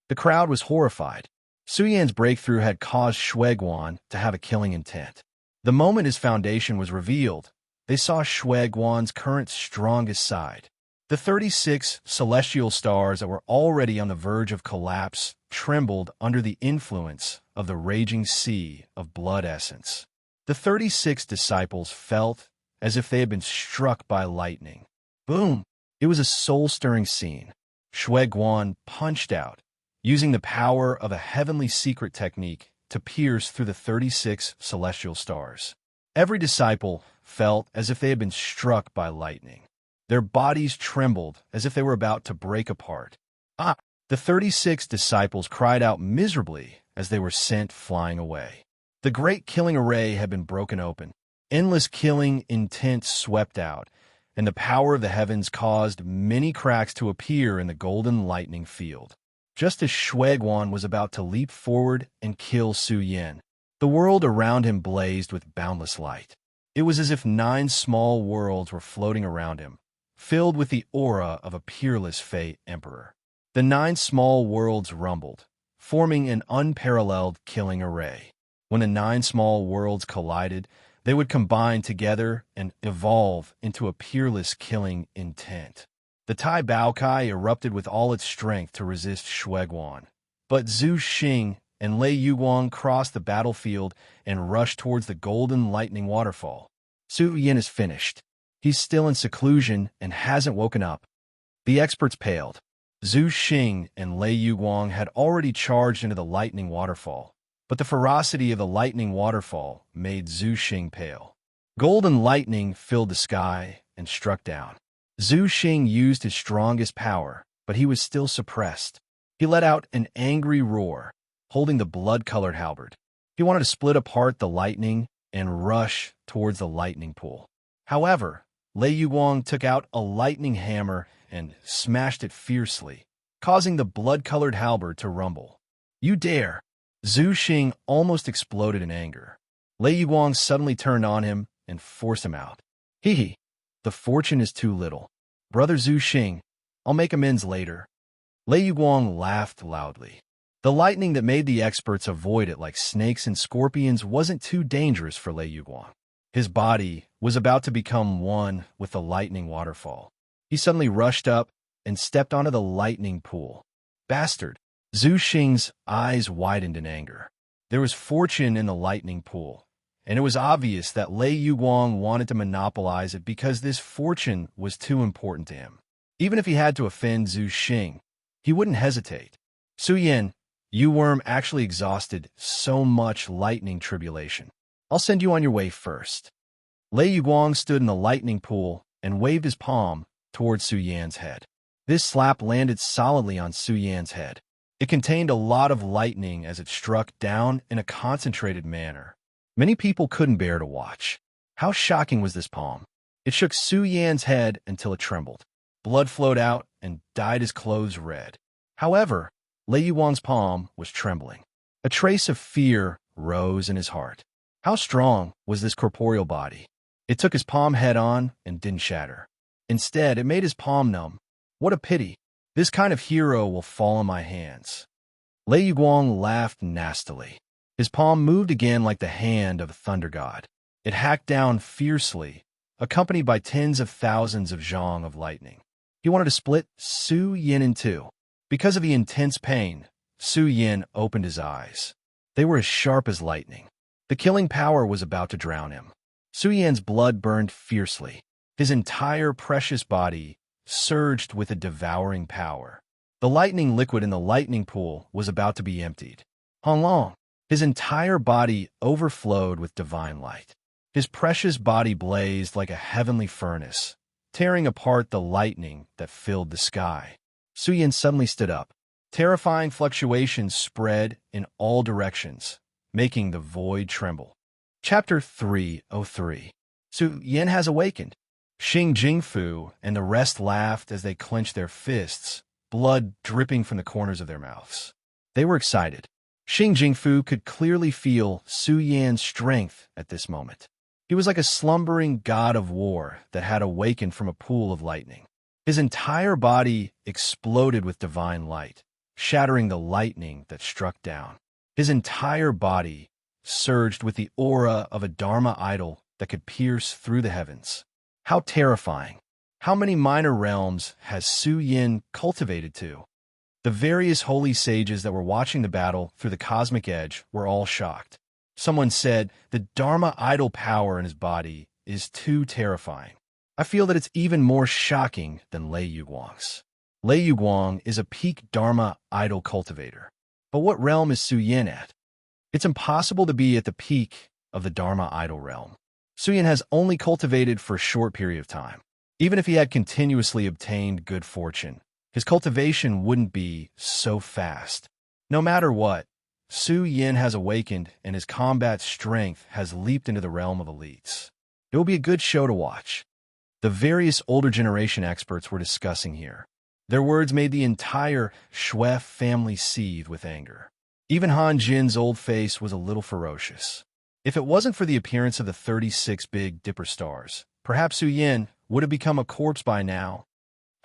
The crowd was horrified. Su Yan's breakthrough had caused Shui Guan to have a killing intent. The moment his foundation was revealed, they saw Shui Guan's current strongest side. The 36 celestial stars that were already on the verge of collapse trembled under the influence of the raging sea of blood essence. The 36 disciples felt as if they had been struck by lightning. Boom! It was a soul-stirring scene. Shui Guan punched out, using the power of a heavenly secret technique to pierce through the 36 celestial stars. Every disciple felt as if they had been struck by lightning. Their bodies trembled as if they were about to break apart. The 36 disciples cried out miserably as they were sent flying away. The great killing array had been broken open. Endless killing intent swept out, and the power of the heavens caused many cracks to appear in the golden lightning field. Just as Shui Guan was about to leap forward and kill Su Yin, the world around him blazed with boundless light. It was as if 9 small worlds were floating around him, filled with the aura of a peerless fate emperor. The 9 small worlds rumbled, forming an unparalleled killing array. When the 9 small worlds collided, they would combine together and evolve into a peerless killing intent. The Tai Baokai erupted with all its strength to resist Shui Guan. But Zhu Xing and Lei Yuguang crossed the battlefield and rushed towards the golden lightning waterfall. Su Yin is finished. He's still in seclusion and hasn't woken up. The experts paled. Zhu Xing and Lei Yuguang had already charged into the lightning waterfall, but the ferocity of the lightning waterfall made Zhu Xing pale. Golden lightning filled the sky and struck down. Zhu Xing used his strongest power, but he was still suppressed. He let out an angry roar, holding the blood-colored halberd. He wanted to split apart the lightning and rush towards the lightning pool. However, Lei Yuguang took out a lightning hammer and smashed it fiercely, causing the blood-colored halberd to rumble. "You dare!" Zhu Xing almost exploded in anger. Lei Yuguang suddenly turned on him and forced him out. "Hee, the fortune is too little. Brother Zhu Xing, I'll make amends later." Lei Yuguang laughed loudly. The lightning that made the experts avoid it like snakes and scorpions wasn't too dangerous for Lei Yuguang. His body was about to become one with the lightning waterfall. He suddenly rushed up and stepped onto the lightning pool. "Bastard!" Zhu Xing's eyes widened in anger. There was fortune in the lightning pool, and it was obvious that Lei Yuguang wanted to monopolize it because this fortune was too important to him. Even if he had to offend Zhu Xing, he wouldn't hesitate. "Su Yin, you worm actually exhausted so much lightning tribulation. I'll send you on your way first." Lei Yuguang stood in the lightning pool and waved his palm towards Su Yan's head. This slap landed solidly on Su Yan's head. It contained a lot of lightning as it struck down in a concentrated manner. Many people couldn't bear to watch. How shocking was this palm? It shook Su Yan's head until it trembled. Blood flowed out and dyed his clothes red. However, Lei Yuguang's palm was trembling. A trace of fear rose in his heart. How strong was this corporeal body? It took his palm head-on and didn't shatter. Instead, it made his palm numb. What a pity. This kind of hero will fall in my hands. Lei Yuguang laughed nastily. His palm moved again like the hand of a thunder god. It hacked down fiercely, accompanied by tens of thousands of zhong of lightning. He wanted to split Su Yin in two. Because of the intense pain, Su Yin opened his eyes. They were as sharp as lightning. The killing power was about to drown him. Su Yin's blood burned fiercely. His entire precious body surged with a devouring power. The lightning liquid in the lightning pool was about to be emptied. Honglong, his entire body overflowed with divine light. His precious body blazed like a heavenly furnace, tearing apart the lightning that filled the sky. Su Yin suddenly stood up. Terrifying fluctuations spread in all directions, making the void tremble. Chapter 303. Su Yin has awakened. Xing Jingfu and the rest laughed as they clenched their fists, blood dripping from the corners of their mouths. They were excited. Xing Jingfu could clearly feel Su Yan's strength at this moment. He was like a slumbering god of war that had awakened from a pool of lightning. His entire body exploded with divine light, shattering the lightning that struck down. His entire body surged with the aura of a Dharma idol that could pierce through the heavens. How terrifying! How many minor realms has Su Yin cultivated to? The various holy sages that were watching the battle through the cosmic edge were all shocked. Someone said, the Dharma idol power in his body is too terrifying. I feel that it's even more shocking than Lei Yuguang's. Lei Yuguang is a peak Dharma idol cultivator. But what realm is Su Yin at? It's impossible to be at the peak of the Dharma idol realm. Su Yin has only cultivated for a short period of time. Even if he had continuously obtained good fortune, his cultivation wouldn't be so fast. No matter what, Su Yin has awakened and his combat strength has leaped into the realm of elites. It will be a good show to watch. The various older generation experts were discussing here. Their words made the entire Shui family seethe with anger. Even Han Jin's old face was a little ferocious. If it wasn't for the appearance of the 36 Big Dipper stars, perhaps Su Yin would have become a corpse by now.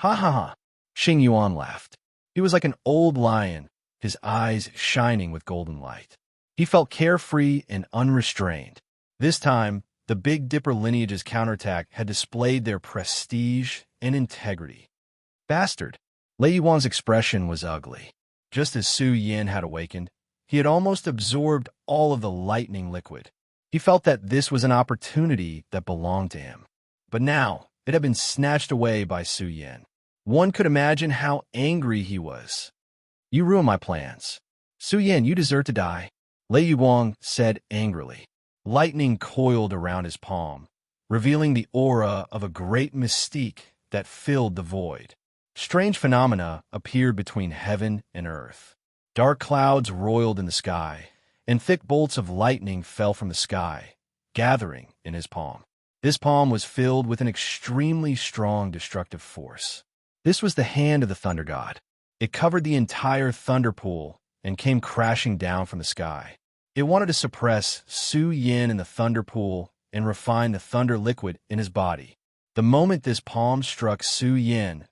Ha ha ha, Xing Yuan laughed. He was like an old lion, his eyes shining with golden light. He felt carefree and unrestrained. This time, the Big Dipper lineage's counterattack had displayed their prestige and integrity. Bastard! Lei Yuan's expression was ugly. Just as Su Yin had awakened, he had almost absorbed all of the lightning liquid. He felt that this was an opportunity that belonged to him. But now, it had been snatched away by Su Yin. One could imagine how angry he was. You ruined my plans. Su Yan, you deserve to die, Lei Yuguang said angrily. Lightning coiled around his palm, revealing the aura of a great mystique that filled the void. Strange phenomena appeared between heaven and earth. Dark clouds roiled in the sky, and thick bolts of lightning fell from the sky, gathering in his palm. This palm was filled with an extremely strong destructive force. This was the hand of the thunder god. It covered the entire thunder pool and came crashing down from the sky. It wanted to suppress Su Yin in the thunder pool and refine the thunder liquid in his body. The moment this palm struck Su Yin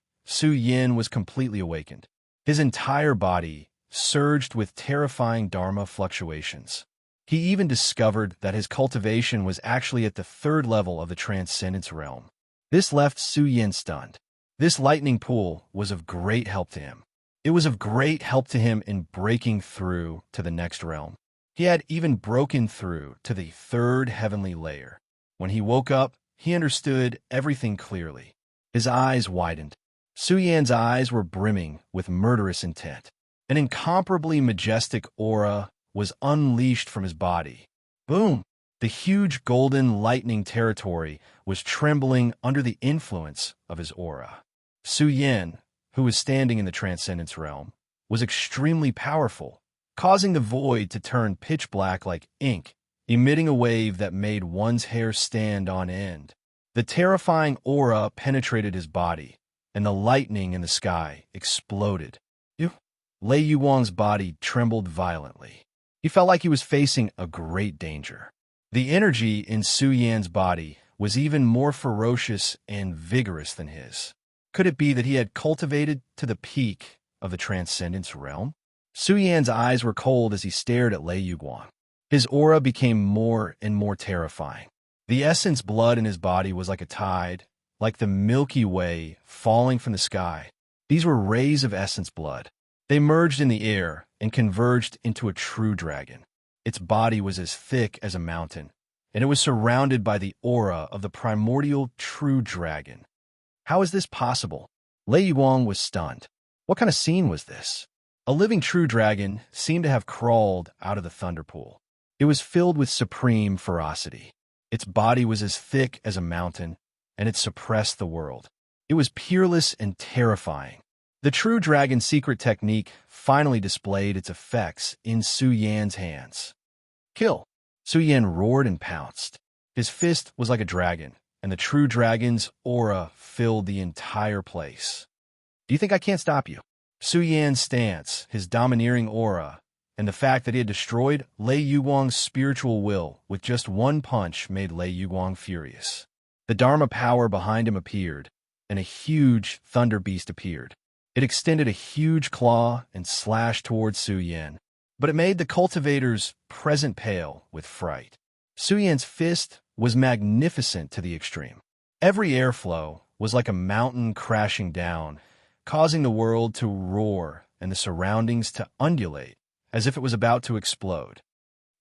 was completely awakened. His entire body surged with terrifying dharma fluctuations. He even discovered that his cultivation was actually at the third level of the transcendence realm. This left Su Yin stunned. This lightning pool was of great help to him. It was of great help to him in breaking through to the next realm. He had even broken through to the third heavenly layer. When he woke up, he understood everything clearly. His eyes widened. Su Yan's eyes were brimming with murderous intent. An incomparably majestic aura was unleashed from his body. Boom! The huge golden lightning territory was trembling under the influence of his aura. Su Yan, who was standing in the transcendence realm, was extremely powerful, causing the void to turn pitch black like ink, emitting a wave that made one's hair stand on end. The terrifying aura penetrated his body, and the lightning in the sky exploded. Lei Yuguang's body trembled violently. He felt like he was facing a great danger. The energy in Su Yan's body was even more ferocious and vigorous than his. Could it be that he had cultivated to the peak of the transcendence realm? Su Yan's eyes were cold as he stared at Lei Yuguang. His aura became more and more terrifying. The essence blood in his body was like a tide, like the Milky Way falling from the sky. These were rays of essence blood. They merged in the air and converged into a true dragon. Its body was as thick as a mountain, and it was surrounded by the aura of the primordial true dragon. How is this possible? Lei Yuguang was stunned. What kind of scene was this? A living true dragon seemed to have crawled out of the thunder pool. It was filled with supreme ferocity. Its body was as thick as a mountain, and it suppressed the world. It was peerless and terrifying. The true dragon's secret technique finally displayed its effects in Su Yan's hands. Kill! Su Yan roared and pounced. His fist was like a dragon, and the true dragon's aura filled the entire place. Do you think I can't stop you? Su Yan's stance, his domineering aura, and the fact that he had destroyed Lei Yuguang's spiritual will with just one punch made Lei Yuguang furious. The Dharma power behind him appeared, and a huge thunder beast appeared. It extended a huge claw and slashed towards Su Yan, but it made the cultivators present pale with fright. Su Yan's fist was magnificent to the extreme. Every airflow was like a mountain crashing down, causing the world to roar and the surroundings to undulate as if it was about to explode.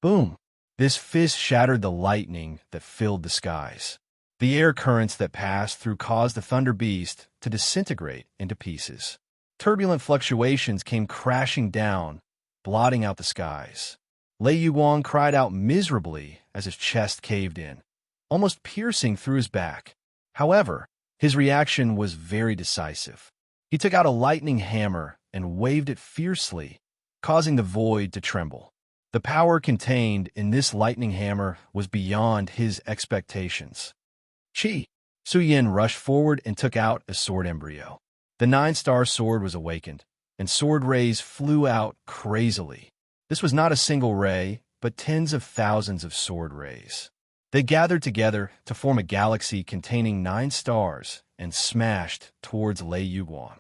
Boom! This fist shattered the lightning that filled the skies. The air currents that passed through caused the thunder beast to disintegrate into pieces. Turbulent fluctuations came crashing down, blotting out the skies. Lei Yuguang cried out miserably as his chest caved in, almost piercing through his back. However, his reaction was very decisive. He took out a lightning hammer and waved it fiercely, causing the void to tremble. The power contained in this lightning hammer was beyond his expectations. Chi! Su Yan rushed forward and took out a sword embryo. The 9-star sword was awakened, and sword rays flew out crazily. This was not a single ray, but tens of thousands of sword rays. They gathered together to form a galaxy containing 9 stars and smashed towards Lei Yuguang.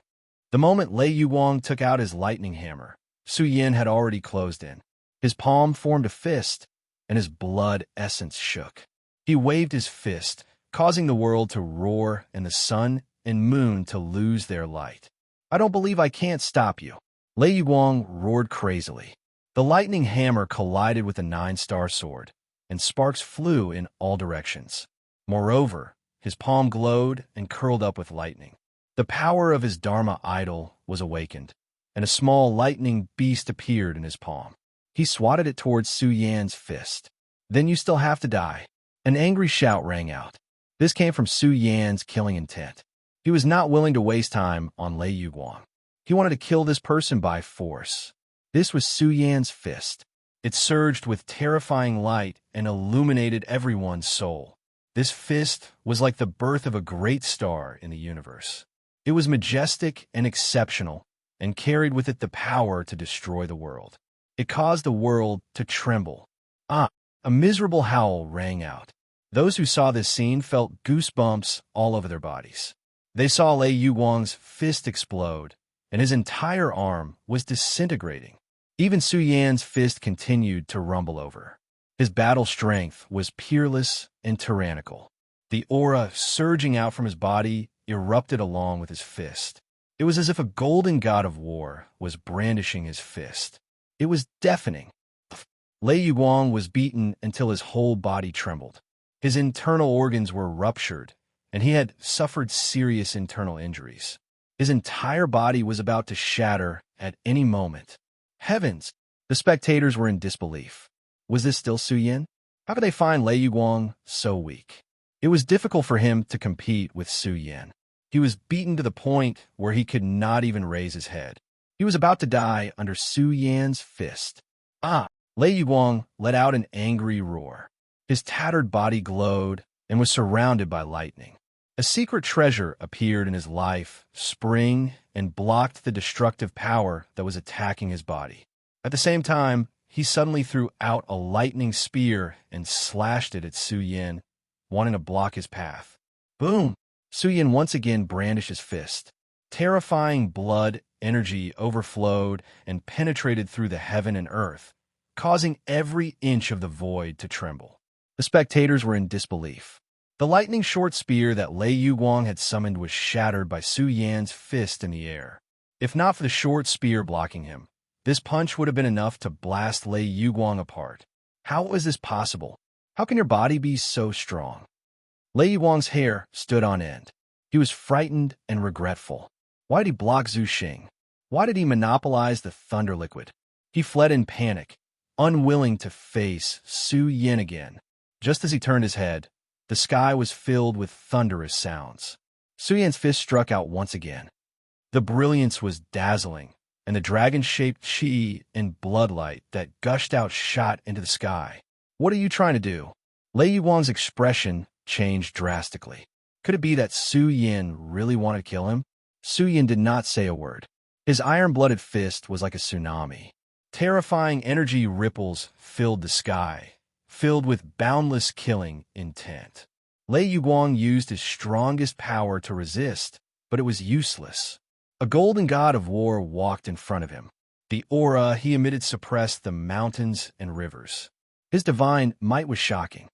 The moment Lei Yuguang took out his lightning hammer, Su Yan had already closed in. His palm formed a fist, and his blood essence shook. He waved his fist, causing the world to roar and the sun and moon to lose their light. I don't believe I can't stop you. Lei Yuguang roared crazily. The lightning hammer collided with the 9-star sword, and sparks flew in all directions. Moreover, his palm glowed and curled up with lightning. The power of his Dharma idol was awakened, and a small lightning beast appeared in his palm. He swatted it towards Su Yan's fist. "Then you still have to die." An angry shout rang out. This came from Su Yan's killing intent. He was not willing to waste time on Lei Yuguang. He wanted to kill this person by force. This was Su Yan's fist. It surged with terrifying light and illuminated everyone's soul. This fist was like the birth of a great star in the universe. It was majestic and exceptional, and carried with it the power to destroy the world. It caused the world to tremble. Ah! A miserable howl rang out. Those who saw this scene felt goosebumps all over their bodies. They saw Lei Yuguang's fist explode, and his entire arm was disintegrating. Even Su Yan's fist continued to rumble over. His battle strength was peerless and tyrannical. The aura surging out from his body erupted along with his fist. It was as if a golden god of war was brandishing his fist. It was deafening. Lei Yuguang was beaten until his whole body trembled. His internal organs were ruptured, and he had suffered serious internal injuries. His entire body was about to shatter at any moment. Heavens! The spectators were in disbelief. Was this still Su Yan? How could they find Lei Yuguang so weak? It was difficult for him to compete with Su Yan. He was beaten to the point where he could not even raise his head. He was about to die under Su Yan's fist. Ah! Lei Yuguang let out an angry roar. His tattered body glowed and was surrounded by lightning. A secret treasure appeared in his life spring and blocked the destructive power that was attacking his body. At the same time, he suddenly threw out a lightning spear and slashed it at Su Yan, wanting to block his path. Boom! Su Yan once again brandished his fist. Terrifying blood energy overflowed and penetrated through the heaven and earth, causing every inch of the void to tremble. The spectators were in disbelief. The lightning short spear that Lei Yuguang had summoned was shattered by Su Yan's fist in the air. If not for the short spear blocking him, this punch would have been enough to blast Lei Yuguang apart. How was this possible? How can your body be so strong? Lei Yuguang's hair stood on end. He was frightened and regretful. Why did he block Zhu Xing? Why did he monopolize the thunder liquid? He fled in panic, unwilling to face Su Yan again. Just as he turned his head, the sky was filled with thunderous sounds. Su Yan's fist struck out once again. The brilliance was dazzling, and the dragon-shaped chi and bloodlight that gushed out shot into the sky. What are you trying to do? Lei Yuguang's expression changed drastically. Could it be that Su Yan really wanted to kill him? Su Yan did not say a word. His iron-blooded fist was like a tsunami. Terrifying energy ripples filled the sky, filled with boundless killing intent. Lei Yuguang used his strongest power to resist, but it was useless. A golden god of war walked in front of him. The aura he emitted suppressed the mountains and rivers. His divine might was shocking.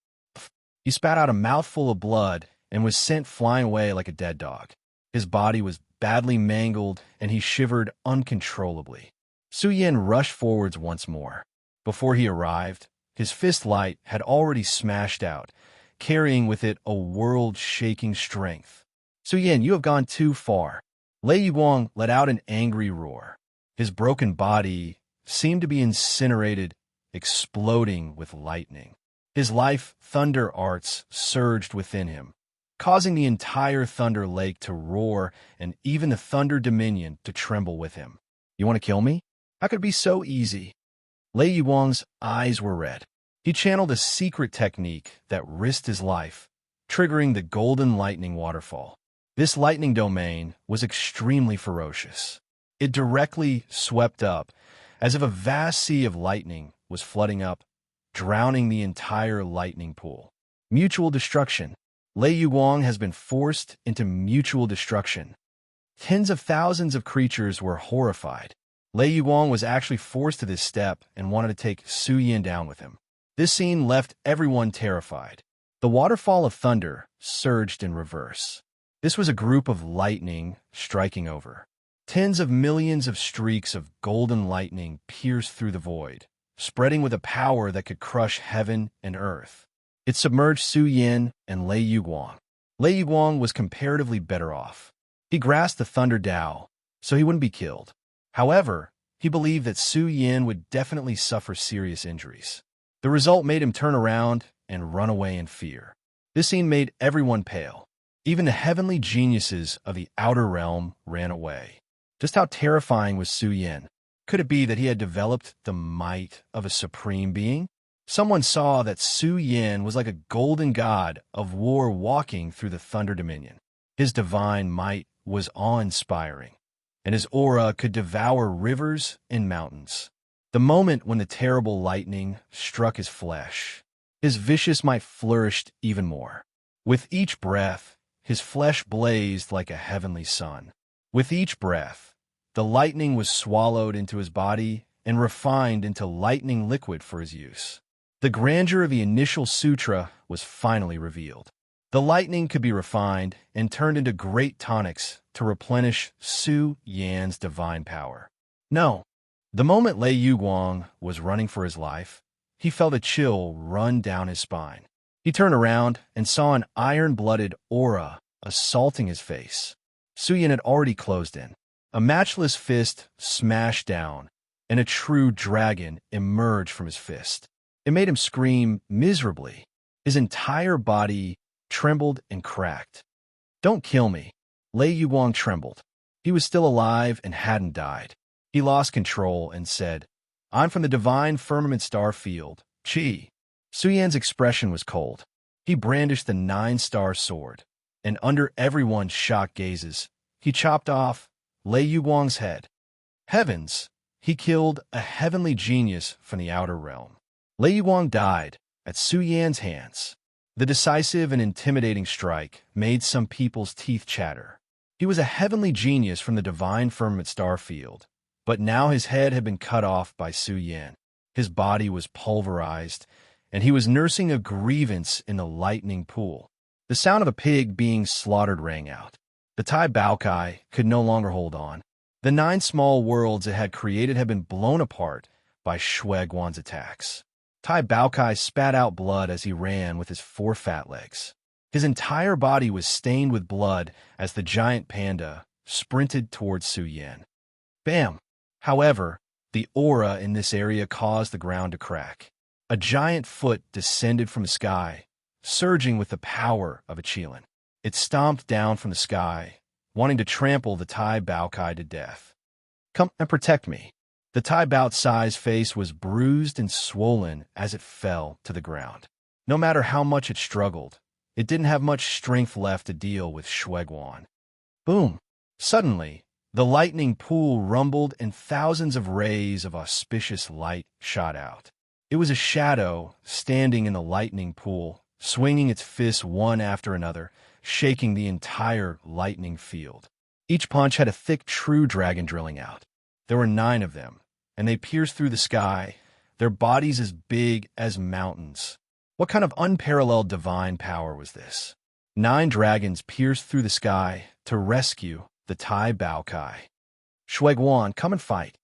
He spat out a mouthful of blood and was sent flying away like a dead dog. His body was badly mangled, and he shivered uncontrollably. Su Yan rushed forwards once more. Before he arrived, his fist light had already smashed out, carrying with it a world-shaking strength. Su Yan, you have gone too far. Lei Yuguang let out an angry roar. His broken body seemed to be incinerated, exploding with lightning. His life thunder arts surged within him, causing the entire Thunder Lake to roar and even the Thunder Dominion to tremble with him. You want to kill me? How could it be so easy? Lei Yuguang's eyes were red. He channeled a secret technique that risked his life, triggering the Golden Lightning Waterfall. This lightning domain was extremely ferocious. It directly swept up, as if a vast sea of lightning was flooding up, drowning the entire lightning pool. Mutual destruction. Lei Yuguang has been forced into mutual destruction. Tens of thousands of creatures were horrified. Lei Yuguang was actually forced to this step and wanted to take Su Yan down with him. This scene left everyone terrified. The waterfall of thunder surged in reverse. This was a group of lightning striking over. Tens of millions of streaks of golden lightning pierced through the void, spreading with a power that could crush heaven and earth. It submerged Su Yan and Lei Yuguang. Lei Yuguang was comparatively better off. He grasped the Thunder Dao so he wouldn't be killed. However, he believed that Su Yin would definitely suffer serious injuries. The result made him turn around and run away in fear. This scene made everyone pale. Even the heavenly geniuses of the outer realm ran away. Just how terrifying was Su Yin? Could it be that he had developed the might of a supreme being? Someone saw that Su Yin was like a golden god of war walking through the Thunder Dominion. His divine might was awe-inspiring, and his aura could devour rivers and mountains. The moment when the terrible lightning struck his flesh, his vicious might flourished even more. With each breath, his flesh blazed like a heavenly sun. With each breath, the lightning was swallowed into his body and refined into lightning liquid for his use. The grandeur of the initial sutra was finally revealed. The lightning could be refined and turned into great tonics to replenish Su Yan's divine power. No, the moment Lei Yuguang was running for his life, he felt a chill run down his spine. He turned around and saw an iron-blooded aura assaulting his face. Su Yan had already closed in. A matchless fist smashed down, and a true dragon emerged from his fist. It made him scream miserably. His entire body trembled and cracked. "Don't kill me." Lei Yuguang trembled. He was still alive and hadn't died. He lost control and said, "I'm from the divine firmament star field, Qi." Su Yan's expression was cold. He brandished the 9-star sword, and under everyone's shocked gazes, he chopped off Lei Yuguang's head. Heavens! He killed a heavenly genius from the outer realm. Lei Yuguang died at Su Yan's hands. The decisive and intimidating strike made some people's teeth chatter. He was a heavenly genius from the divine firmament star field, but now his head had been cut off by Su Yan. His body was pulverized, and he was nursing a grievance in the lightning pool. The sound of a pig being slaughtered rang out. The Tai Baokai could no longer hold on. The 9 small worlds it had created had been blown apart by Shui Guan's attacks. Tai Baokai spat out blood as he ran with his 4 fat legs. His entire body was stained with blood as the giant panda sprinted towards Su Yan. Bam! However, the aura in this area caused the ground to crack. A giant foot descended from the sky, surging with the power of a Qilin. It stomped down from the sky, wanting to trample the Tai Baokai to death. "Come and protect me." The Tai Baotsai's face was bruised and swollen as it fell to the ground. No matter how much it struggled, it didn't have much strength left to deal with Shui Guan. Boom! Suddenly, the lightning pool rumbled and thousands of rays of auspicious light shot out. It was a shadow standing in the lightning pool, swinging its fists one after another, shaking the entire lightning field. Each punch had a thick true dragon drilling out. There were 9 of them, and they pierced through the sky, their bodies as big as mountains. What kind of unparalleled divine power was this? 9 dragons pierced through the sky to rescue the Tai Baokai. Shui Guan, come and fight.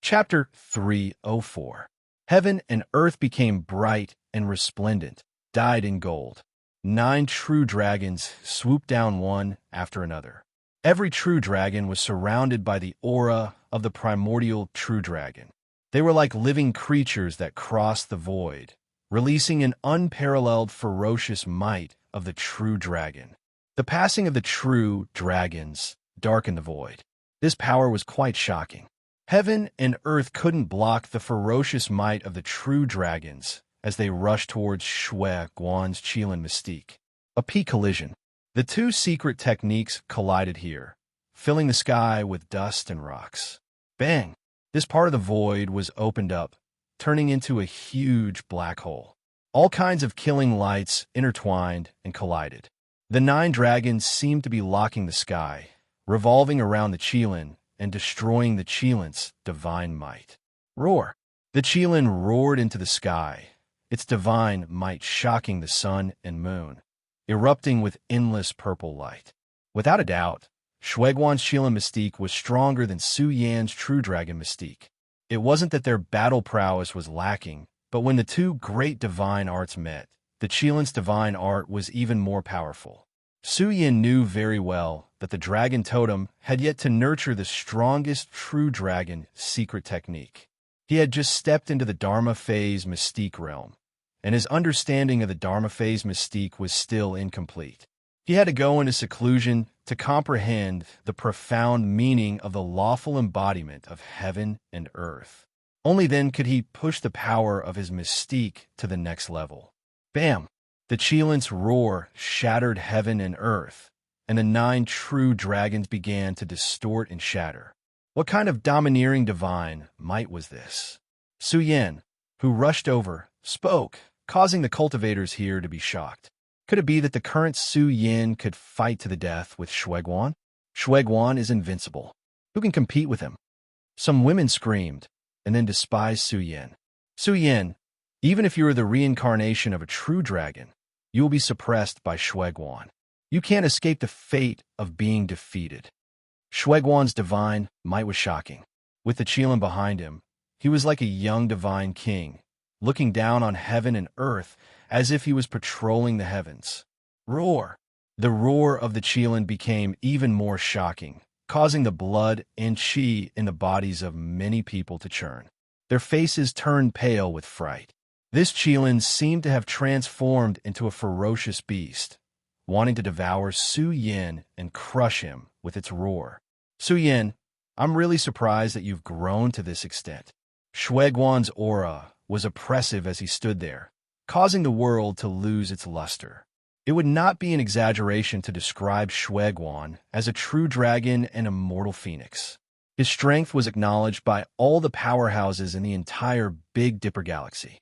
Chapter 304. Heaven and earth became bright and resplendent, dyed in gold. 9 true dragons swooped down one after another. Every true dragon was surrounded by the aura of the primordial true dragon. They were like living creatures that crossed the void, releasing an unparalleled ferocious might of the true dragon. The passing of the true dragons darkened the void. This power was quite shocking. Heaven and earth couldn't block the ferocious might of the true dragons as they rushed towards Shui Guan's Qilin mystique. A peak collision. The 2 secret techniques collided here, filling the sky with dust and rocks. Bang! This part of the void was opened up, turning into a huge black hole. All kinds of killing lights intertwined and collided. The 9 dragons seemed to be locking the sky, revolving around the Qilin and destroying the Qilin's divine might. Roar! The Qilin roared into the sky, its divine might shocking the sun and moon, erupting with endless purple light. Without a doubt, Shui Guan's Qilin mystique was stronger than Su Yan's true dragon mystique. It wasn't that their battle prowess was lacking, but when the 2 great divine arts met, the Qilin's divine art was even more powerful. Su Yin knew very well that the dragon totem had yet to nurture the strongest true dragon secret technique. He had just stepped into the Dharma phase mystique realm, and his understanding of the Dharma phase mystique was still incomplete. He had to go into seclusion to comprehend the profound meaning of the lawful embodiment of heaven and earth. Only then could he push the power of his mystique to the next level. Bam! The Cheelant's roar shattered heaven and earth, and the 9 true dragons began to distort and shatter. What kind of domineering divine might was this? Su Yin, who rushed over, spoke, causing the cultivators here to be shocked. Could it be that the current Su Yin could fight to the death with Shueguan? Shueguan is invincible. Who can compete with him? Some women screamed, and then despised Su Yin. Su Yin, even if you are the reincarnation of a true dragon, you will be suppressed by Shueguan. You can't escape the fate of being defeated. Shueguan's divine might was shocking. With the Cheelant behind him, he was like a young divine king, looking down on heaven and earth as if he was patrolling the heavens. Roar! The roar of the Cheelant became even more shocking, causing the blood and chi in the bodies of many people to churn. Their faces turned pale with fright. This Cheelant seemed to have transformed into a ferocious beast, wanting to devour Su Yin and crush him with its roar. Su Yin, I'm really surprised that you've grown to this extent. Shueguan's aura was oppressive as he stood there, causing the world to lose its luster. It would not be an exaggeration to describe Shueguan as a true dragon and immortal phoenix. His strength was acknowledged by all the powerhouses in the entire Big Dipper galaxy.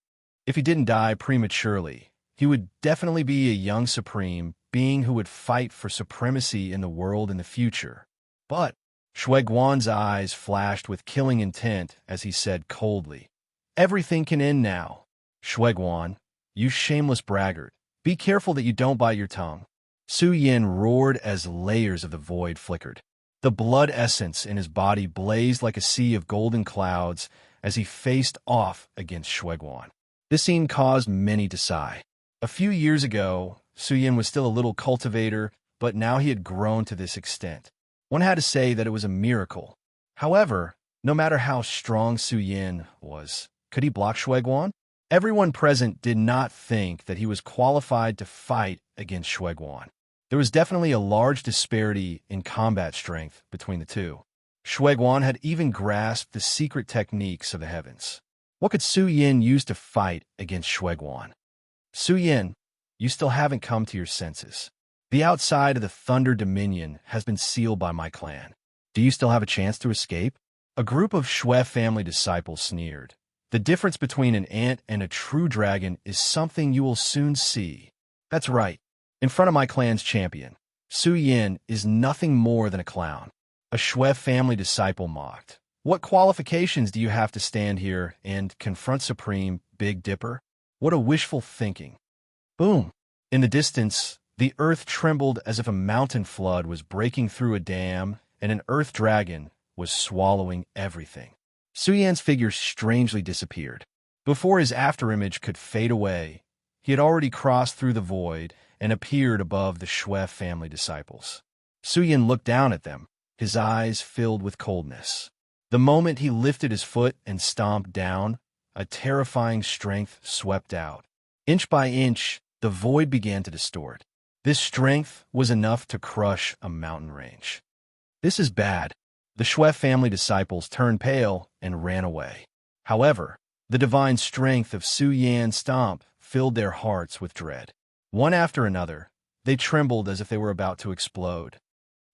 If he didn't die prematurely, he would definitely be a young supreme being who would fight for supremacy in the world in the future. But Shueguan's eyes flashed with killing intent as he said coldly, "Everything can end now. Shueguan, you shameless braggart, be careful that you don't bite your tongue." Su Yin roared as layers of the void flickered. The blood essence in his body blazed like a sea of golden clouds as he faced off against Shueguan. This scene caused many to sigh. A few years ago, Su Yin was still a little cultivator, but now he had grown to this extent. One had to say that it was a miracle. However, no matter how strong Su Yin was, could he block Shueguan? Everyone present did not think that he was qualified to fight against Shueguan. There was definitely a large disparity in combat strength between the two. Shueguan had even grasped the secret techniques of the heavens. What could Su Yin use to fight against Shueguan? Su Yin, you still haven't come to your senses. The outside of the Thunder Dominion has been sealed by my clan. Do you still have a chance to escape? A group of Shui family disciples sneered. The difference between an ant and a true dragon is something you will soon see. That's right. In front of my clan's champion, Su Yin is nothing more than a clown. A Shui family disciple mocked. What qualifications do you have to stand here and confront Supreme Big Dipper? What a wishful thinking. Boom! In the distance, the earth trembled as if a mountain flood was breaking through a dam and an earth dragon was swallowing everything. Su Yan's figure strangely disappeared. Before his afterimage could fade away, he had already crossed through the void and appeared above the Shui family disciples. Su Yan looked down at them, his eyes filled with coldness. The moment he lifted his foot and stomped down, a terrifying strength swept out. Inch by inch, the void began to distort. This strength was enough to crush a mountain range. This is bad. The Shui family disciples turned pale and ran away. However, the divine strength of Su Yan's stomp filled their hearts with dread. One after another, they trembled as if they were about to explode.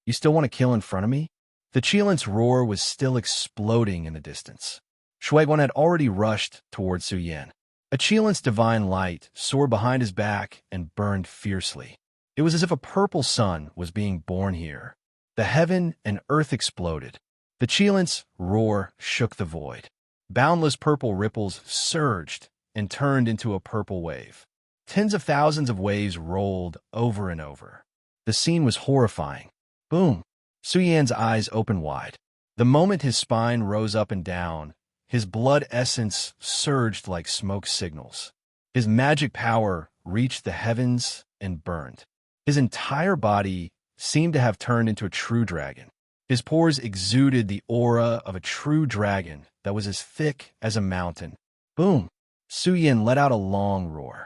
You still want to kill in front of me? The Cheelant's roar was still exploding in the distance. Shueguan had already rushed toward Su Yan. A Cheelant's divine light soared behind his back and burned fiercely. It was as if a purple sun was being born here. The heaven and earth exploded. The Cheelant's roar shook the void. Boundless purple ripples surged and turned into a purple wave. Tens of thousands of waves rolled over and over. The scene was horrifying. Boom! Su Yan's eyes opened wide. The moment his spine rose up and down, his blood essence surged like smoke signals. His magic power reached the heavens and burned. His entire body seemed to have turned into a true dragon. His pores exuded the aura of a true dragon that was as thick as a mountain. Boom! Su Yin let out a long roar.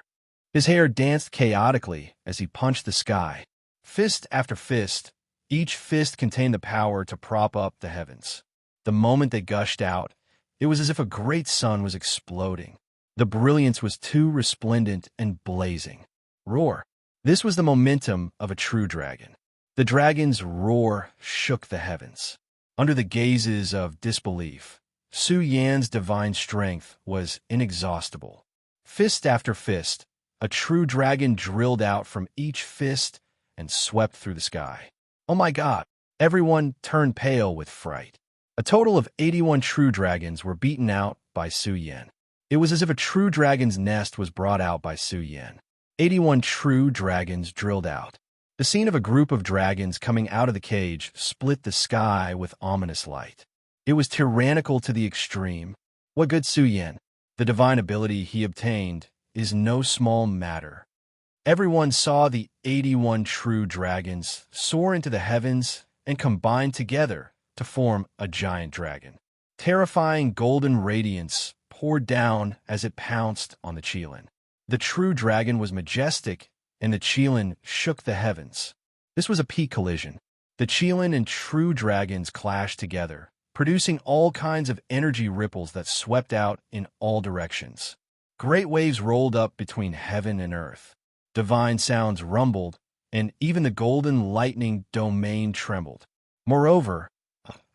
His hair danced chaotically as he punched the sky. Fist after fist, each fist contained the power to prop up the heavens. The moment they gushed out, it was as if a great sun was exploding. The brilliance was too resplendent and blazing. Roar. This was the momentum of a true dragon. The dragon's roar shook the heavens. Under the gazes of disbelief, Su Yan's divine strength was inexhaustible. Fist after fist, a true dragon drilled out from each fist and swept through the sky. Oh my God! Everyone turned pale with fright. A total of 81 true dragons were beaten out by Su Yan. It was as if a true dragon's nest was brought out by Su Yan. 81 true dragons drilled out. The scene of a group of dragons coming out of the cage split the sky with ominous light. It was tyrannical to the extreme. What good Su Yan? The divine ability he obtained is no small matter. Everyone saw the 81 true dragons soar into the heavens and combine together to form a giant dragon. Terrifying golden radiance poured down as it pounced on the Qilin. The true dragon was majestic, and the Qilin shook the heavens. This was a peak collision. The Qilin and true dragons clashed together, producing all kinds of energy ripples that swept out in all directions. Great waves rolled up between heaven and earth. Divine sounds rumbled, and even the golden lightning domain trembled. Moreover,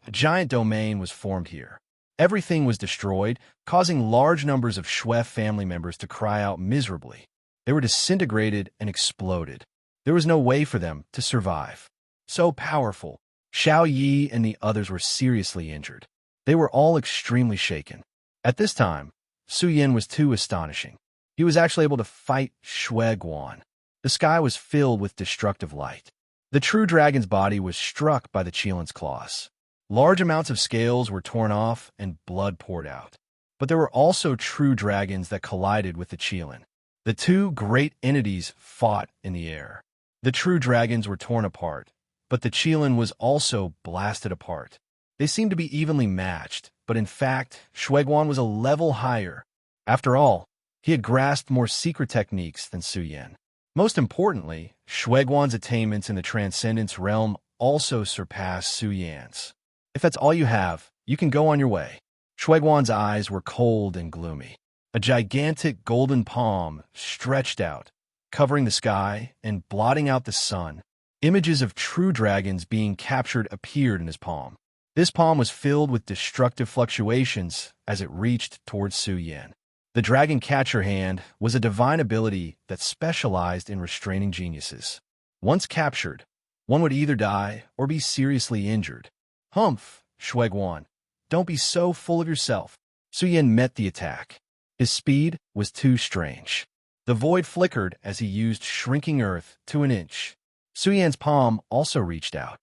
a giant domain was formed here. Everything was destroyed, causing large numbers of Xue family members to cry out miserably. They were disintegrated and exploded. There was no way for them to survive. So powerful, Xiao Yi and the others were seriously injured. They were all extremely shaken. At this time, Su Yin was too astonishing. He was actually able to fight Xue Guan. The sky was filled with destructive light. The true dragon's body was struck by the Qilin's claws. Large amounts of scales were torn off and blood poured out. But there were also true dragons that collided with the Qilin. The two great entities fought in the air. The true dragons were torn apart, but the Qilin was also blasted apart. They seemed to be evenly matched, but in fact, Xue Guan was a level higher. After all, he had grasped more secret techniques than Su Yan. Most importantly, Xue Guan's attainments in the Transcendence realm also surpassed Su Yan's. If that's all you have, you can go on your way. Xue Guan's eyes were cold and gloomy. A gigantic golden palm stretched out, covering the sky and blotting out the sun. Images of true dragons being captured appeared in his palm. This palm was filled with destructive fluctuations as it reached towards Su Yan. The Dragon Catcher Hand was a divine ability that specialized in restraining geniuses. Once captured, one would either die or be seriously injured. Humph, Xue Guan, don't be so full of yourself. Su Yan met the attack. His speed was too strange. The void flickered as he used shrinking earth to an inch. Su Yan's palm also reached out.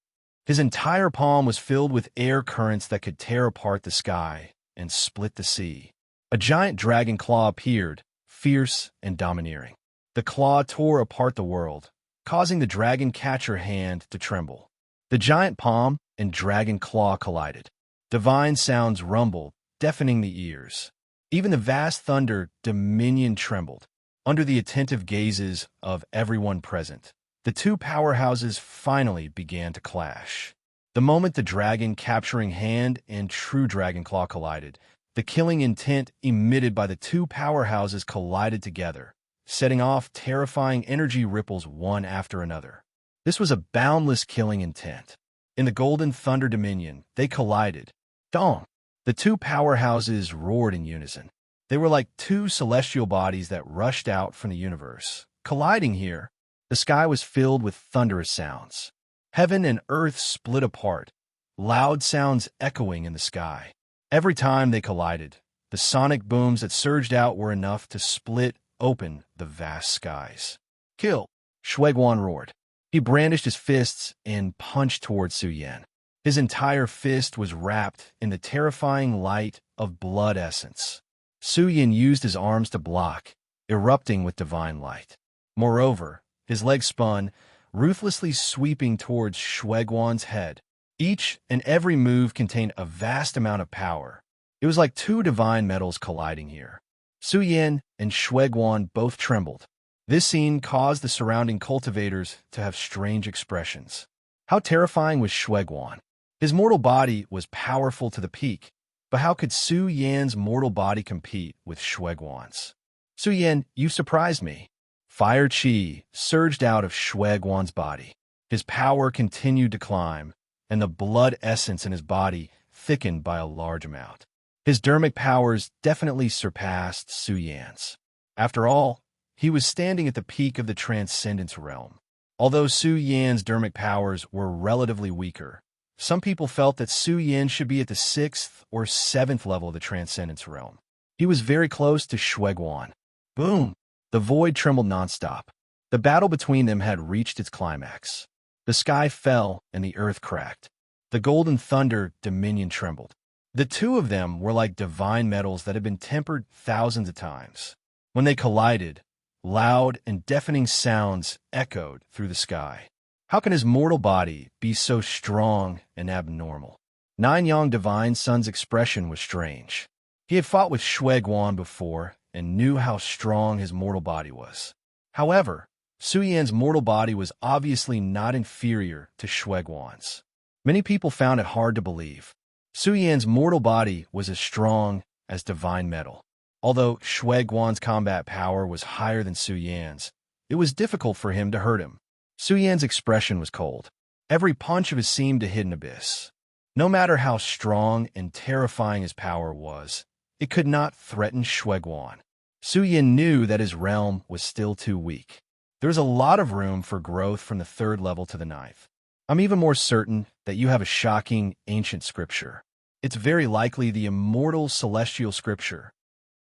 His entire palm was filled with air currents that could tear apart the sky and split the sea. A giant dragon claw appeared, fierce and domineering. The claw tore apart the world, causing the Dragon Catcher Hand to tremble. The giant palm and dragon claw collided. Divine sounds rumbled, deafening the ears. Even the vast thunder dominion trembled. Under the attentive gazes of everyone present, the two powerhouses finally began to clash. The moment the Dragon Capturing Hand and True Dragon Claw collided, the killing intent emitted by the two powerhouses collided together, setting off terrifying energy ripples one after another. This was a boundless killing intent. In the Golden Thunder Dominion, they collided. Dong! The two powerhouses roared in unison. They were like two celestial bodies that rushed out from the universe. Colliding here, the sky was filled with thunderous sounds. Heaven and earth split apart, loud sounds echoing in the sky. Every time they collided, the sonic booms that surged out were enough to split open the vast skies. Kill! Xue Guan roared. He brandished his fists and punched towards Su Yan. His entire fist was wrapped in the terrifying light of blood essence. Su Yan used his arms to block, erupting with divine light. Moreover, his legs spun, ruthlessly sweeping towards Shueguan's head. Each and every move contained a vast amount of power. It was like two divine metals colliding here. Su Yan and Shueguan both trembled. This scene caused the surrounding cultivators to have strange expressions. How terrifying was Shueguan? His mortal body was powerful to the peak, but how could Su Yan's mortal body compete with Shueguan's? Su Yan, you surprised me. Fire chi surged out of Shueguan's body. His power continued to climb, and the blood essence in his body thickened by a large amount. His dermic powers definitely surpassed Su Yan's. After all, he was standing at the peak of the Transcendence realm. Although Su Yan's dermic powers were relatively weaker, some people felt that Su Yan should be at the 6th or 7th level of the Transcendence realm. He was very close to Shueguan. Boom! The void trembled nonstop. The battle between them had reached its climax. The sky fell and the earth cracked. The golden thunder dominion trembled. The two of them were like divine metals that had been tempered thousands of times. When they collided, loud and deafening sounds echoed through the sky. How can his mortal body be so strong and abnormal? Nine Yang Divine Son's expression was strange. He had fought with Shueguan before and knew how strong his mortal body was. However, Su Yan's mortal body was obviously not inferior to Shueguan's. Many people found it hard to believe. Su Yan's mortal body was as strong as divine metal. Although Shueguan's combat power was higher than Su Yan's, it was difficult for him to hurt him. Su Yan's expression was cold. Every punch of his seemed to hit an abyss. No matter how strong and terrifying his power was, it could not threaten Shueguan. Su Yan knew that his realm was still too weak. There is a lot of room for growth from the 3rd level to the 9th. I'm even more certain that you have a shocking ancient scripture. It's very likely the immortal celestial scripture.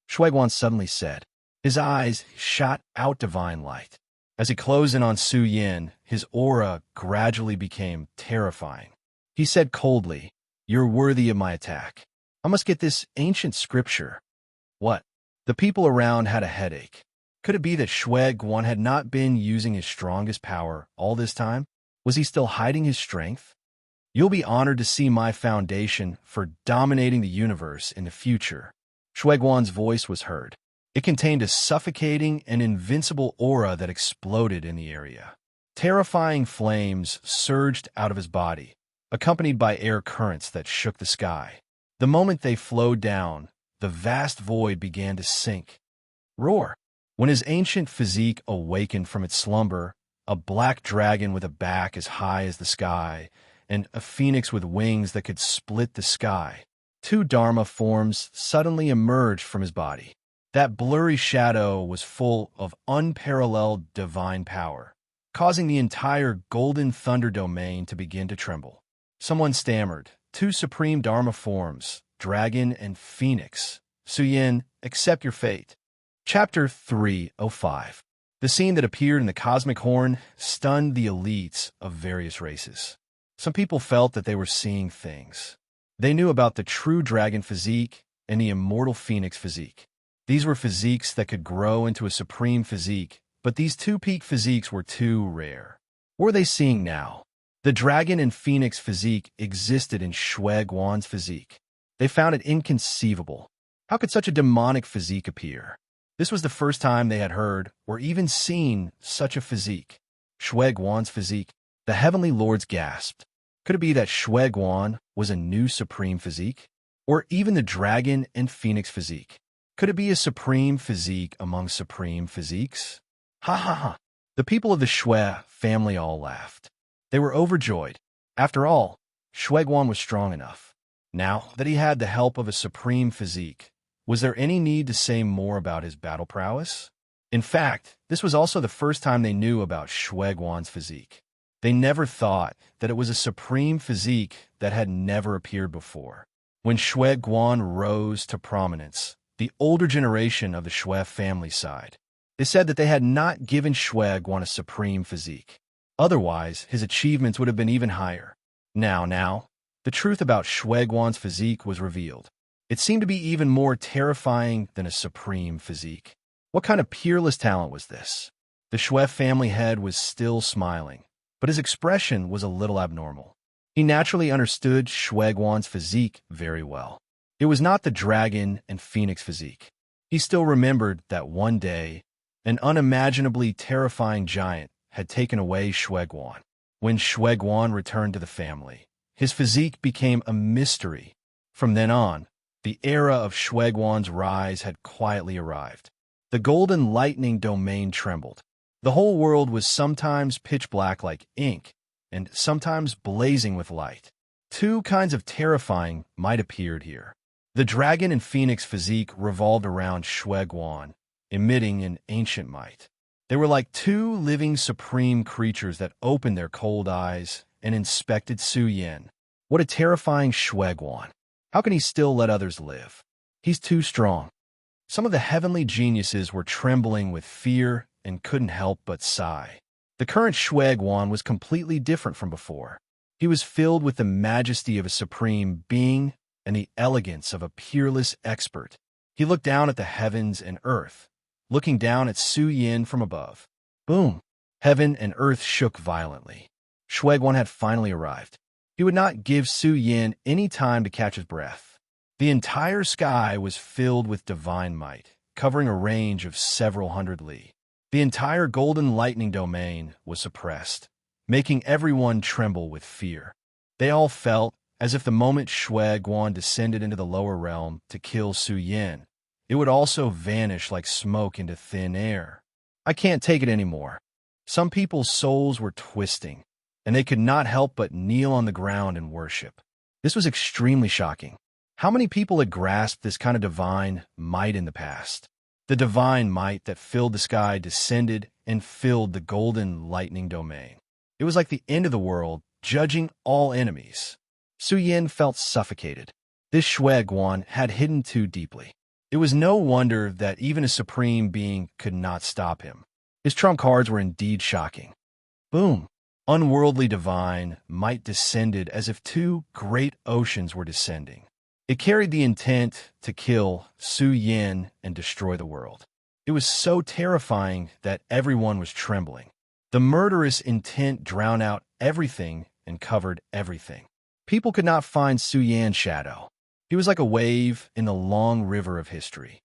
Shueguan suddenly said. His eyes shot out divine light. As he closed in on Su Yan, his aura gradually became terrifying. He said coldly, "You're worthy of my attack. I must get this ancient scripture." What? The people around had a headache. Could it be that Shueguan had not been using his strongest power all this time? Was he still hiding his strength? You'll be honored to see my foundation for dominating the universe in the future. Shueguan's voice was heard. It contained a suffocating and invincible aura that exploded in the area. Terrifying flames surged out of his body, accompanied by air currents that shook the sky. The moment they flowed down, the vast void began to sink. Roar! When his ancient physique awakened from its slumber, a black dragon with a back as high as the sky, and a phoenix with wings that could split the sky. Two Dharma forms suddenly emerged from his body. That blurry shadow was full of unparalleled divine power, causing the entire golden thunder domain to begin to tremble. Someone stammered, "Two supreme Dharma forms, dragon and phoenix. Su Yan, accept your fate." Chapter 305. The scene that appeared in the cosmic horn stunned the elites of various races. Some people felt that they were seeing things. They knew about the true dragon physique and the immortal phoenix physique. These were physiques that could grow into a supreme physique, but these two peak physiques were too rare. What were they seeing now? The dragon and phoenix physique existed in Shueguan's physique. They found it inconceivable. How could such a demonic physique appear? This was the first time they had heard or even seen such a physique. Shueguan's physique. The heavenly lords gasped. Could it be that Shueguan was a new supreme physique? Or even the dragon and phoenix physique? Could it be a supreme physique among supreme physiques? Ha ha ha. The people of the Shui family all laughed. They were overjoyed. After all, Shueguan was strong enough. Now that he had the help of a supreme physique, was there any need to say more about his battle prowess? In fact, this was also the first time they knew about Shueguan's physique. They never thought that it was a supreme physique that had never appeared before. When Shueguan rose to prominence, the older generation of the Shui family sighed. They said that they had not given Shueguan a supreme physique. Otherwise, his achievements would have been even higher. Now, the truth about Shueguan's physique was revealed. It seemed to be even more terrifying than a supreme physique. What kind of peerless talent was this? The Shui family head was still smiling. but his expression was a little abnormal. He naturally understood Shueguan's physique very well. It was not the dragon and phoenix physique. He still remembered that one day, an unimaginably terrifying giant had taken away Shueguan. When Shueguan returned to the family, his physique became a mystery. From then on, the era of Shueguan's rise had quietly arrived. The golden lightning domain trembled. The whole world was sometimes pitch black like ink, and sometimes blazing with light. Two kinds of terrifying might appeared here. The dragon and phoenix physique revolved around Shueguan, emitting an ancient might. They were like two living supreme creatures that opened their cold eyes and inspected Su Yin. What a terrifying Shueguan! How can he still let others live? He's too strong. Some of the heavenly geniuses were trembling with fear and couldn't help but sigh. The current Shueguan was completely different from before. He was filled with the majesty of a supreme being and the elegance of a peerless expert. He looked down at the heavens and earth, looking down at Su Yin from above. Boom! Heaven and earth shook violently. Shueguan had finally arrived. He would not give Su Yin any time to catch his breath. The entire sky was filled with divine might, covering a range of several hundred li. The entire golden lightning domain was suppressed, making everyone tremble with fear. They all felt as if the moment Shueguan descended into the lower realm to kill Su Yin, it would also vanish like smoke into thin air. I can't take it anymore. Some people's souls were twisting, and they could not help but kneel on the ground and worship. This was extremely shocking. How many people had grasped this kind of divine might in the past? The divine might that filled the sky descended and filled the golden lightning domain. It was like the end of the world, judging all enemies. Su Yin felt suffocated. This Shueguan had hidden too deeply. It was no wonder that even a supreme being could not stop him. His trump cards were indeed shocking. Boom! Unworldly divine might descended as if two great oceans were descending. It carried the intent to kill Su Yin and destroy the world. It was so terrifying that everyone was trembling. The murderous intent drowned out everything and covered everything. People could not find Su Yin's shadow. He was like a wave in the long river of history.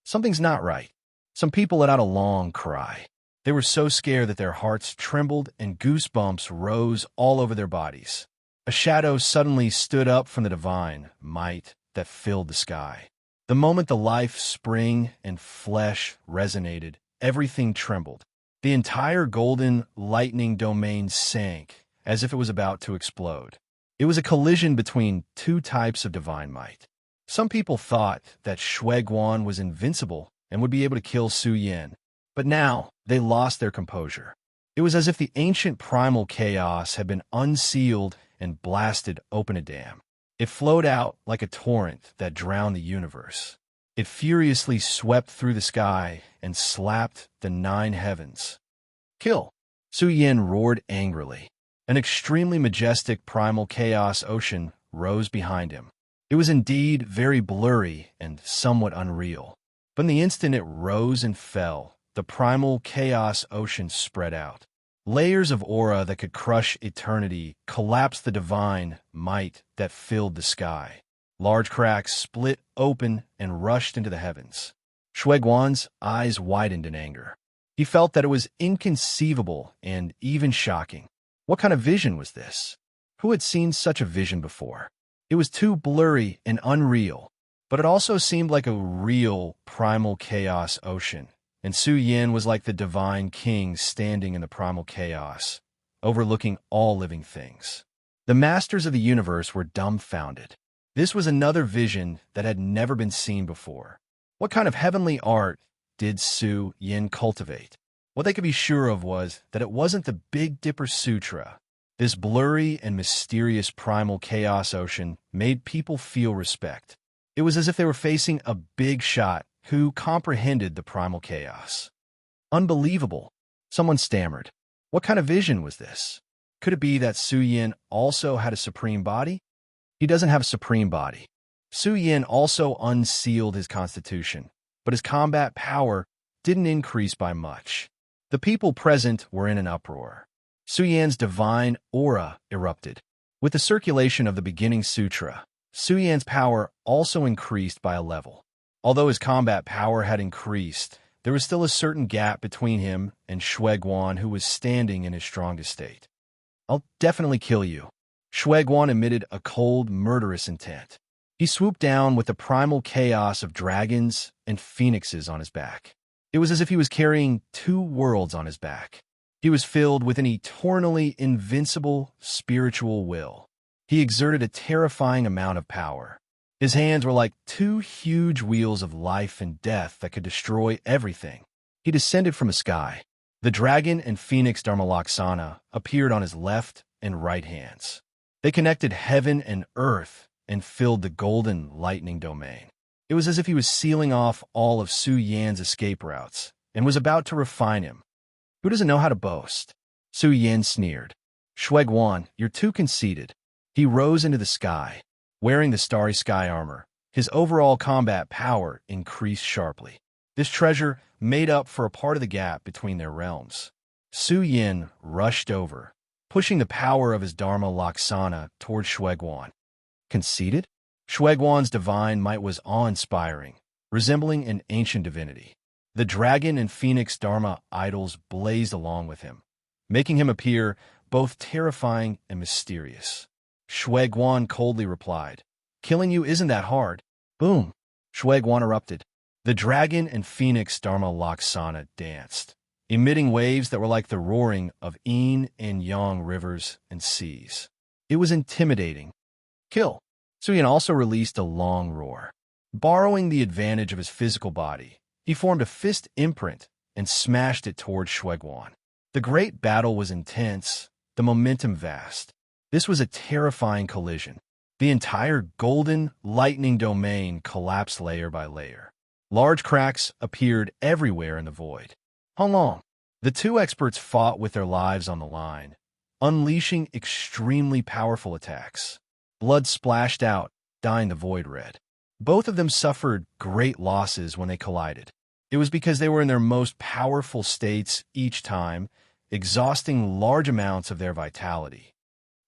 Something's not right. Some people let out a long cry. They were so scared that their hearts trembled and goosebumps rose all over their bodies. A shadow suddenly stood up from the divine might that filled the sky. The moment the life, spring, and flesh resonated, everything trembled. The entire golden lightning domain sank as if it was about to explode. It was a collision between two types of divine might. Some people thought that Shueguan was invincible and would be able to kill Su Yin, but now they lost their composure. It was as if the ancient primal chaos had been unsealed and blasted open a dam. It flowed out like a torrent that drowned the universe. It furiously swept through the sky and slapped the 9 heavens. Kill! Su Yin roared angrily. An extremely majestic primal chaos ocean rose behind him. It was indeed very blurry and somewhat unreal. But in the instant it rose and fell, the primal chaos ocean spread out. Layers of aura that could crush eternity collapsed the divine might that filled the sky. Large cracks split open and rushed into the heavens. Shueguan's eyes widened in anger. He felt that it was inconceivable and even shocking. What kind of vision was this? Who had seen such a vision before? It was too blurry and unreal, but it also seemed like a real primal chaos ocean. And Su Yin was like the divine king standing in the primal chaos, overlooking all living things. The masters of the universe were dumbfounded. This was another vision that had never been seen before. What kind of heavenly art did Su Yin cultivate? What they could be sure of was that it wasn't the Big Dipper Sutra. This blurry and mysterious primal chaos ocean made people feel respect. It was as if they were facing a big shot who comprehended the primal chaos. Unbelievable, someone stammered. What kind of vision was this? Could it be that Su Yin also had a supreme body? He doesn't have a supreme body. Su Yin also unsealed his constitution, but his combat power didn't increase by much. The people present were in an uproar. Su Yan's divine aura erupted. With the circulation of the beginning sutra, Su Yan's power also increased by a level. Although his combat power had increased, there was still a certain gap between him and Shueguan, who was standing in his strongest state. "I'll definitely kill you." Shueguan emitted a cold, murderous intent. He swooped down with the primal chaos of dragons and phoenixes on his back. It was as if he was carrying two worlds on his back. He was filled with an eternally invincible spiritual will. He exerted a terrifying amount of power. His hands were like two huge wheels of life and death that could destroy everything. He descended from the sky. The dragon and phoenix Dharmalaksana appeared on his left and right hands. They connected heaven and earth and filled the golden lightning domain. It was as if he was sealing off all of Su Yan's escape routes and was about to refine him. Who doesn't know how to boast? Su Yan sneered. "Shueguan, you're too conceited." He rose into the sky. Wearing the starry sky armor, his overall combat power increased sharply. This treasure made up for a part of the gap between their realms. Su Yan rushed over, pushing the power of his Dharma Laksana toward Shueguan. Conceited? Shueguan's divine might was awe-inspiring, resembling an ancient divinity. The dragon and phoenix Dharma idols blazed along with him, making him appear both terrifying and mysterious. Shueguan coldly replied, "Killing you isn't that hard." Boom! Shueguan erupted. The dragon and phoenix Dharma Laksana danced, emitting waves that were like the roaring of yin and yang rivers and seas. It was intimidating. Kill! Su Yan also released a long roar. Borrowing the advantage of his physical body, he formed a fist imprint and smashed it toward Shueguan. The great battle was intense, the momentum vast. This was a terrifying collision. The entire golden lightning domain collapsed layer by layer. Large cracks appeared everywhere in the void. How long? The two experts fought with their lives on the line, unleashing extremely powerful attacks. Blood splashed out, dyeing the void red. Both of them suffered great losses when they collided. It was because they were in their most powerful states each time, exhausting large amounts of their vitality.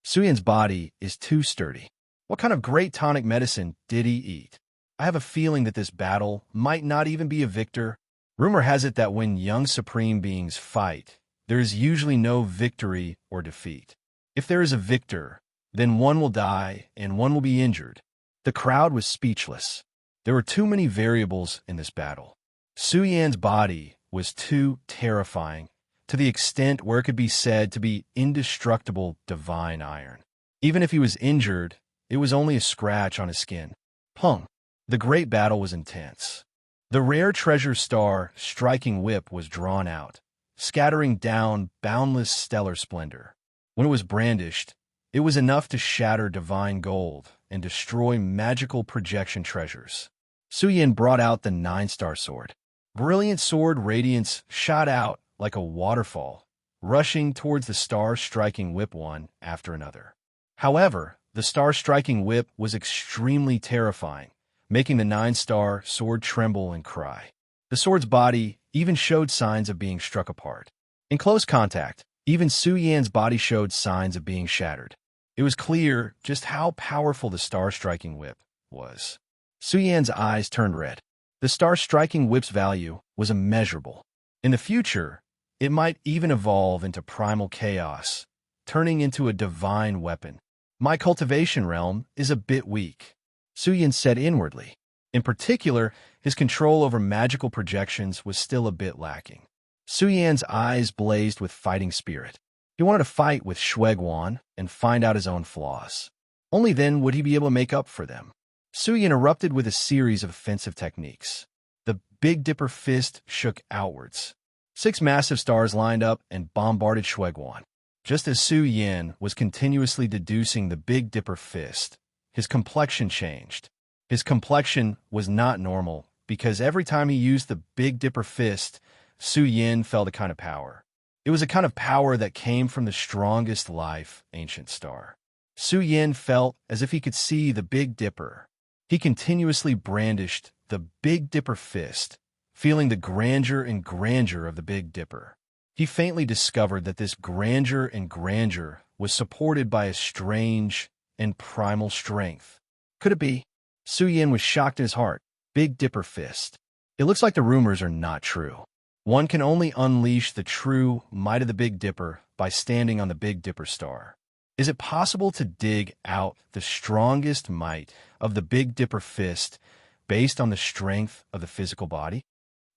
Su Yan's body is too sturdy. What kind of great tonic medicine did he eat? I have a feeling that this battle might not even be a victor. Rumor has it that when young supreme beings fight, there is usually no victory or defeat. If there is a victor, then one will die and one will be injured. The crowd was speechless. There were too many variables in this battle. Su Yan's body was too terrifying, to the extent where it could be said to be indestructible divine iron. Even if he was injured, it was only a scratch on his skin. Pung! The great battle was intense. The rare treasure star striking whip was drawn out, scattering down boundless stellar splendor. When it was brandished, it was enough to shatter divine gold and destroy magical projection treasures. Su Yan brought out the 9-star sword. Brilliant sword radiance shot out like a waterfall, rushing towards the star-striking whip one after another. However, the star-striking whip was extremely terrifying, making the 9-star sword tremble and cry. The sword's body even showed signs of being struck apart. In close contact, even Su Yan's body showed signs of being shattered. It was clear just how powerful the star-striking whip was. Su Yan's eyes turned red. The star-striking whip's value was immeasurable. In the future, it might even evolve into primal chaos, turning into a divine weapon. My cultivation realm is a bit weak, Su Yan said inwardly. In particular, his control over magical projections was still a bit lacking. Su Yan's eyes blazed with fighting spirit. He wanted to fight with Shueguan and find out his own flaws. Only then would he be able to make up for them. Su Yan erupted with a series of offensive techniques. The Big Dipper fist shook outwards. 6 massive stars lined up and bombarded Shueguan. Just as Su Yan was continuously deducing the Big Dipper fist, his complexion changed. His complexion was not normal because every time he used the Big Dipper fist, Su Yan felt a kind of power. It was a kind of power that came from the strongest life, ancient star. Su Yan felt as if he could see the Big Dipper. He continuously brandished the Big Dipper fist, feeling the grandeur and grandeur of the Big Dipper. he faintly discovered that this grandeur and grandeur was supported by a strange and primal strength. Could it be? Su Yin was shocked in his heart. Big Dipper fist. It looks like the rumors are not true. One can only unleash the true might of the Big Dipper by standing on the Big Dipper star. Is it possible to dig out the strongest might of the Big Dipper fist based on the strength of the physical body?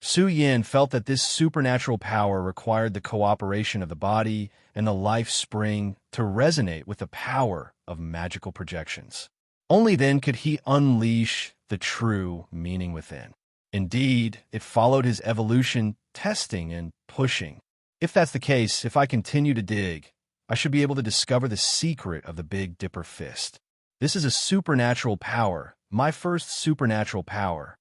Su Yin felt that this supernatural power required the cooperation of the body and the life spring to resonate with the power of magical projections. Only then could he unleash the true meaning within. Indeed, it followed his evolution, testing and pushing. If that's the case, if I continue to dig, I should be able to discover the secret of the Big Dipper fist. This is a supernatural power, my first supernatural power.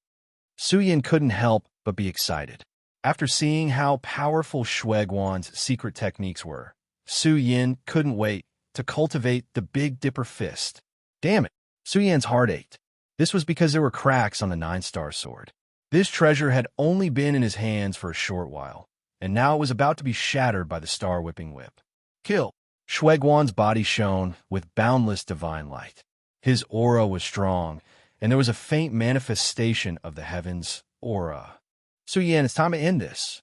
Su Yin couldn't help but be excited. After seeing how powerful Shueguan's secret techniques were, Su Yin couldn't wait to cultivate the Big Dipper fist. Damn it, Su Yin's heart ached. This was because there were cracks on the 9-star sword. This treasure had only been in his hands for a short while, and now it was about to be shattered by the star-whipping whip. Kill! Shueguan's body shone with boundless divine light. His aura was strong, and there was a faint manifestation of the heavens' aura. Su Yin, it's time to end this.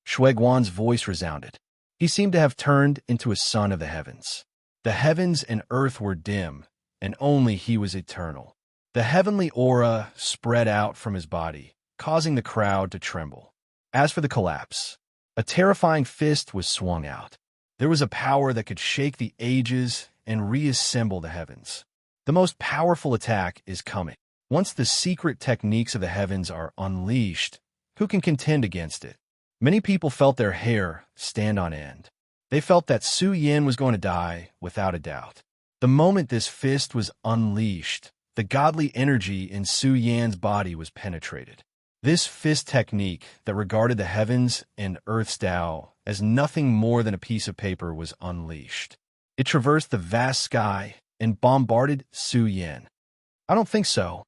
Shueguan's voice resounded. He seemed to have turned into a son of the heavens. The heavens and earth were dim, and only he was eternal. The heavenly aura spread out from his body, causing the crowd to tremble. As for the collapse, a terrifying fist was swung out. There was a power that could shake the ages and reassemble the heavens. The most powerful attack is coming. Once the secret techniques of the heavens are unleashed, who can contend against it? Many people felt their hair stand on end. They felt that Su Yin was going to die without a doubt. The moment this fist was unleashed, the godly energy in Su Yan's body was penetrated. This fist technique that regarded the heavens and earth's Tao as nothing more than a piece of paper was unleashed. It traversed the vast sky and bombarded Su Yin. I don't think so.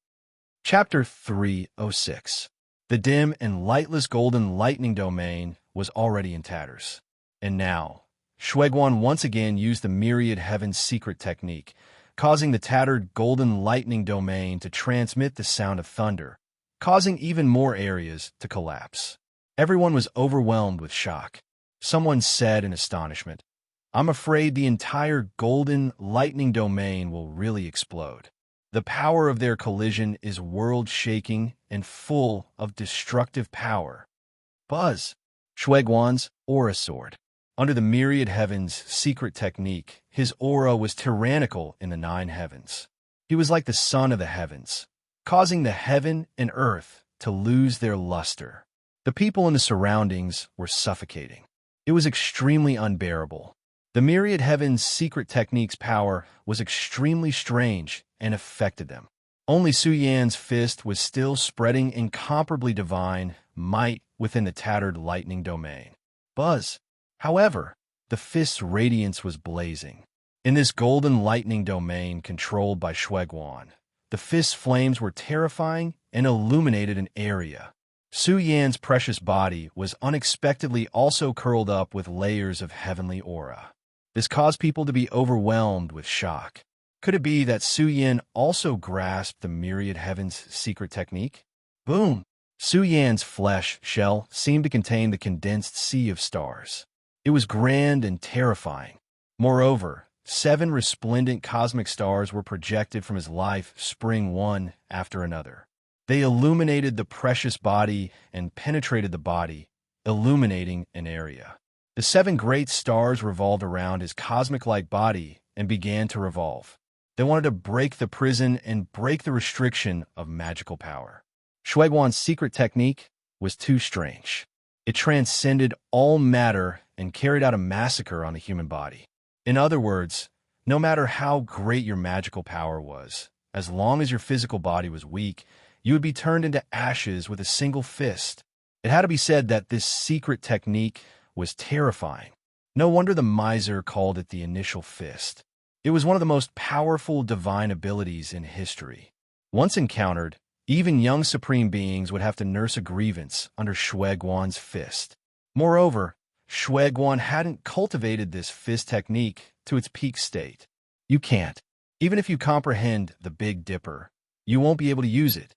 Chapter 306. The dim and lightless golden lightning domain was already in tatters. And now, Shueguan once again used the myriad heaven's secret technique, causing the tattered golden lightning domain to transmit the sound of thunder, causing even more areas to collapse. Everyone was overwhelmed with shock. Someone said in astonishment, "I'm afraid the entire golden lightning domain will really explode." The power of their collision is world-shaking and full of destructive power. Buzz! Shueguan's aura sword. Under the myriad heavens' secret technique, his aura was tyrannical in the 9 heavens. He was like the sun of the heavens, causing the heaven and earth to lose their luster. The people in the surroundings were suffocating. It was extremely unbearable. The myriad heavens' secret technique's power was extremely strange and affected them. Only Su Yan's fist was still spreading incomparably divine might within the tattered lightning domain. Buzz! However, the fist's radiance was blazing. In this golden lightning domain controlled by Shueguan, the fist's flames were terrifying and illuminated an area. Su Yan's precious body was unexpectedly also curled up with layers of heavenly aura. This caused people to be overwhelmed with shock. Could it be that Su Yin also grasped the myriad heavens' secret technique? Boom! Su Yan's flesh shell seemed to contain the condensed sea of stars. It was grand and terrifying. Moreover, 7 resplendent cosmic stars were projected from his life spring one after another. They illuminated the precious body and penetrated the body, illuminating an area. The 7 great stars revolved around his cosmic-like body and began to revolve. They wanted to break the prison and break the restriction of magical power. Shueguan's secret technique was too strange. It transcended all matter and carried out a massacre on the human body. In other words, no matter how great your magical power was, as long as your physical body was weak, you would be turned into ashes with a single fist. It had to be said that this secret technique was terrifying. No wonder the miser called it the initial fist. It was one of the most powerful divine abilities in history. Once encountered, even young supreme beings would have to nurse a grievance under Shueguan's fist. Moreover, Shueguan hadn't cultivated this fist technique to its peak state. You can't. Even if you comprehend the Big Dipper, you won't be able to use it.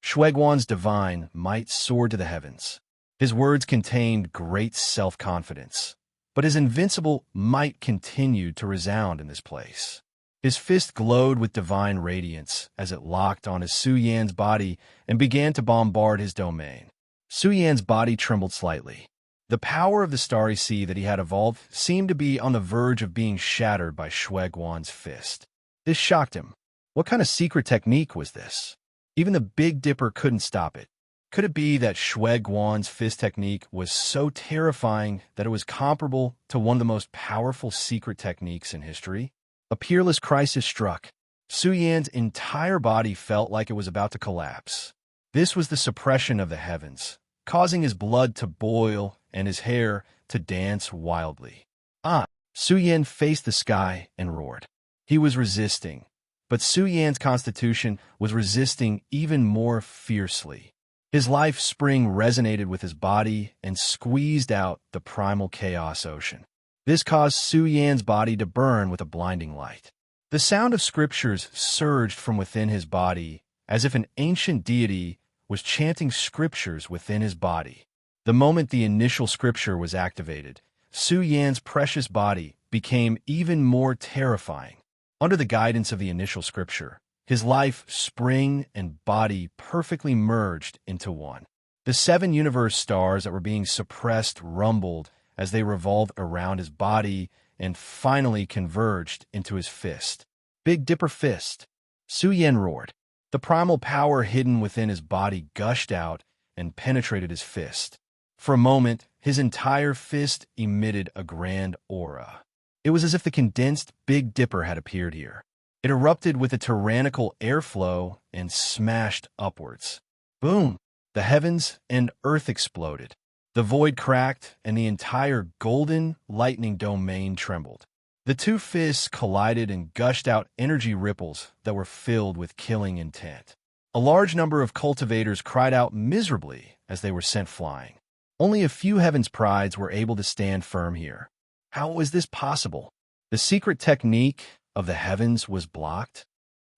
Shueguan's divine might soared to the heavens. His words contained great self-confidence, but his invincible might continued to resound in this place. His fist glowed with divine radiance as it locked on his Su Yan's body and began to bombard his domain. Su Yan's body trembled slightly. The power of the starry sea that he had evolved seemed to be on the verge of being shattered by Shueguan's fist. This shocked him. What kind of secret technique was this? Even the Big Dipper couldn't stop it. Could it be that Shueguan's fist technique was so terrifying that it was comparable to one of the most powerful secret techniques in history? A peerless crisis struck. Su Yan's entire body felt like it was about to collapse. This was the suppression of the heavens, causing his blood to boil and his hair to dance wildly. Su Yan faced the sky and roared. He was resisting, but Su Yan's constitution was resisting even more fiercely. His life spring resonated with his body and squeezed out the primal chaos ocean. This caused Su Yan's body to burn with a blinding light. The sound of scriptures surged from within his body, as if an ancient deity was chanting scriptures within his body. The moment the initial scripture was activated, Su Yan's precious body became even more terrifying. Under the guidance of the initial scripture, his life, spring, and body perfectly merged into one. The 7 universe stars that were being suppressed rumbled as they revolved around his body and finally converged into his fist. Big Dipper fist. Su Yan roared. The primal power hidden within his body gushed out and penetrated his fist. For a moment, his entire fist emitted a grand aura. It was as if the condensed Big Dipper had appeared here. It erupted with a tyrannical airflow and smashed upwards. Boom! The heavens and earth exploded. The void cracked, and the entire golden lightning domain trembled. The two fists collided and gushed out energy ripples that were filled with killing intent. A large number of cultivators cried out miserably as they were sent flying. Only a few Heaven's Prides were able to stand firm here. How was this possible? The secret technique of the heavens was blocked?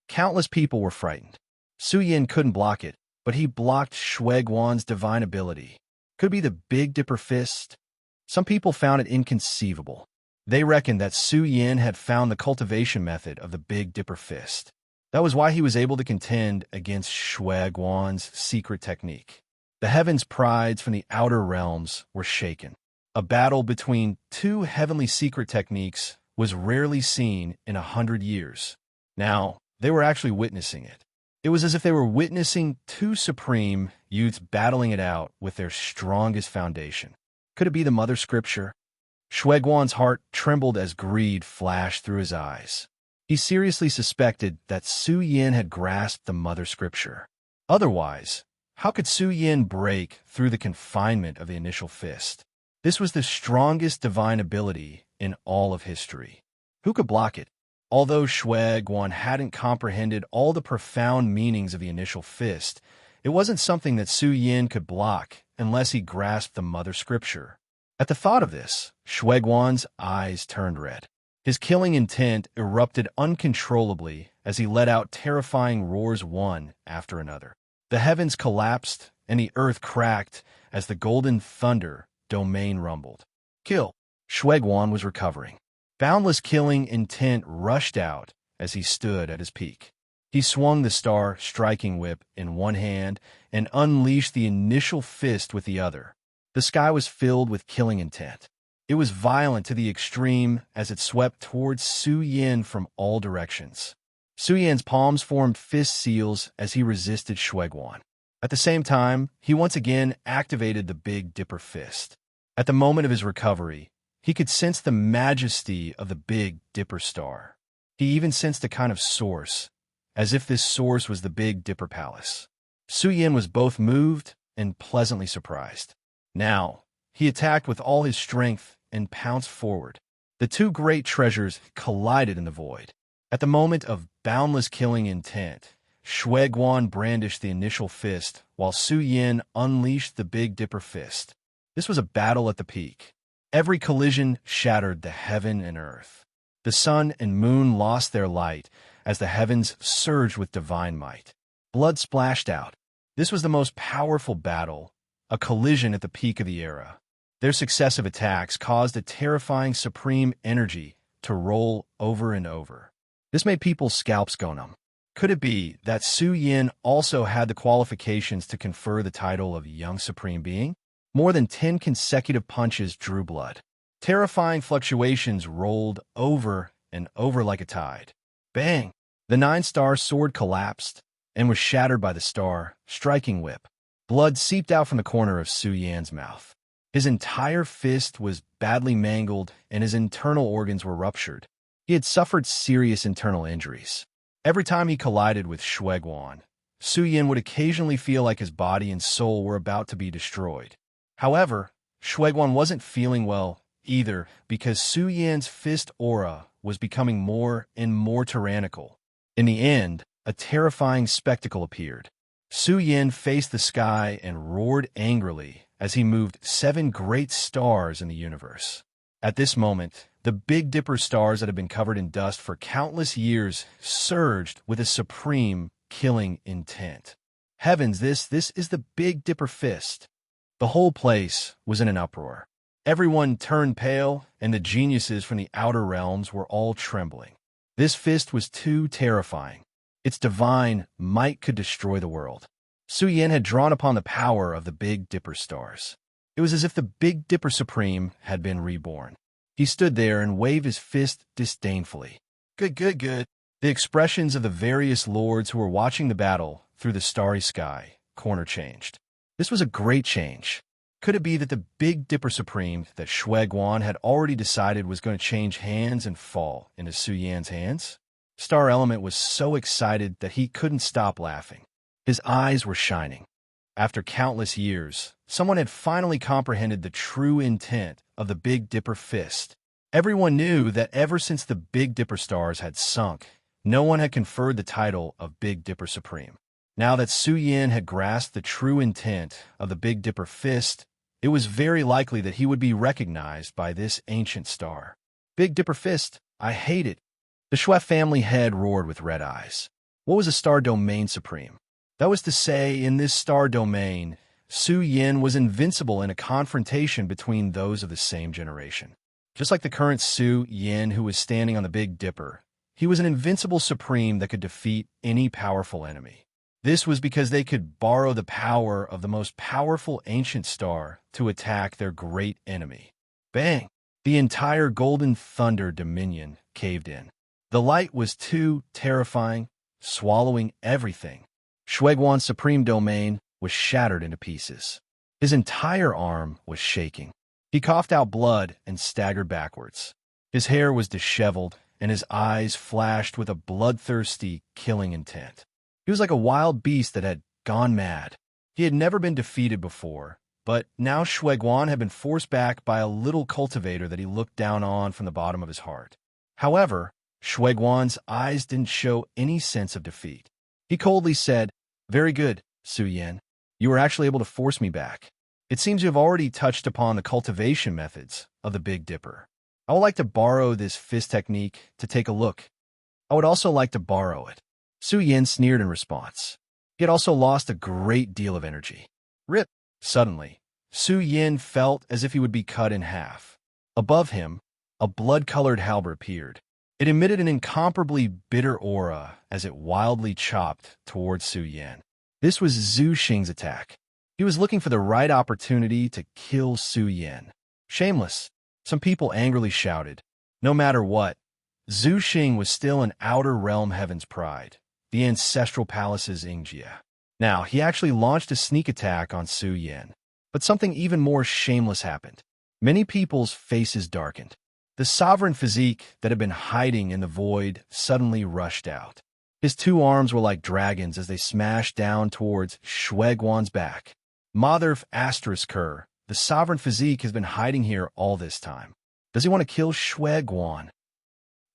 Countless people were frightened. Su Yan couldn't block it, but he blocked Shueguan's divine ability. Could it be the Big Dipper fist? Some people found it inconceivable. They reckoned that Su Yan had found the cultivation method of the Big Dipper fist. That was why he was able to contend against Shueguan's secret technique. The Heaven's Prides from the outer realms were shaken. A battle between two heavenly secret techniques was rarely seen in 100 years. Now, they were actually witnessing it. It was as if they were witnessing two supreme youths battling it out with their strongest foundation. Could it be the Mother Scripture? Shueguan's heart trembled as greed flashed through his eyes. He seriously suspected that Su Yan had grasped the Mother Scripture. Otherwise, how could Su Yan break through the confinement of the initial fist? This was the strongest divine ability in all of history. Who could block it? Although Shueguan hadn't comprehended all the profound meanings of the initial fist, it wasn't something that Su Yan could block unless he grasped the Mother Scripture. At the thought of this, Shueguan's eyes turned red. His killing intent erupted uncontrollably as he let out terrifying roars one after another. The heavens collapsed and the earth cracked as the golden thunder domain rumbled. Kill! Shueguan was recovering. Boundless killing intent rushed out as he stood at his peak. He swung the star striking whip in one hand and unleashed the initial fist with the other. The sky was filled with killing intent. It was violent to the extreme as it swept towards Su Yan from all directions. Su Yan's palms formed fist seals as he resisted Shueguan. At the same time, he once again activated the Big Dipper fist. At the moment of his recovery, he could sense the majesty of the Big Dipper star. He even sensed a kind of source, as if this source was the Big Dipper palace. Su Yan was both moved and pleasantly surprised. Now, he attacked with all his strength and pounced forward. The two great treasures collided in the void. At the moment of boundless killing intent, Shueguan brandished the initial fist while Su Yan unleashed the Big Dipper fist. This was a battle at the peak. Every collision shattered the heaven and earth. The sun and moon lost their light as the heavens surged with divine might. Blood splashed out. This was the most powerful battle, a collision at the peak of the era. Their successive attacks caused a terrifying supreme energy to roll over and over. This made people's scalps go numb. Could it be that Su Yin also had the qualifications to confer the title of Young Supreme Being? More than 10 consecutive punches drew blood. Terrifying fluctuations rolled over and over like a tide. Bang! The nine-star sword collapsed and was shattered by the star, striking whip. Blood seeped out from the corner of Su Yan's mouth. His entire fist was badly mangled and his internal organs were ruptured. He had suffered serious internal injuries. Every time he collided with Shueguan, Su Yin would occasionally feel like his body and soul were about to be destroyed. However, Shueguan wasn't feeling well either because Su Yan's fist aura was becoming more and more tyrannical. In the end, a terrifying spectacle appeared. Su Yin faced the sky and roared angrily as he moved 7 great stars in the universe. At this moment, the Big Dipper stars that had been covered in dust for countless years surged with a supreme, killing intent. Heavens, this is the Big Dipper fist. The whole place was in an uproar. Everyone turned pale, and the geniuses from the outer realms were all trembling. This fist was too terrifying. Its divine might could destroy the world. Su Yin had drawn upon the power of the Big Dipper stars. It was as if the Big Dipper Supreme had been reborn. He stood there and waved his fist disdainfully. Good, good, good. The expressions of the various lords who were watching the battle through the starry sky corner changed. This was a great change. Could it be that the Big Dipper Supreme that Shueguan had already decided was going to change hands and fall into Su Yan's hands? Star Element was so excited that he couldn't stop laughing. His eyes were shining. After countless years, someone had finally comprehended the true intent of the Big Dipper fist. Everyone knew that ever since the Big Dipper stars had sunk, no one had conferred the title of Big Dipper Supreme. Now that Su Yin had grasped the true intent of the Big Dipper fist, it was very likely that he would be recognized by this ancient star. Big Dipper fist, I hate it. The Shui family head roared with red eyes. What was a star domain supreme? That was to say, in this star domain, Su Yin was invincible in a confrontation between those of the same generation. Just like the current Su Yin who was standing on the Big Dipper, he was an invincible supreme that could defeat any powerful enemy. This was because they could borrow the power of the most powerful ancient star to attack their great enemy. Bang! The entire Golden Thunder Dominion caved in. The light was too terrifying, swallowing everything. Shueguan's supreme domain was shattered into pieces. His entire arm was shaking. He coughed out blood and staggered backwards. His hair was disheveled, and his eyes flashed with a bloodthirsty, killing intent. He was like a wild beast that had gone mad. He had never been defeated before, but now Shueguan had been forced back by a little cultivator that he looked down on from the bottom of his heart. However, Shueguan's eyes didn't show any sense of defeat. He coldly said, "Very good, Su Yin. You were actually able to force me back. It seems you have already touched upon the cultivation methods of the Big Dipper. I would like to borrow this fist technique to take a look. I would also like to borrow it." Su Yin sneered in response. He had also lost a great deal of energy. Rip! Suddenly, Su Yin felt as if he would be cut in half. Above him, a blood-colored halberd appeared. It emitted an incomparably bitter aura as it wildly chopped towards Su Yin. This was Zhu Xing's attack. He was looking for the right opportunity to kill Su Yin. Shameless, some people angrily shouted. No matter what, Zhu Xing was still an outer realm heaven's pride, the ancestral palace's Yingjia. Now, he actually launched a sneak attack on Su Yin. But something even more shameless happened. Many people's faces darkened. The sovereign physique that had been hiding in the void suddenly rushed out. His 2 arms were like dragons as they smashed down towards Shueguan's back. Mother Asterisker, the sovereign physique has been hiding here all this time. Does he want to kill Shueguan?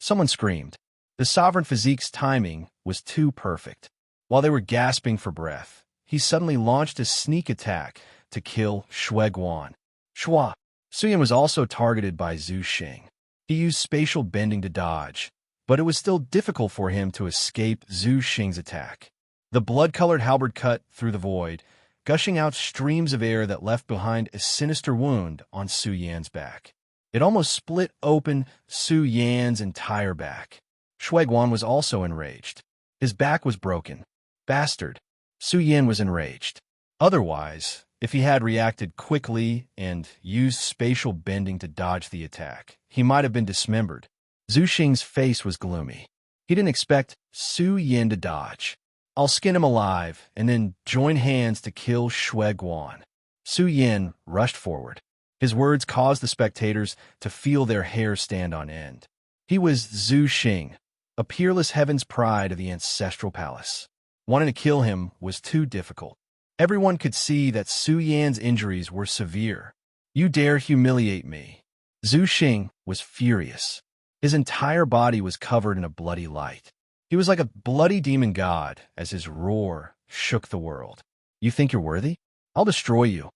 Someone screamed. The sovereign physique's timing was too perfect. While they were gasping for breath, he suddenly launched a sneak attack to kill Shueguan. Shua! Su Yan was also targeted by Zhu Xing. He used spatial bending to dodge, but it was still difficult for him to escape Zhu Xing's attack. The blood-colored halberd cut through the void, gushing out streams of air that left behind a sinister wound on Su Yan's back. It almost split open Su Yan's entire back. Shuiguan was also enraged. His back was broken. Bastard. Su Yan was enraged. Otherwise, if he had reacted quickly and used spatial bending to dodge the attack, he might have been dismembered. Zhu Xing's face was gloomy. He didn't expect Su Yan to dodge. I'll skin him alive and then join hands to kill Shuiguan. Su Yan rushed forward. His words caused the spectators to feel their hair stand on end. He was Zhu Xing, a peerless heaven's pride of the ancestral palace. Wanting to kill him was too difficult. Everyone could see that Su Yan's injuries were severe. You dare humiliate me. Zhu Xing was furious. His entire body was covered in a bloody light. He was like a bloody demon god as his roar shook the world. You think you're worthy? I'll destroy you.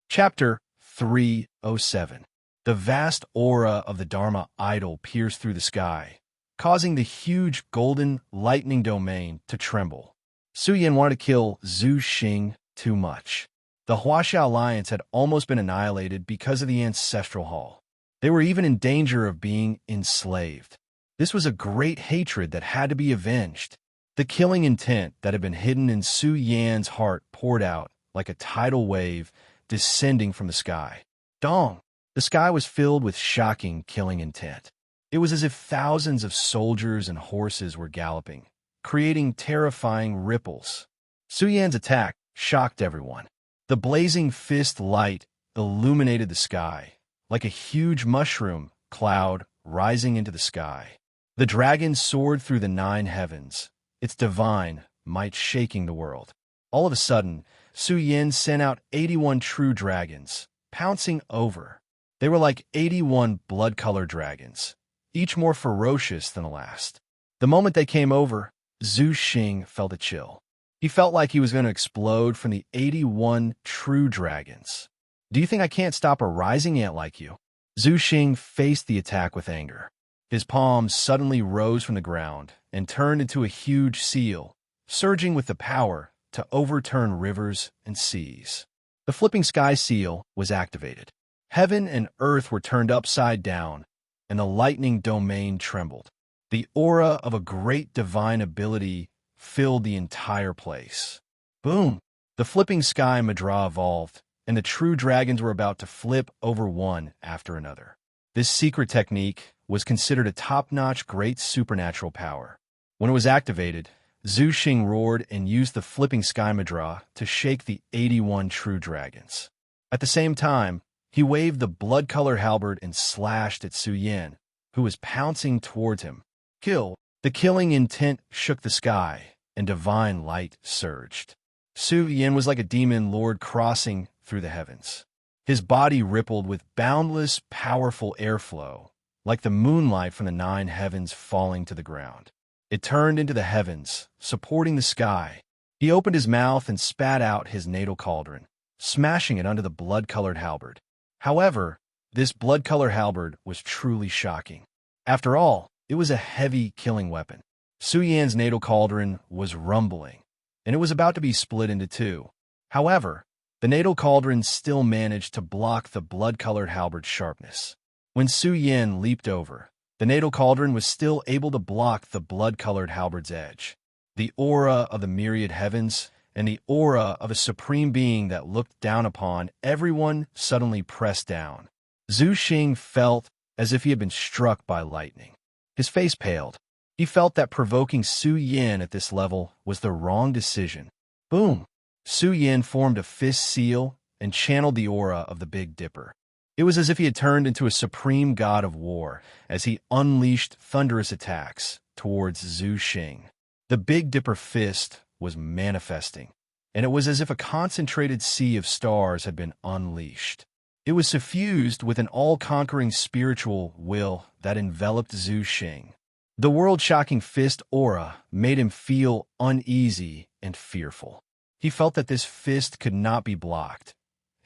Chapter 307. The vast aura of the Dharma idol pierced through the sky, causing the huge golden lightning domain to tremble. Su Yan wanted to kill Zhu Xing too much. The Huaxia Alliance had almost been annihilated because of the ancestral hall. They were even in danger of being enslaved. This was a great hatred that had to be avenged. The killing intent that had been hidden in Su Yan's heart poured out like a tidal wave descending from the sky. Dong! The sky was filled with shocking killing intent. It was as if thousands of soldiers and horses were galloping, creating terrifying ripples. Su Yan's attack shocked everyone. The blazing fist light illuminated the sky, like a huge mushroom cloud rising into the sky. The dragon soared through the 9 heavens, its divine might shaking the world. All of a sudden, Su Yan sent out 81 true dragons, pouncing over. They were like 81 blood-colored dragons, each more ferocious than the last. The moment they came over, Zhu Xing felt a chill. He felt like he was going to explode from the 81 true dragons. Do you think I can't stop a rising ant like you? Zhu Xing faced the attack with anger. His palms suddenly rose from the ground and turned into a huge seal, surging with the power to overturn rivers and seas. The flipping sky seal was activated. Heaven and earth were turned upside down, and the lightning domain trembled. The aura of a great divine ability filled the entire place. Boom! The flipping sky Madra evolved, and the true dragons were about to flip over one after another. This secret technique was considered a top-notch great supernatural power. When it was activated, Zhu Xing roared and used the flipping sky Madra to shake the 81 true dragons. At the same time, he waved the blood-colored halberd and slashed at Su Yan, who was pouncing towards him. Kill! The killing intent shook the sky, and divine light surged. Su Yan was like a demon lord crossing through the heavens. His body rippled with boundless, powerful airflow, like the moonlight from the 9 heavens falling to the ground. It turned into the heavens, supporting the sky. He opened his mouth and spat out his natal cauldron, smashing it under the blood-colored halberd. However, this blood-colored halberd was truly shocking. After all, it was a heavy killing weapon. Su Yan's natal cauldron was rumbling, and it was about to be split into 2. However, the natal cauldron still managed to block the blood-colored halberd's sharpness. When Su Yan leaped over, the natal cauldron was still able to block the blood-colored halberd's edge. The aura of the myriad heavens and the aura of a supreme being that looked down upon everyone suddenly pressed down. Zhu Xing felt as if he had been struck by lightning. His face paled. He felt that provoking Su Yan at this level was the wrong decision. Boom! Su Yan formed a fist seal and channeled the aura of the Big Dipper. It was as if he had turned into a supreme god of war as he unleashed thunderous attacks towards Zhu Xing. The Big Dipper fist was manifesting, and it was as if a concentrated sea of stars had been unleashed. It was suffused with an all-conquering spiritual will that enveloped Zhu Xing. The world-shocking fist aura made him feel uneasy and fearful. He felt that this fist could not be blocked,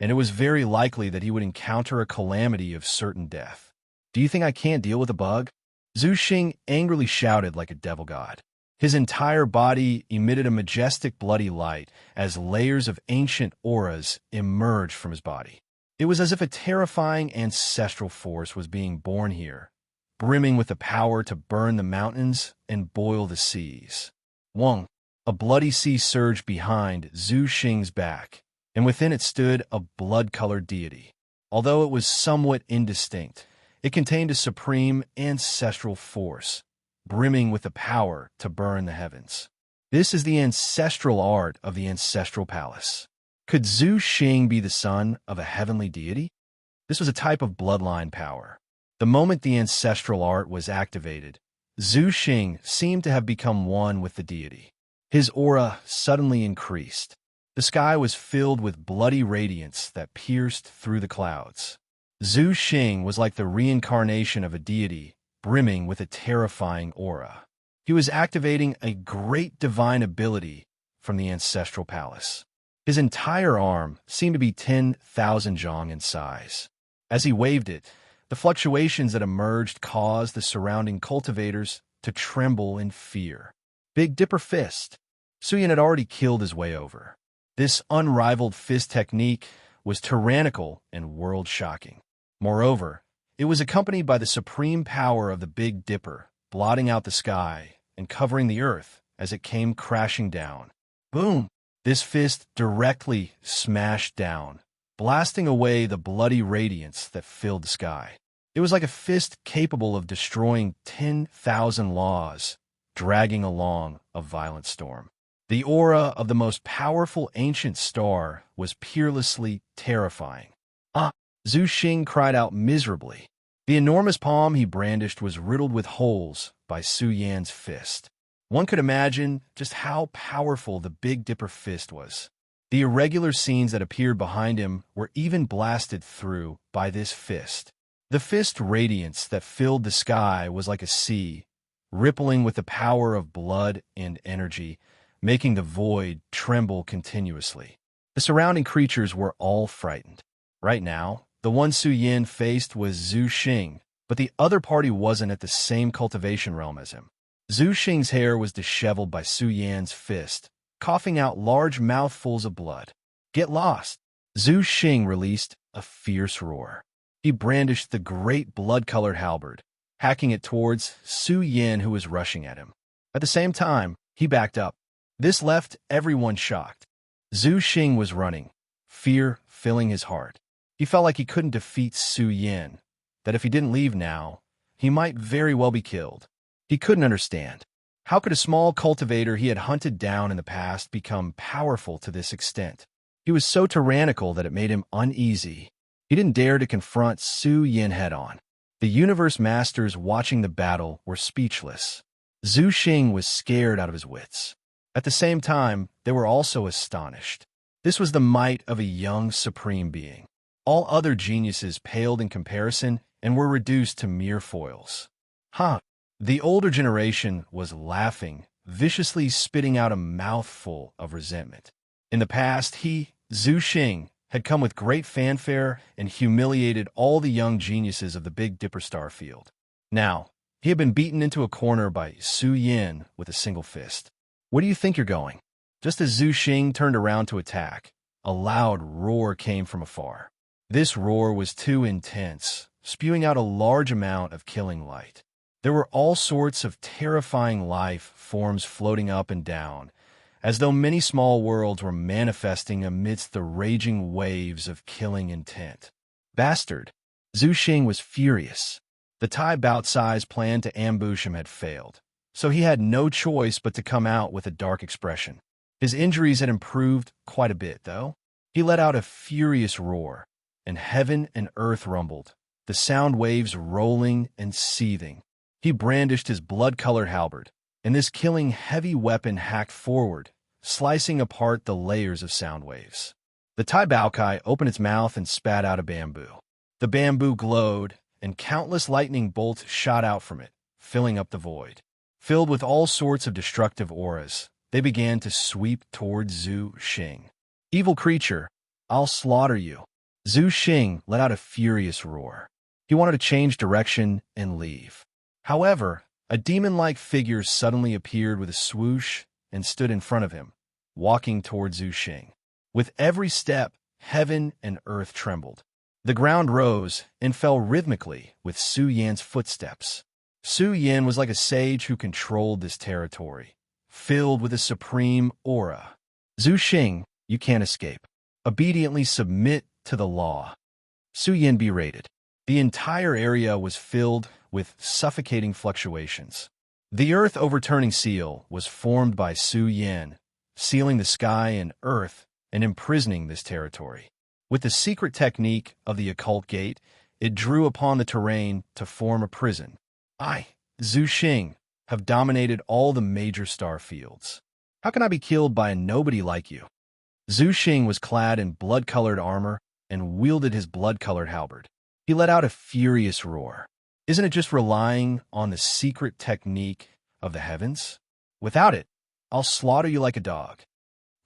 and it was very likely that he would encounter a calamity of certain death. Do you think I can't deal with a bug? Zhu Xing angrily shouted like a devil god. His entire body emitted a majestic bloody light as layers of ancient auras emerged from his body. It was as if a terrifying ancestral force was being born here, brimming with the power to burn the mountains and boil the seas. Wang, a bloody sea surged behind Zhu Xing's back, and within it stood a blood-colored deity. Although it was somewhat indistinct, it contained a supreme ancestral force, brimming with the power to burn the heavens. This is the ancestral art of the ancestral palace. Could Zhu Xing be the son of a heavenly deity? This was a type of bloodline power. The moment the ancestral art was activated, Zhu Xing seemed to have become one with the deity. His aura suddenly increased. The sky was filled with bloody radiance that pierced through the clouds. Zhu Xing was like the reincarnation of a deity, brimming with a terrifying aura. He was activating a great divine ability from the ancestral palace. His entire arm seemed to be 10,000 zhong in size. As he waved it, the fluctuations that emerged caused the surrounding cultivators to tremble in fear. Big Dipper Fist. Suyin had already killed his way over. This unrivaled fist technique was tyrannical and world-shocking. Moreover, it was accompanied by the supreme power of the Big Dipper, blotting out the sky and covering the earth as it came crashing down. Boom! This fist directly smashed down, blasting away the bloody radiance that filled the sky. It was like a fist capable of destroying 10,000 laws, dragging along a violent storm. The aura of the most powerful ancient star was peerlessly terrifying. Ah! Zhu Xing cried out miserably. The enormous palm he brandished was riddled with holes by Su Yan's fist. One could imagine just how powerful the Big Dipper fist was. The irregular scenes that appeared behind him were even blasted through by this fist. The fist radiance that filled the sky was like a sea, rippling with the power of blood and energy, making the void tremble continuously. The surrounding creatures were all frightened. Right now, the one Su Yin faced was Zhu Xing, but the other party wasn't at the same cultivation realm as him. Zhu Xing's hair was disheveled by Su Yan's fist, coughing out large mouthfuls of blood. Get lost! Zhu Xing released a fierce roar. He brandished the great blood-colored halberd, hacking it towards Su Yin, who was rushing at him. At the same time, he backed up. This left everyone shocked. Zhu Xing was running, fear filling his heart. He felt like he couldn't defeat Su Yin, that if he didn't leave now, he might very well be killed. He couldn't understand. How could a small cultivator he had hunted down in the past become powerful to this extent? He was so tyrannical that it made him uneasy. He didn't dare to confront Su Yin head-on. The universe masters watching the battle were speechless. Zhu Xing was scared out of his wits. At the same time, they were also astonished. This was the might of a young supreme being. All other geniuses paled in comparison and were reduced to mere foils. Huh! The older generation was laughing, viciously spitting out a mouthful of resentment. In the past, he, Zhu Xing, had come with great fanfare and humiliated all the young geniuses of the Big Dipper star field. Now, he had been beaten into a corner by Su Yin with a single fist. Where do you think you're going? Just as Zhu Xing turned around to attack, a loud roar came from afar. This roar was too intense, spewing out a large amount of killing light. There were all sorts of terrifying life forms floating up and down, as though many small worlds were manifesting amidst the raging waves of killing intent. Bastard! Zhu Xing was furious. The Tai Baotsai's plan to ambush him had failed, so he had no choice but to come out with a dark expression. His injuries had improved quite a bit, though. He let out a furious roar, and heaven and earth rumbled, the sound waves rolling and seething. He brandished his blood-colored halberd, and this killing heavy weapon hacked forward, slicing apart the layers of sound waves. The Tai Baokai opened its mouth and spat out a bamboo. The bamboo glowed, and countless lightning bolts shot out from it, filling up the void. Filled with all sorts of destructive auras, they began to sweep towards Zhu Xing. Evil creature, I'll slaughter you. Zhu Xing let out a furious roar. He wanted to change direction and leave. However, a demon-like figure suddenly appeared with a swoosh and stood in front of him, walking toward Zhu Xing. With every step, heaven and earth trembled. The ground rose and fell rhythmically with Su Yan's footsteps. Su Yan was like a sage who controlled this territory, filled with a supreme aura. Zhu Xing, you can't escape. Obediently submit to the law. Su Yan berated. The entire area was filled with suffocating fluctuations. The earth-overturning seal was formed by Su Yan, sealing the sky and earth and imprisoning this territory. With the secret technique of the occult gate, it drew upon the terrain to form a prison. I, Zhu Xing, have dominated all the major star fields. How can I be killed by a nobody like you? Zhu Xing was clad in blood-colored armor and wielded his blood-colored halberd. He let out a furious roar. Isn't it just relying on the secret technique of the heavens? Without it, I'll slaughter you like a dog.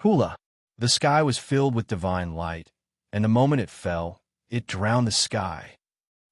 Hula. The sky was filled with divine light, and the moment it fell, it drowned the sky.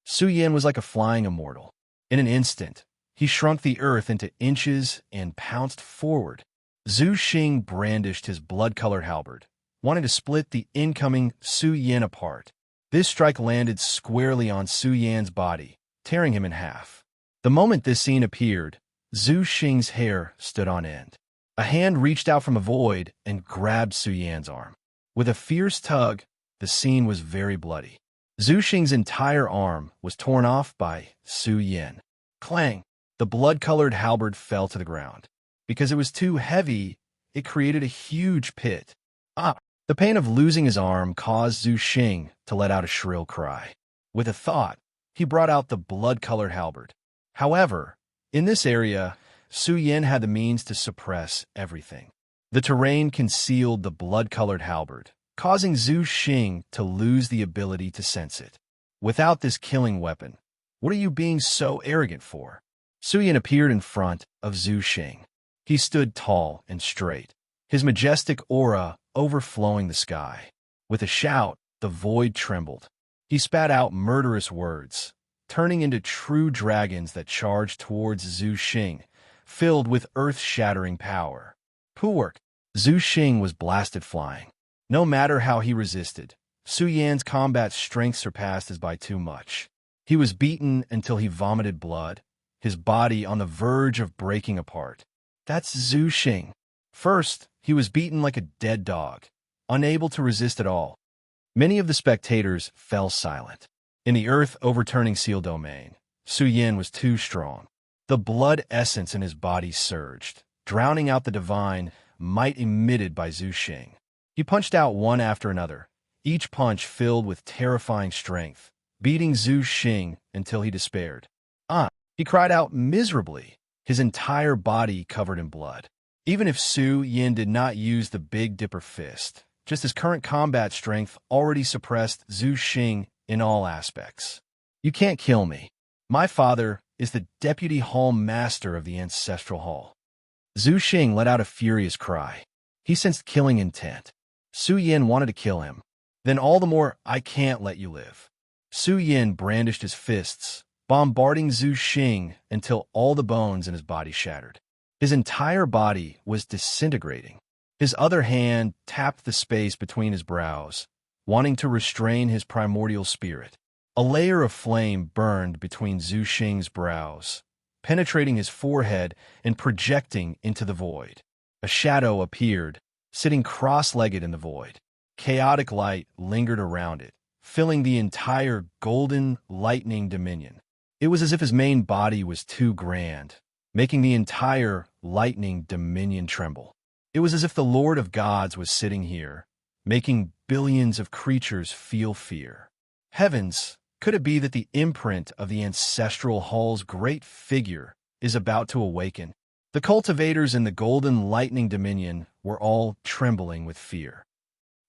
Su Yan was like a flying immortal. In an instant, he shrunk the earth into inches and pounced forward. Zhu Xing brandished his blood-colored halberd, wanting to split the incoming Su Yan apart. This strike landed squarely on Su Yan's body, tearing him in half. The moment this scene appeared, Zhu Xing's hair stood on end. A hand reached out from a void and grabbed Su Yan's arm. With a fierce tug, the scene was very bloody. Zhu Xing's entire arm was torn off by Su Yan. Clang! The blood-colored halberd fell to the ground. Because it was too heavy, it created a huge pit. The pain of losing his arm caused Zhu Xing to let out a shrill cry. With a thought, he brought out the blood-colored halberd. However, in this area, Su Yan had the means to suppress everything. The terrain concealed the blood-colored halberd, causing Zhu Xing to lose the ability to sense it. Without this killing weapon, what are you being so arrogant for? Su Yan appeared in front of Zhu Xing. He stood tall and straight, his majestic aura overflowing the sky. With a shout, the void trembled. He spat out murderous words, turning into true dragons that charged towards Zhu Xing, filled with earth-shattering power. Puwerk! Zhu Xing was blasted flying. No matter how he resisted, Su Yan's combat strength surpassed his by too much. He was beaten until he vomited blood, his body on the verge of breaking apart. That's Zhu Xing. First, he was beaten like a dead dog, unable to resist at all. Many of the spectators fell silent. In the earth-overturning seal domain, Su Yan was too strong. The blood essence in his body surged, drowning out the divine might emitted by Zhu Xing. He punched out one after another, each punch filled with terrifying strength, beating Zhu Xing until he despaired. He cried out miserably, his entire body covered in blood. Even if Su Yan did not use the Big Dipper fist, just his current combat strength already suppressed Zhu Xing in all aspects. You can't kill me. My father is the Deputy Hall Master of the Ancestral Hall. Zhu Xing let out a furious cry. He sensed killing intent. Su Yan wanted to kill him. Then all the more, I can't let you live. Su Yan brandished his fists, bombarding Zhu Xing until all the bones in his body shattered. His entire body was disintegrating. His other hand tapped the space between his brows, wanting to restrain his primordial spirit. A layer of flame burned between Zhu Xing's brows, penetrating his forehead and projecting into the void. A shadow appeared, sitting cross-legged in the void. Chaotic light lingered around it, filling the entire golden lightning dominion. It was as if his main body was too grand, making the entire lightning dominion tremble. It was as if the Lord of Gods was sitting here, making billions of creatures feel fear. Heavens, could it be that the imprint of the Ancestral Hall's great figure is about to awaken? The cultivators in the golden lightning dominion were all trembling with fear.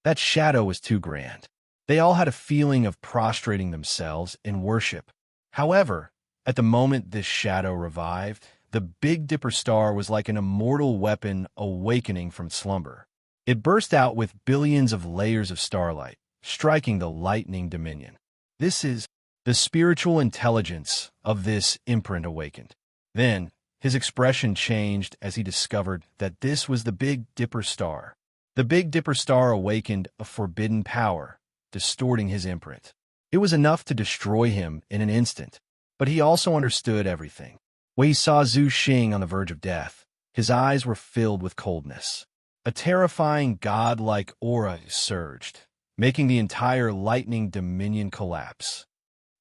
That shadow was too grand. They all had a feeling of prostrating themselves in worship. However, at the moment this shadow revived, the Big Dipper star was like an immortal weapon awakening from slumber. It burst out with billions of layers of starlight, striking the lightning dominion. This is the spiritual intelligence of this imprint awakened. Then, his expression changed as he discovered that this was the Big Dipper star. The Big Dipper star awakened a forbidden power, distorting his imprint. It was enough to destroy him in an instant, but he also understood everything. When he saw Zhu Xing on the verge of death, his eyes were filled with coldness. A terrifying god-like aura surged, making the entire lightning dominion collapse.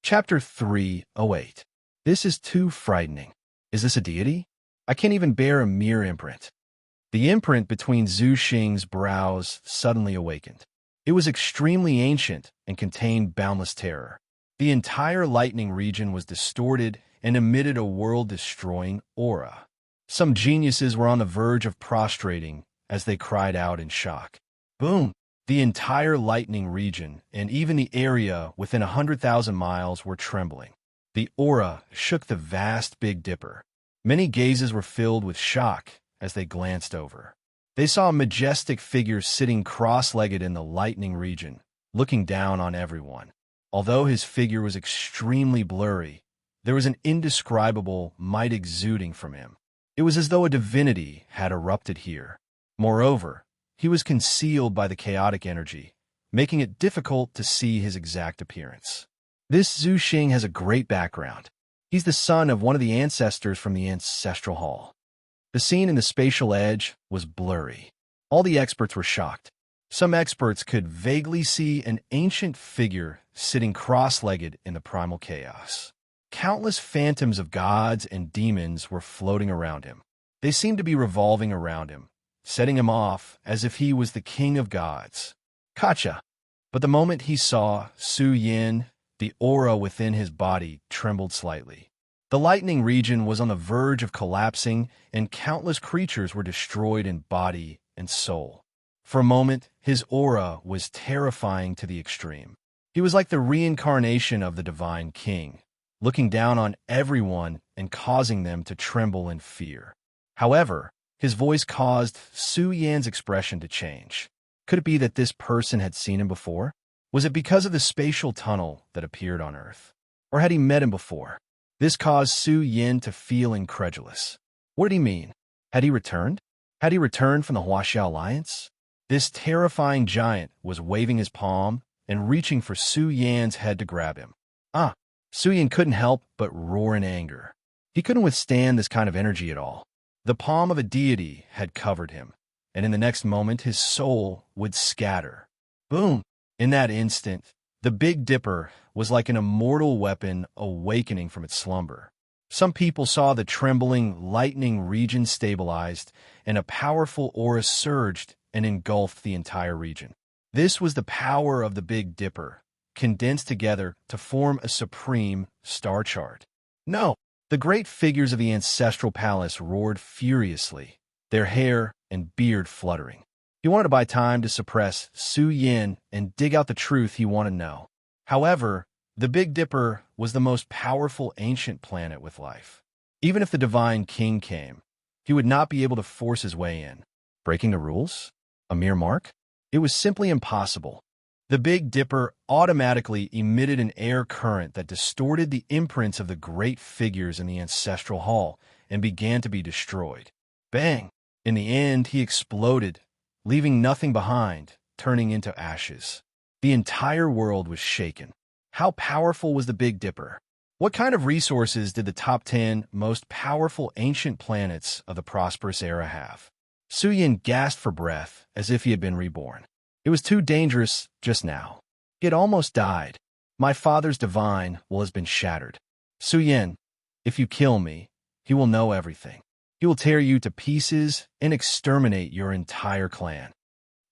Chapter 308. This is too frightening. Is this a deity? I can't even bear a mere imprint. The imprint between Zhu Xing's brows suddenly awakened. It was extremely ancient and contained boundless terror. The entire lightning region was distorted and emitted a world-destroying aura. Some geniuses were on the verge of prostrating as they cried out in shock. Boom! The entire lightning region and even the area within 100,000 miles were trembling. The aura shook the vast Big Dipper. Many gazes were filled with shock as they glanced over. They saw a majestic figure sitting cross-legged in the lightning region, looking down on everyone. Although his figure was extremely blurry, there was an indescribable might exuding from him. It was as though a divinity had erupted here. Moreover, he was concealed by the chaotic energy, making it difficult to see his exact appearance. This Zhu Xing has a great background. He's the son of one of the ancestors from the ancestral hall. The scene in the spatial edge was blurry. All the experts were shocked. Some experts could vaguely see an ancient figure sitting cross-legged in the primal chaos. Countless phantoms of gods and demons were floating around him. They seemed to be revolving around him, setting him off as if he was the king of gods. Gotcha! But the moment he saw Su Yin, the aura within his body trembled slightly. The lightning region was on the verge of collapsing, and countless creatures were destroyed in body and soul. For a moment, his aura was terrifying to the extreme. He was like the reincarnation of the divine king, looking down on everyone and causing them to tremble in fear. However, his voice caused Su Yan's expression to change. Could it be that this person had seen him before? Was it because of the spatial tunnel that appeared on Earth? Or had he met him before? This caused Su Yin to feel incredulous. What did he mean? Had he returned? Had he returned from the Huaxiao Alliance? This terrifying giant was waving his palm and reaching for Su Yan's head to grab him. Su Yin couldn't help but roar in anger. He couldn't withstand this kind of energy at all. The palm of a deity had covered him, and in the next moment his soul would scatter. Boom! In that instant, the Big Dipper was like an immortal weapon awakening from its slumber. Some people saw the trembling lightning region stabilized, and a powerful aura surged and engulfed the entire region. This was the power of the Big Dipper, condensed together to form a supreme star chart. No! The great figures of the ancestral palace roared furiously, their hair and beard fluttering. He wanted to buy time to suppress Su Yin and dig out the truth he wanted to know. However, the Big Dipper was the most powerful ancient planet with life. Even if the Divine King came, he would not be able to force his way in. Breaking the rules? A mere mark? It was simply impossible. The Big Dipper automatically emitted an air current that distorted the imprints of the great figures in the ancestral hall and began to be destroyed. Bang! In the end, he exploded, leaving nothing behind, turning into ashes. The entire world was shaken. How powerful was the Big Dipper? What kind of resources did the top 10 most powerful ancient planets of the prosperous era have? Su Yin gasped for breath as if he had been reborn. It was too dangerous just now. He had almost died. My father's divine will has been shattered. Su Yin, if you kill me, he will know everything. He will tear you to pieces and exterminate your entire clan.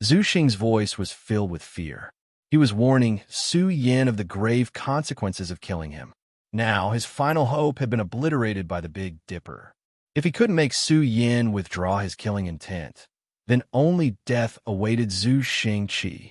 Zhu Xing's voice was filled with fear. He was warning Su Yin of the grave consequences of killing him. Now, his final hope had been obliterated by the Big Dipper. If he couldn't make Su Yin withdraw his killing intent, then only death awaited Zhu Xing Qi.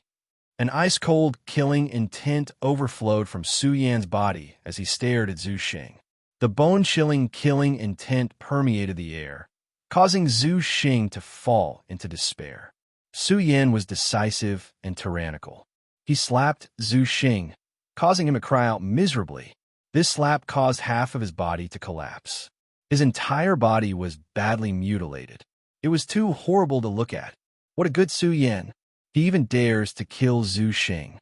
An ice-cold killing intent overflowed from Su Yan's body as he stared at Zhu Xing. The bone-chilling killing intent permeated the air, causing Zhu Xing to fall into despair. Su Yan was decisive and tyrannical. He slapped Zhu Xing, causing him to cry out miserably. This slap caused half of his body to collapse. His entire body was badly mutilated. It was too horrible to look at. What a good Su Yan! He even dares to kill Zhu Xing.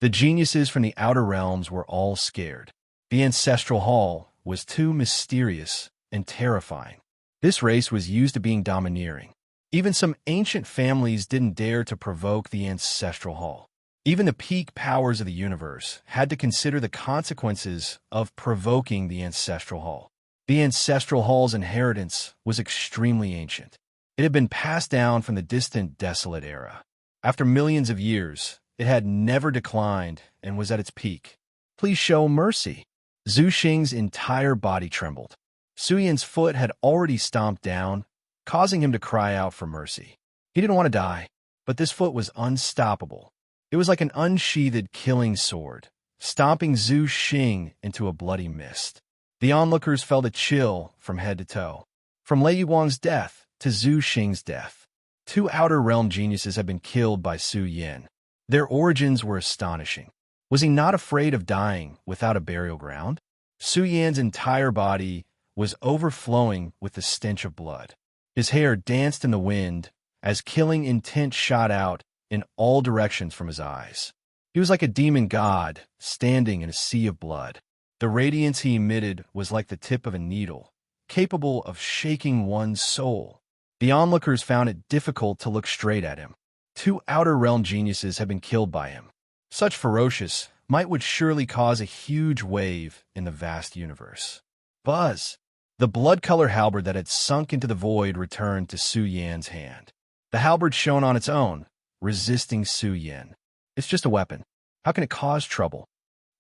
The geniuses from the outer realms were all scared. The ancestral hall was too mysterious and terrifying. This race was used to being domineering. Even some ancient families didn't dare to provoke the ancestral hall. Even the peak powers of the universe had to consider the consequences of provoking the ancestral hall. The ancestral hall's inheritance was extremely ancient. It had been passed down from the distant desolate era. After millions of years, it had never declined and was at its peak. Please show mercy. Zhu Xing's entire body trembled. Su Yan's foot had already stomped down, causing him to cry out for mercy. He didn't want to die, but this foot was unstoppable. It was like an unsheathed killing sword, stomping Zhu Xing into a bloody mist. The onlookers felt a chill from head to toe. From Lei Yuan's death to Zhu Xing's death, 2 outer realm geniuses had been killed by Su Yan. Their origins were astonishing. Was he not afraid of dying without a burial ground? Su Yan's entire body was overflowing with the stench of blood. His hair danced in the wind as killing intent shot out in all directions from his eyes. He was like a demon god standing in a sea of blood. The radiance he emitted was like the tip of a needle, capable of shaking one's soul. The onlookers found it difficult to look straight at him. 2 outer realm geniuses had been killed by him. Such ferocious might would surely cause a huge wave in the vast universe. Buzz! The blood-colored halberd that had sunk into the void returned to Su Yan's hand. The halberd shone on its own, resisting Su Yan. It's just a weapon. How can it cause trouble?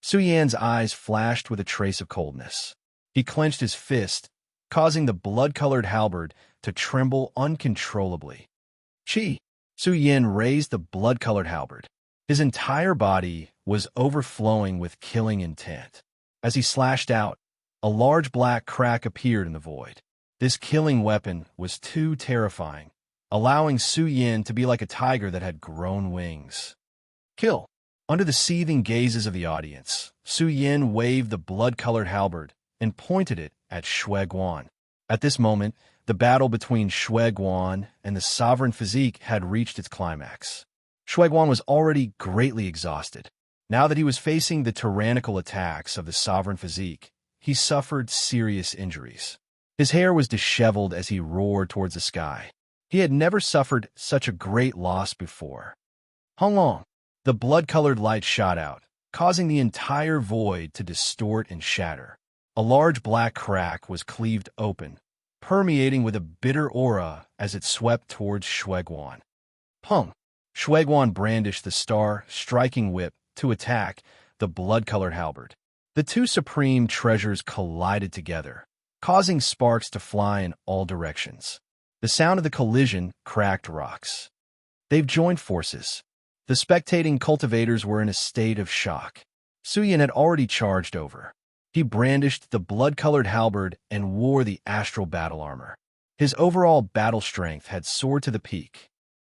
Su Yan's eyes flashed with a trace of coldness. He clenched his fist, causing the blood-colored halberd to tremble uncontrollably. Chi! Su Yan raised the blood-colored halberd. His entire body was overflowing with killing intent. As he slashed out, a large black crack appeared in the void. This killing weapon was too terrifying, allowing Su Yan to be like a tiger that had grown wings. Kill! Under the seething gazes of the audience, Su Yan waved the blood-colored halberd and pointed it at Shui Guan. At this moment, the battle between Shui Guan and the sovereign physique had reached its climax. Shui Guan was already greatly exhausted. Now that he was facing the tyrannical attacks of the sovereign physique, he suffered serious injuries. His hair was disheveled as he roared towards the sky. He had never suffered such a great loss before. Honglong! The blood-colored light shot out, causing the entire void to distort and shatter. A large black crack was cleaved open, permeating with a bitter aura as it swept towards Shui Guan. Pung! Shui Guan brandished the star-striking whip to attack the blood-colored halberd. The 2 supreme treasures collided together, causing sparks to fly in all directions. The sound of the collision cracked rocks. They've joined forces. The spectating cultivators were in a state of shock. Su Yan had already charged over. He brandished the blood-colored halberd and wore the astral battle armor. His overall battle strength had soared to the peak.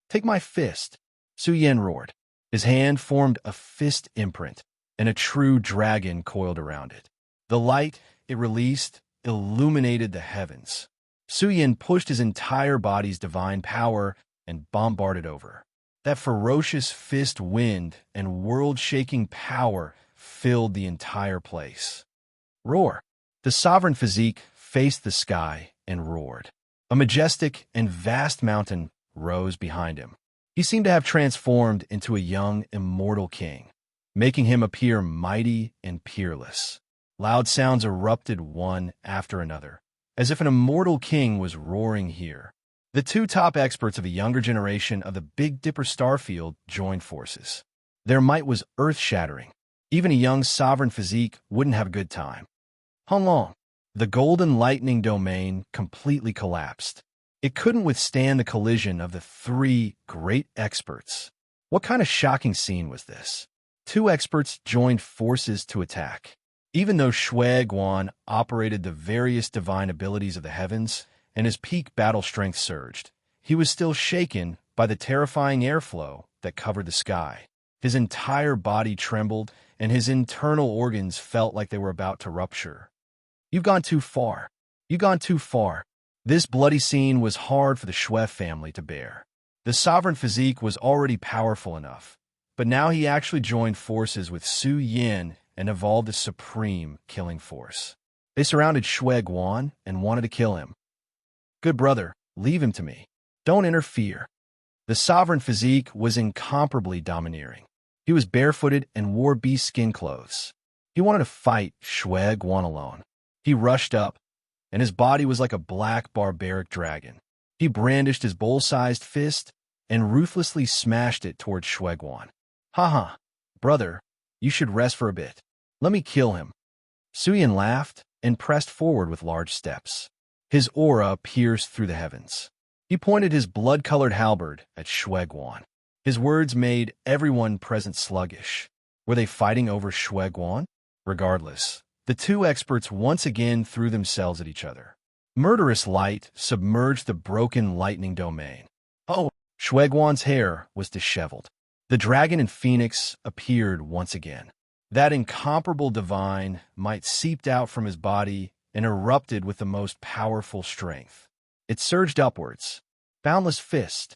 Take my fist, Su Yan roared. His hand formed a fist imprint, and a true dragon coiled around it. The light it released illuminated the heavens. Su Yan pushed his entire body's divine power and bombarded over. That ferocious fist wind and world-shaking power filled the entire place. Roar! The sovereign physique faced the sky and roared. A majestic and vast mountain rose behind him. He seemed to have transformed into a young, immortal king, making him appear mighty and peerless. Loud sounds erupted one after another, as if an immortal king was roaring here. The 2 top experts of a younger generation of the Big Dipper starfield joined forces. Their might was earth-shattering. Even a young sovereign physique wouldn't have a good time. Honglong! The golden lightning domain completely collapsed. It couldn't withstand the collision of the 3 great experts. What kind of shocking scene was this? 2 experts joined forces to attack. Even though Shui Guan operated the various divine abilities of the heavens and his peak battle strength surged, he was still shaken by the terrifying airflow that covered the sky. His entire body trembled, and his internal organs felt like they were about to rupture. "You've gone too far. You've gone too far." This bloody scene was hard for the Shui family to bear. The sovereign physique was already powerful enough, but now he actually joined forces with Su Yin and evolved a supreme killing force. They surrounded Shui Guan and wanted to kill him. "Good brother, leave him to me. Don't interfere." The sovereign physique was incomparably domineering. He was barefooted and wore beast skin clothes. He wanted to fight Shui Guan alone. He rushed up, and his body was like a black barbaric dragon. He brandished his bowl-sized fist and ruthlessly smashed it toward Shui Guan. "Ha, brother, you should rest for a bit. Let me kill him." Su Yin laughed and pressed forward with large steps. His aura pierced through the heavens. He pointed his blood-colored halberd at Shui Guan. His words made everyone present sluggish. Were they fighting over Shui Guan? Regardless, the two experts once again threw themselves at each other. Murderous light submerged the broken lightning domain. Oh, Shui Guan's hair was disheveled. The dragon and phoenix appeared once again. That incomparable divine might seeped out from his body and erupted with the most powerful strength. It surged upwards. Boundless fist.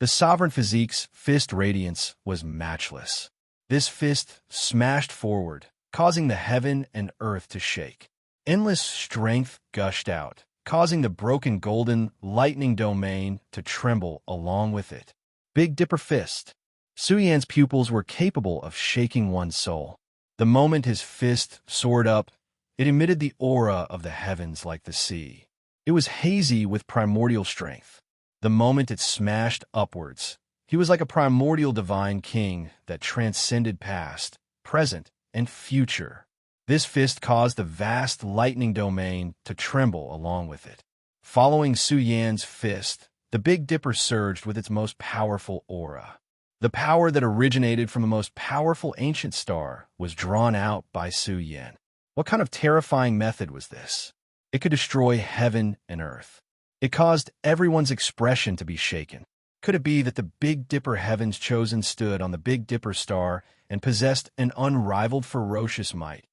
The sovereign physique's fist radiance was matchless. This fist smashed forward, causing the heaven and earth to shake. Endless strength gushed out, causing the broken golden lightning domain to tremble along with it. Big Dipper Fist. Su Yan's pupils were capable of shaking one's soul. The moment his fist soared up, it emitted the aura of the heavens like the sea. It was hazy with primordial strength. The moment it smashed upwards, he was like a primordial divine king that transcended past, present, and future. This fist caused the vast lightning domain to tremble along with it. Following Su Yan's fist, the Big Dipper surged with its most powerful aura. The power that originated from the most powerful ancient star was drawn out by Su Yan. What kind of terrifying method was this? It could destroy heaven and earth. It caused everyone's expression to be shaken. Could it be that the Big Dipper Heaven's Chosen stood on the Big Dipper star and possessed an unrivaled ferocious might?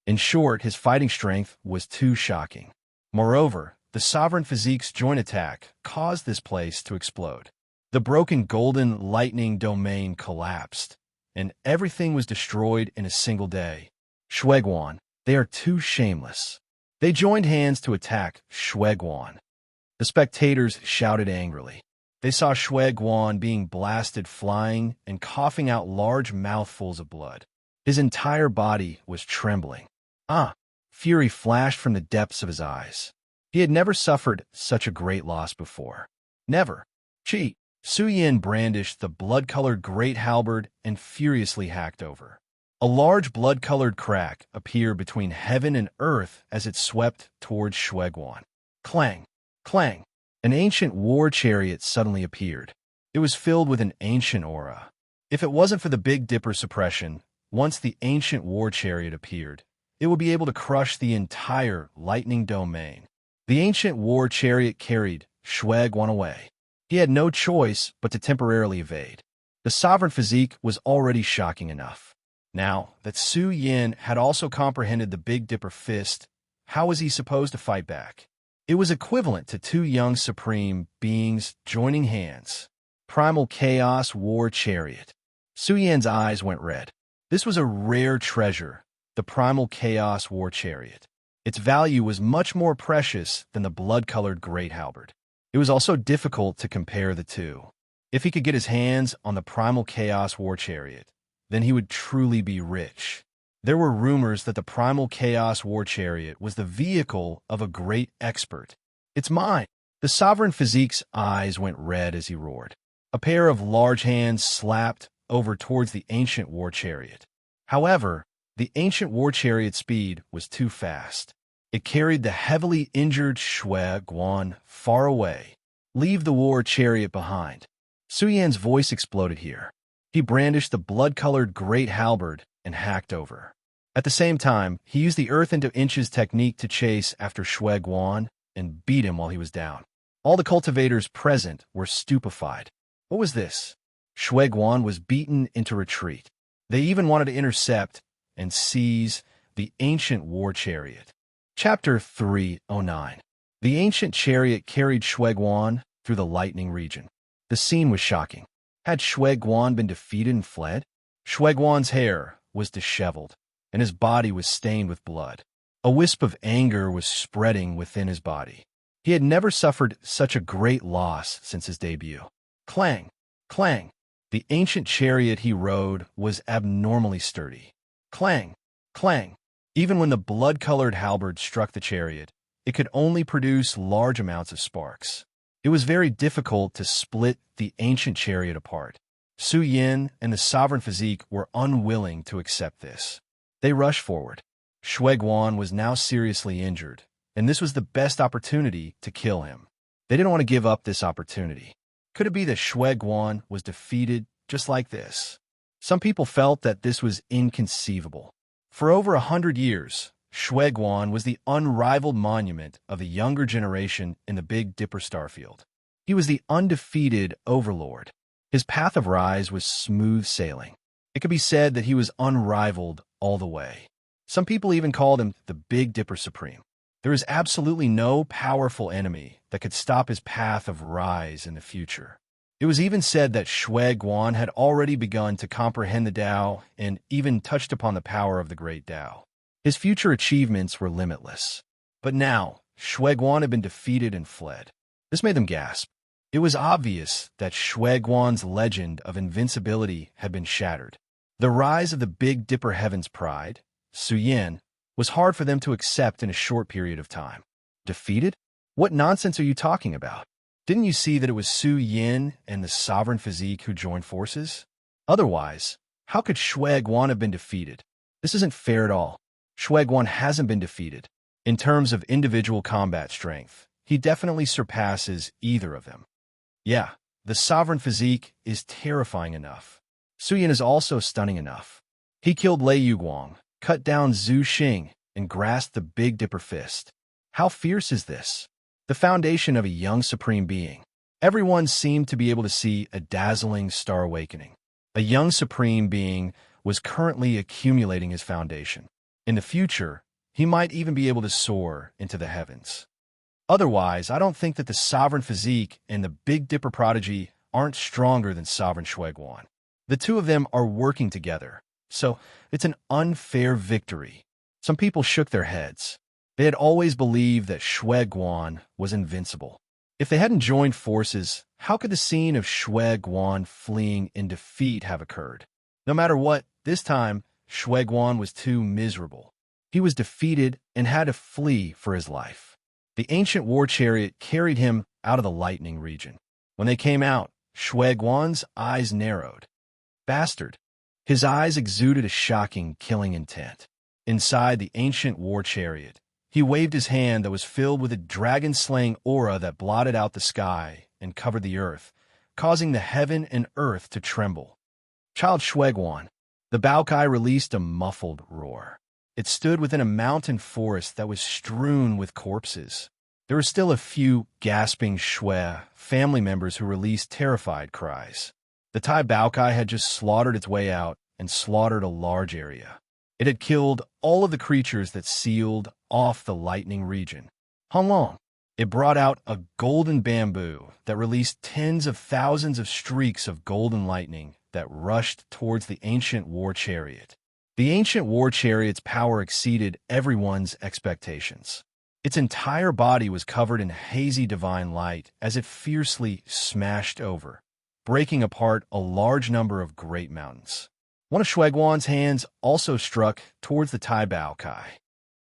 In short, his fighting strength was too shocking. Moreover, the sovereign physique's joint attack caused this place to explode. The broken golden lightning domain collapsed, and everything was destroyed in a single day. Shui Guan, they are too shameless. They joined hands to attack Shui Guan. The spectators shouted angrily. They saw Shui Guan being blasted, flying, and coughing out large mouthfuls of blood. His entire body was trembling. Fury flashed from the depths of his eyes. He had never suffered such a great loss before. Never. Chi. Su Yin brandished the blood-colored great halberd and furiously hacked over. A large blood-colored crack appeared between heaven and earth as it swept towards Shui Guan. Clang! Clang! An ancient war chariot suddenly appeared. It was filled with an ancient aura. If it wasn't for the Big Dipper suppression, once the ancient war chariot appeared, it would be able to crush the entire lightning domain. The ancient war chariot carried Shui Guan away. He had no choice but to temporarily evade. The sovereign physique was already shocking enough. Now that Su Yin had also comprehended the Big Dipper fist, how was he supposed to fight back? It was equivalent to two young supreme beings joining hands. Primal Chaos War Chariot. Su Yan's eyes went red. This was a rare treasure, the Primal Chaos War Chariot. Its value was much more precious than the blood-colored great halberd. It was also difficult to compare the two. If he could get his hands on the Primal Chaos War Chariot, then he would truly be rich. There were rumors that the Primal Chaos War Chariot was the vehicle of a great expert. "It's mine!" The sovereign physique's eyes went red as he roared. A pair of large hands slapped over towards the ancient war chariot. However, the ancient war chariot's speed was too fast. It carried the heavily injured Shui Guan far away. "Leave the war chariot behind." Su Yan's voice exploded here. He brandished the blood-colored great halberd and hacked over. At the same time, he used the earth into inches technique to chase after Shui Guan and beat him while he was down. All the cultivators present were stupefied. What was this? Shui Guan was beaten into retreat. They even wanted to intercept and seize the ancient war chariot. Chapter 309. The ancient chariot carried Shueguan through the lightning region. The scene was shocking. Had Shueguan been defeated and fled? Shueguan's hair was disheveled, and his body was stained with blood. A wisp of anger was spreading within his body. He had never suffered such a great loss since his debut. Clang! Clang! The ancient chariot he rode was abnormally sturdy. Clang! Clang! Even when the blood-colored halberd struck the chariot, it could only produce large amounts of sparks. It was very difficult to split the ancient chariot apart. Su Yin and the sovereign physique were unwilling to accept this. They rushed forward. Shueguan was now seriously injured, and this was the best opportunity to kill him. They didn't want to give up this opportunity. Could it be that Shueguan was defeated just like this? Some people felt that this was inconceivable. For over 100 years, Shueguan was the unrivaled monument of the younger generation in the Big Dipper starfield. He was the undefeated Overlord. His path of rise was smooth sailing. It could be said that he was unrivaled all the way. Some people even called him the Big Dipper Supreme. There is absolutely no powerful enemy that could stop his path of rise in the future. It was even said that Shueguan had already begun to comprehend the Tao and even touched upon the power of the great Tao. His future achievements were limitless. But now, Shueguan had been defeated and fled. This made them gasp. It was obvious that Shueguan's legend of invincibility had been shattered. The rise of the Big Dipper Heaven's pride, Su Yin, was hard for them to accept in a short period of time. Defeated? What nonsense are you talking about? Didn't you see that it was Su Yin and the sovereign physique who joined forces? Otherwise, how could Shueguan have been defeated? This isn't fair at all. Shueguan hasn't been defeated. In terms of individual combat strength, he definitely surpasses either of them. Yeah, the sovereign physique is terrifying enough. Su Yin is also stunning enough. He killed Lei Yuguang, cut down Zhu Xing, and grasped the Big Dipper fist. How fierce is this? The foundation of a young supreme being. Everyone seemed to be able to see a dazzling star awakening. A young supreme being was currently accumulating his foundation. In the future, he might even be able to soar into the heavens. Otherwise, I don't think that the sovereign physique and the Big Dipper prodigy aren't stronger than sovereign Shueguan. The two of them are working together, so it's an unfair victory. Some people shook their heads. They had always believed that Shueguan was invincible. If they hadn't joined forces, how could the scene of Shueguan fleeing in defeat have occurred? No matter what, this time, Shueguan was too miserable. He was defeated and had to flee for his life. The ancient war chariot carried him out of the lightning region. When they came out, Shueguan's eyes narrowed. Bastard. His eyes exuded a shocking, killing intent. Inside the ancient war chariot, he waved his hand that was filled with a dragon-slaying aura that blotted out the sky and covered the earth, causing the heaven and earth to tremble. Child Shueguan. The Baokai released a muffled roar. It stood within a mountain forest that was strewn with corpses. There were still a few gasping Shui family members who released terrified cries. The Tai Baokai had just slaughtered its way out and slaughtered a large area. It had killed all of the creatures that sealed off the lightning region. Hanlong. It brought out a golden bamboo that released tens of thousands of streaks of golden lightning that rushed towards the ancient war chariot. The ancient war chariot's power exceeded everyone's expectations. Its entire body was covered in hazy divine light as it fiercely smashed over, breaking apart a large number of great mountains. One of Shueguan's hands also struck towards the Tai Baokai.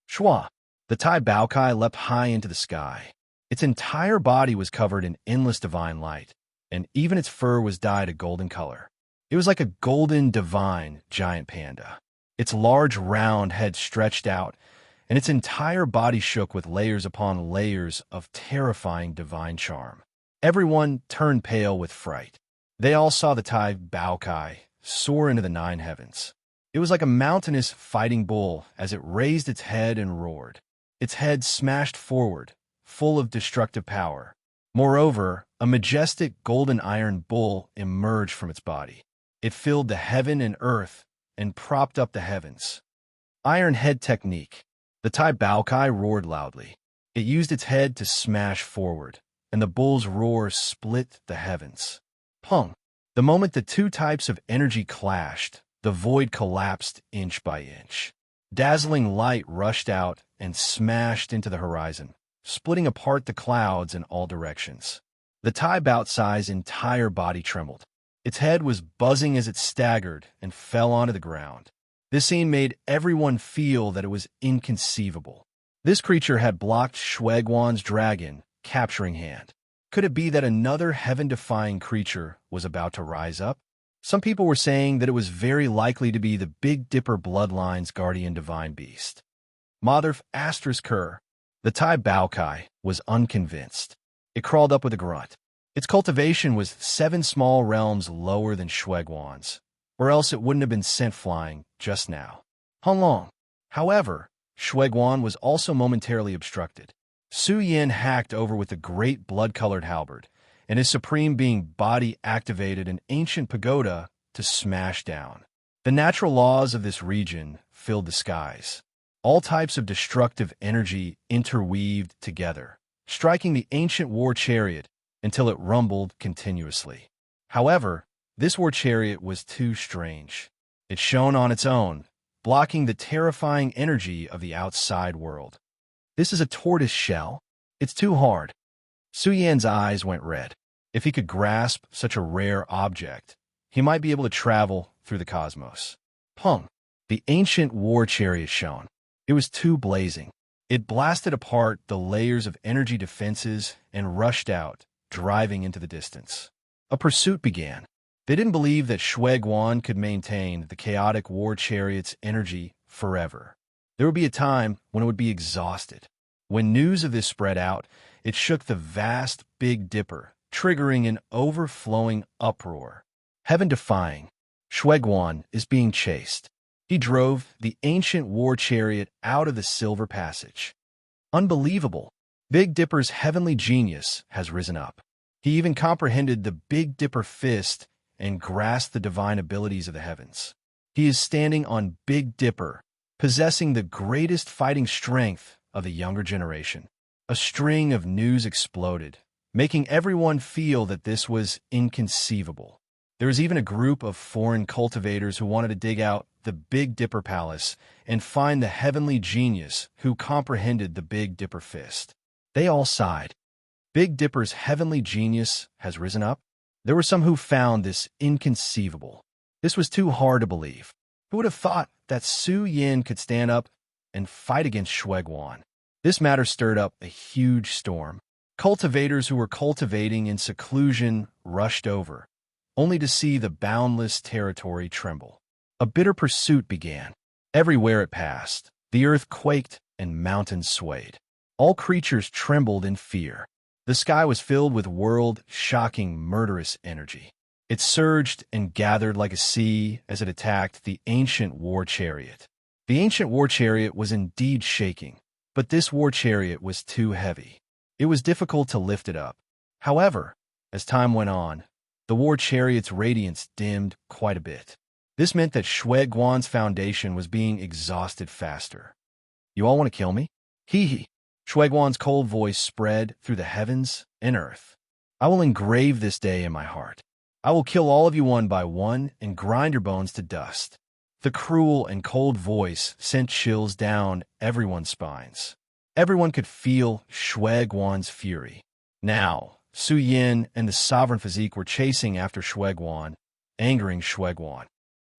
Shua. The Tai Baokai leapt high into the sky. Its entire body was covered in endless divine light, and even its fur was dyed a golden color. It was like a golden divine giant panda. Its large round head stretched out, and its entire body shook with layers upon layers of terrifying divine charm. Everyone turned pale with fright. They all saw the Tai Baokai soar into the 9 heavens. It was like a mountainous fighting bull as it raised its head and roared. Its head smashed forward, full of destructive power. Moreover, a majestic golden iron bull emerged from its body. It filled the heaven and earth and propped up the heavens. Iron head technique. The Tai Baokai roared loudly. It used its head to smash forward, and the bull's roar split the heavens. Pung! The moment the two types of energy clashed, the void collapsed inch by inch. Dazzling light rushed out and smashed into the horizon, splitting apart the clouds in all directions. The Tai Baocai's entire body trembled. Its head was buzzing as it staggered and fell onto the ground. This scene made everyone feel that it was inconceivable. This creature had blocked Shueguan's dragon, capturing hand. Could it be that another heaven-defying creature was about to rise up? Some people were saying that it was very likely to be the Big Dipper bloodline's guardian divine beast. Motherf Asterisk the Tai Baokai was unconvinced. It crawled up with a grunt. Its cultivation was 7 small realms lower than Shueguan's, or else it wouldn't have been sent flying just now. Honglong. However, Shueguan was also momentarily obstructed. Su Yin hacked over with a great blood-colored halberd, and his supreme being body activated an ancient pagoda to smash down. The natural laws of this region filled the skies. All types of destructive energy interweaved together, striking the ancient war chariot until it rumbled continuously. However, this war chariot was too strange. It shone on its own, blocking the terrifying energy of the outside world. This is a tortoise shell? It's too hard. Su Yan's eyes went red. If he could grasp such a rare object, he might be able to travel through the cosmos. Pung! The ancient war chariot shone. It was too blazing. It blasted apart the layers of energy defenses and rushed out, driving into the distance. A pursuit began. They didn't believe that Shueguan could maintain the chaotic war chariot's energy forever. There would be a time when it would be exhausted. When news of this spread out, it shook the vast Big Dipper, triggering an overflowing uproar. Heaven-defying, Shueguan is being chased. He drove the ancient war chariot out of the Silver Passage. Unbelievable! Big Dipper's heavenly genius has risen up. He even comprehended the Big Dipper fist and grasped the divine abilities of the heavens. He is standing on Big Dipper, possessing the greatest fighting strength of the younger generation. A string of news exploded, making everyone feel that this was inconceivable. There was even a group of foreign cultivators who wanted to dig out the Big Dipper Palace and find the heavenly genius who comprehended the Big Dipper fist. They all sighed. Big Dipper's heavenly genius has risen up? There were some who found this inconceivable. This was too hard to believe. Who would have thought that Su Yin could stand up and fight against Shueguan? This matter stirred up a huge storm. Cultivators who were cultivating in seclusion rushed over, only to see the boundless territory tremble. A bitter pursuit began. Everywhere it passed, the earth quaked and mountains swayed. All creatures trembled in fear. The sky was filled with world-shocking, murderous energy. It surged and gathered like a sea as it attacked the ancient war chariot. The ancient war chariot was indeed shaking, but this war chariot was too heavy. It was difficult to lift it up. However, as time went on, the war chariot's radiance dimmed quite a bit. This meant that Shueguan's foundation was being exhausted faster. You all want to kill me? Hee hee. Shueguan's cold voice spread through the heavens and earth. I will engrave this day in my heart. I will kill all of you one by one and grind your bones to dust. The cruel and cold voice sent chills down everyone's spines. Everyone could feel Shueguan's fury. Now, Su Yin and the sovereign physique were chasing after Shueguan, angering Shueguan.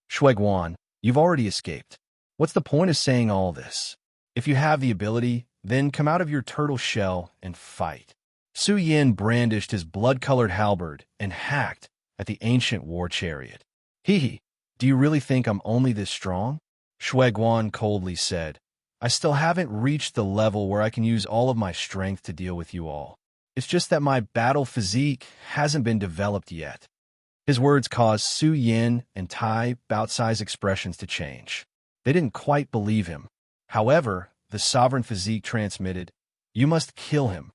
Shueguan, you've already escaped. What's the point of saying all this? If you have the ability, then come out of your turtle shell and fight. Su Yin brandished his blood-colored halberd and hacked at the ancient war chariot. Hee hee, do you really think I'm only this strong? Shueguan coldly said, I still haven't reached the level where I can use all of my strength to deal with you all. It's just that my battle physique hasn't been developed yet. His words caused Su Yin and Tai Baocai's expressions to change. They didn't quite believe him. However, the sovereign physique transmitted, you must kill him.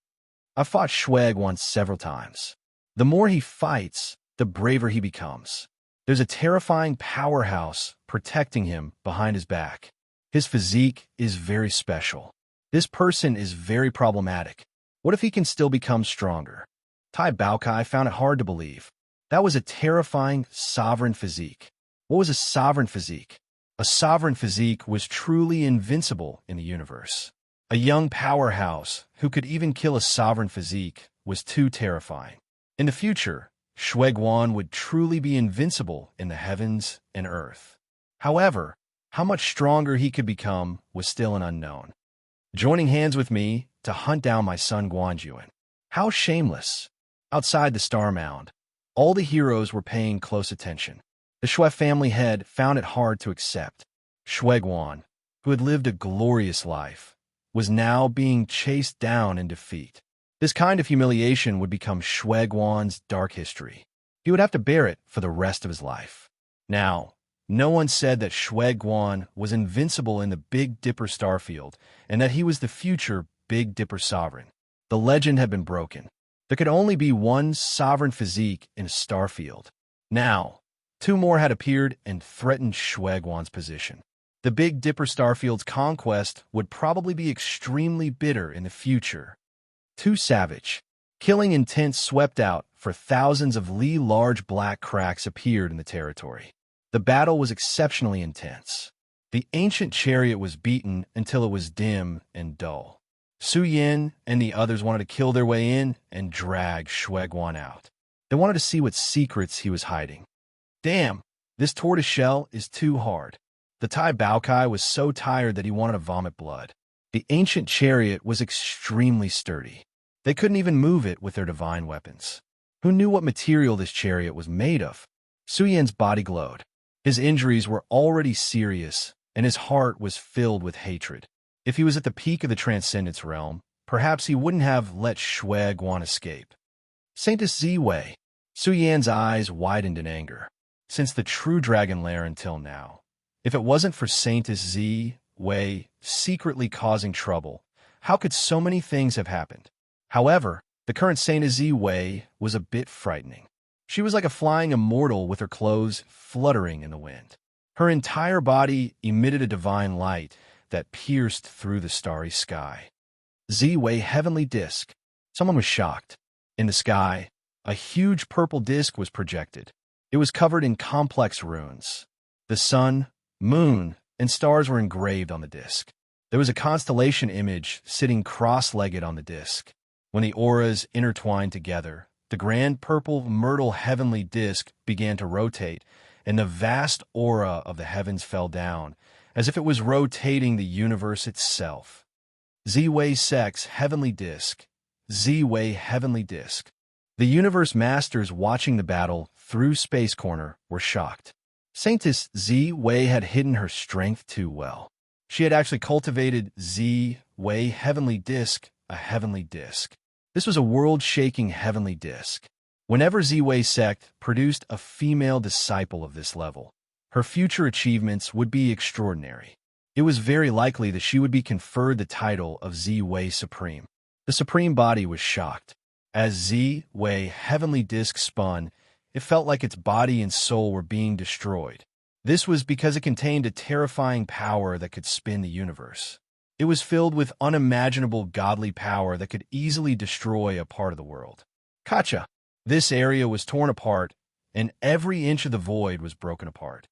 I've fought Shueguan several times. The more he fights, the braver he becomes. There's a terrifying powerhouse protecting him behind his back. His physique is very special. This person is very problematic. What if he can still become stronger? Tai Baokai found it hard to believe. That was a terrifying sovereign physique. What was a sovereign physique? A sovereign physique was truly invincible in the universe. A young powerhouse who could even kill a sovereign physique was too terrifying. In the future, Shueguan would truly be invincible in the heavens and earth. However, how much stronger he could become was still an unknown. Joining hands with me to hunt down my son Guanjuan. How shameless! Outside the Star Mound, all the heroes were paying close attention. The Shui family head found it hard to accept. Shueguan, who had lived a glorious life, was now being chased down in defeat. This kind of humiliation would become Shueguan's dark history. He would have to bear it for the rest of his life. Now, no one said that Shueguan was invincible in the Big Dipper starfield and that he was the future Big Dipper sovereign. The legend had been broken. There could only be one sovereign physique in a starfield. Now, two more had appeared and threatened Shueguan's position. The Big Dipper starfield's conquest would probably be extremely bitter in the future. Too savage. Killing intent swept out, for thousands of large black cracks appeared in the territory. The battle was exceptionally intense. The ancient chariot was beaten until it was dim and dull. Su Yin and the others wanted to kill their way in and drag Shueguan out. They wanted to see what secrets he was hiding. Damn, this tortoise shell is too hard. The Tai Baokai was so tired that he wanted to vomit blood. The ancient chariot was extremely sturdy. They couldn't even move it with their divine weapons. Who knew what material this chariot was made of? Su Yin's body glowed. His injuries were already serious, and his heart was filled with hatred. If he was at the peak of the Transcendence realm, perhaps he wouldn't have let Shueguan escape. Saintess Ziwei. Su Yan's eyes widened in anger. Since the true dragon lair until now, if it wasn't for Saintess Ziwei secretly causing trouble, how could so many things have happened? However, the current Saintess Ziwei was a bit frightening. She was like a flying immortal with her clothes fluttering in the wind. Her entire body emitted a divine light that pierced through the starry sky. Ziwei heavenly disk. Someone was shocked. In the sky, a huge purple disk was projected. It was covered in complex runes. The sun, moon, and stars were engraved on the disk. There was a constellation image sitting cross-legged on the disk. When the auras intertwined together, the grand purple myrtle heavenly disk began to rotate, and the vast aura of the heavens fell down, as if it was rotating the universe itself. Ziwei Sex Heavenly Disk. Ziwei Heavenly Disk. The universe masters watching the battle through Space Corner were shocked. Saintess Ziwei had hidden her strength too well. She had actually cultivated Ziwei Heavenly Disk, a heavenly disk. This was a world-shaking heavenly disk. Whenever Ziwei Sect produced a female disciple of this level, her future achievements would be extraordinary. It was very likely that she would be conferred the title of Ziwei Supreme. The Supreme Body was shocked. As Ziwei Heavenly Disk spun, it felt like its body and soul were being destroyed. This was because it contained a terrifying power that could spin the universe. It was filled with unimaginable godly power that could easily destroy a part of the world. Kacha! This area was torn apart, and every inch of the void was broken apart.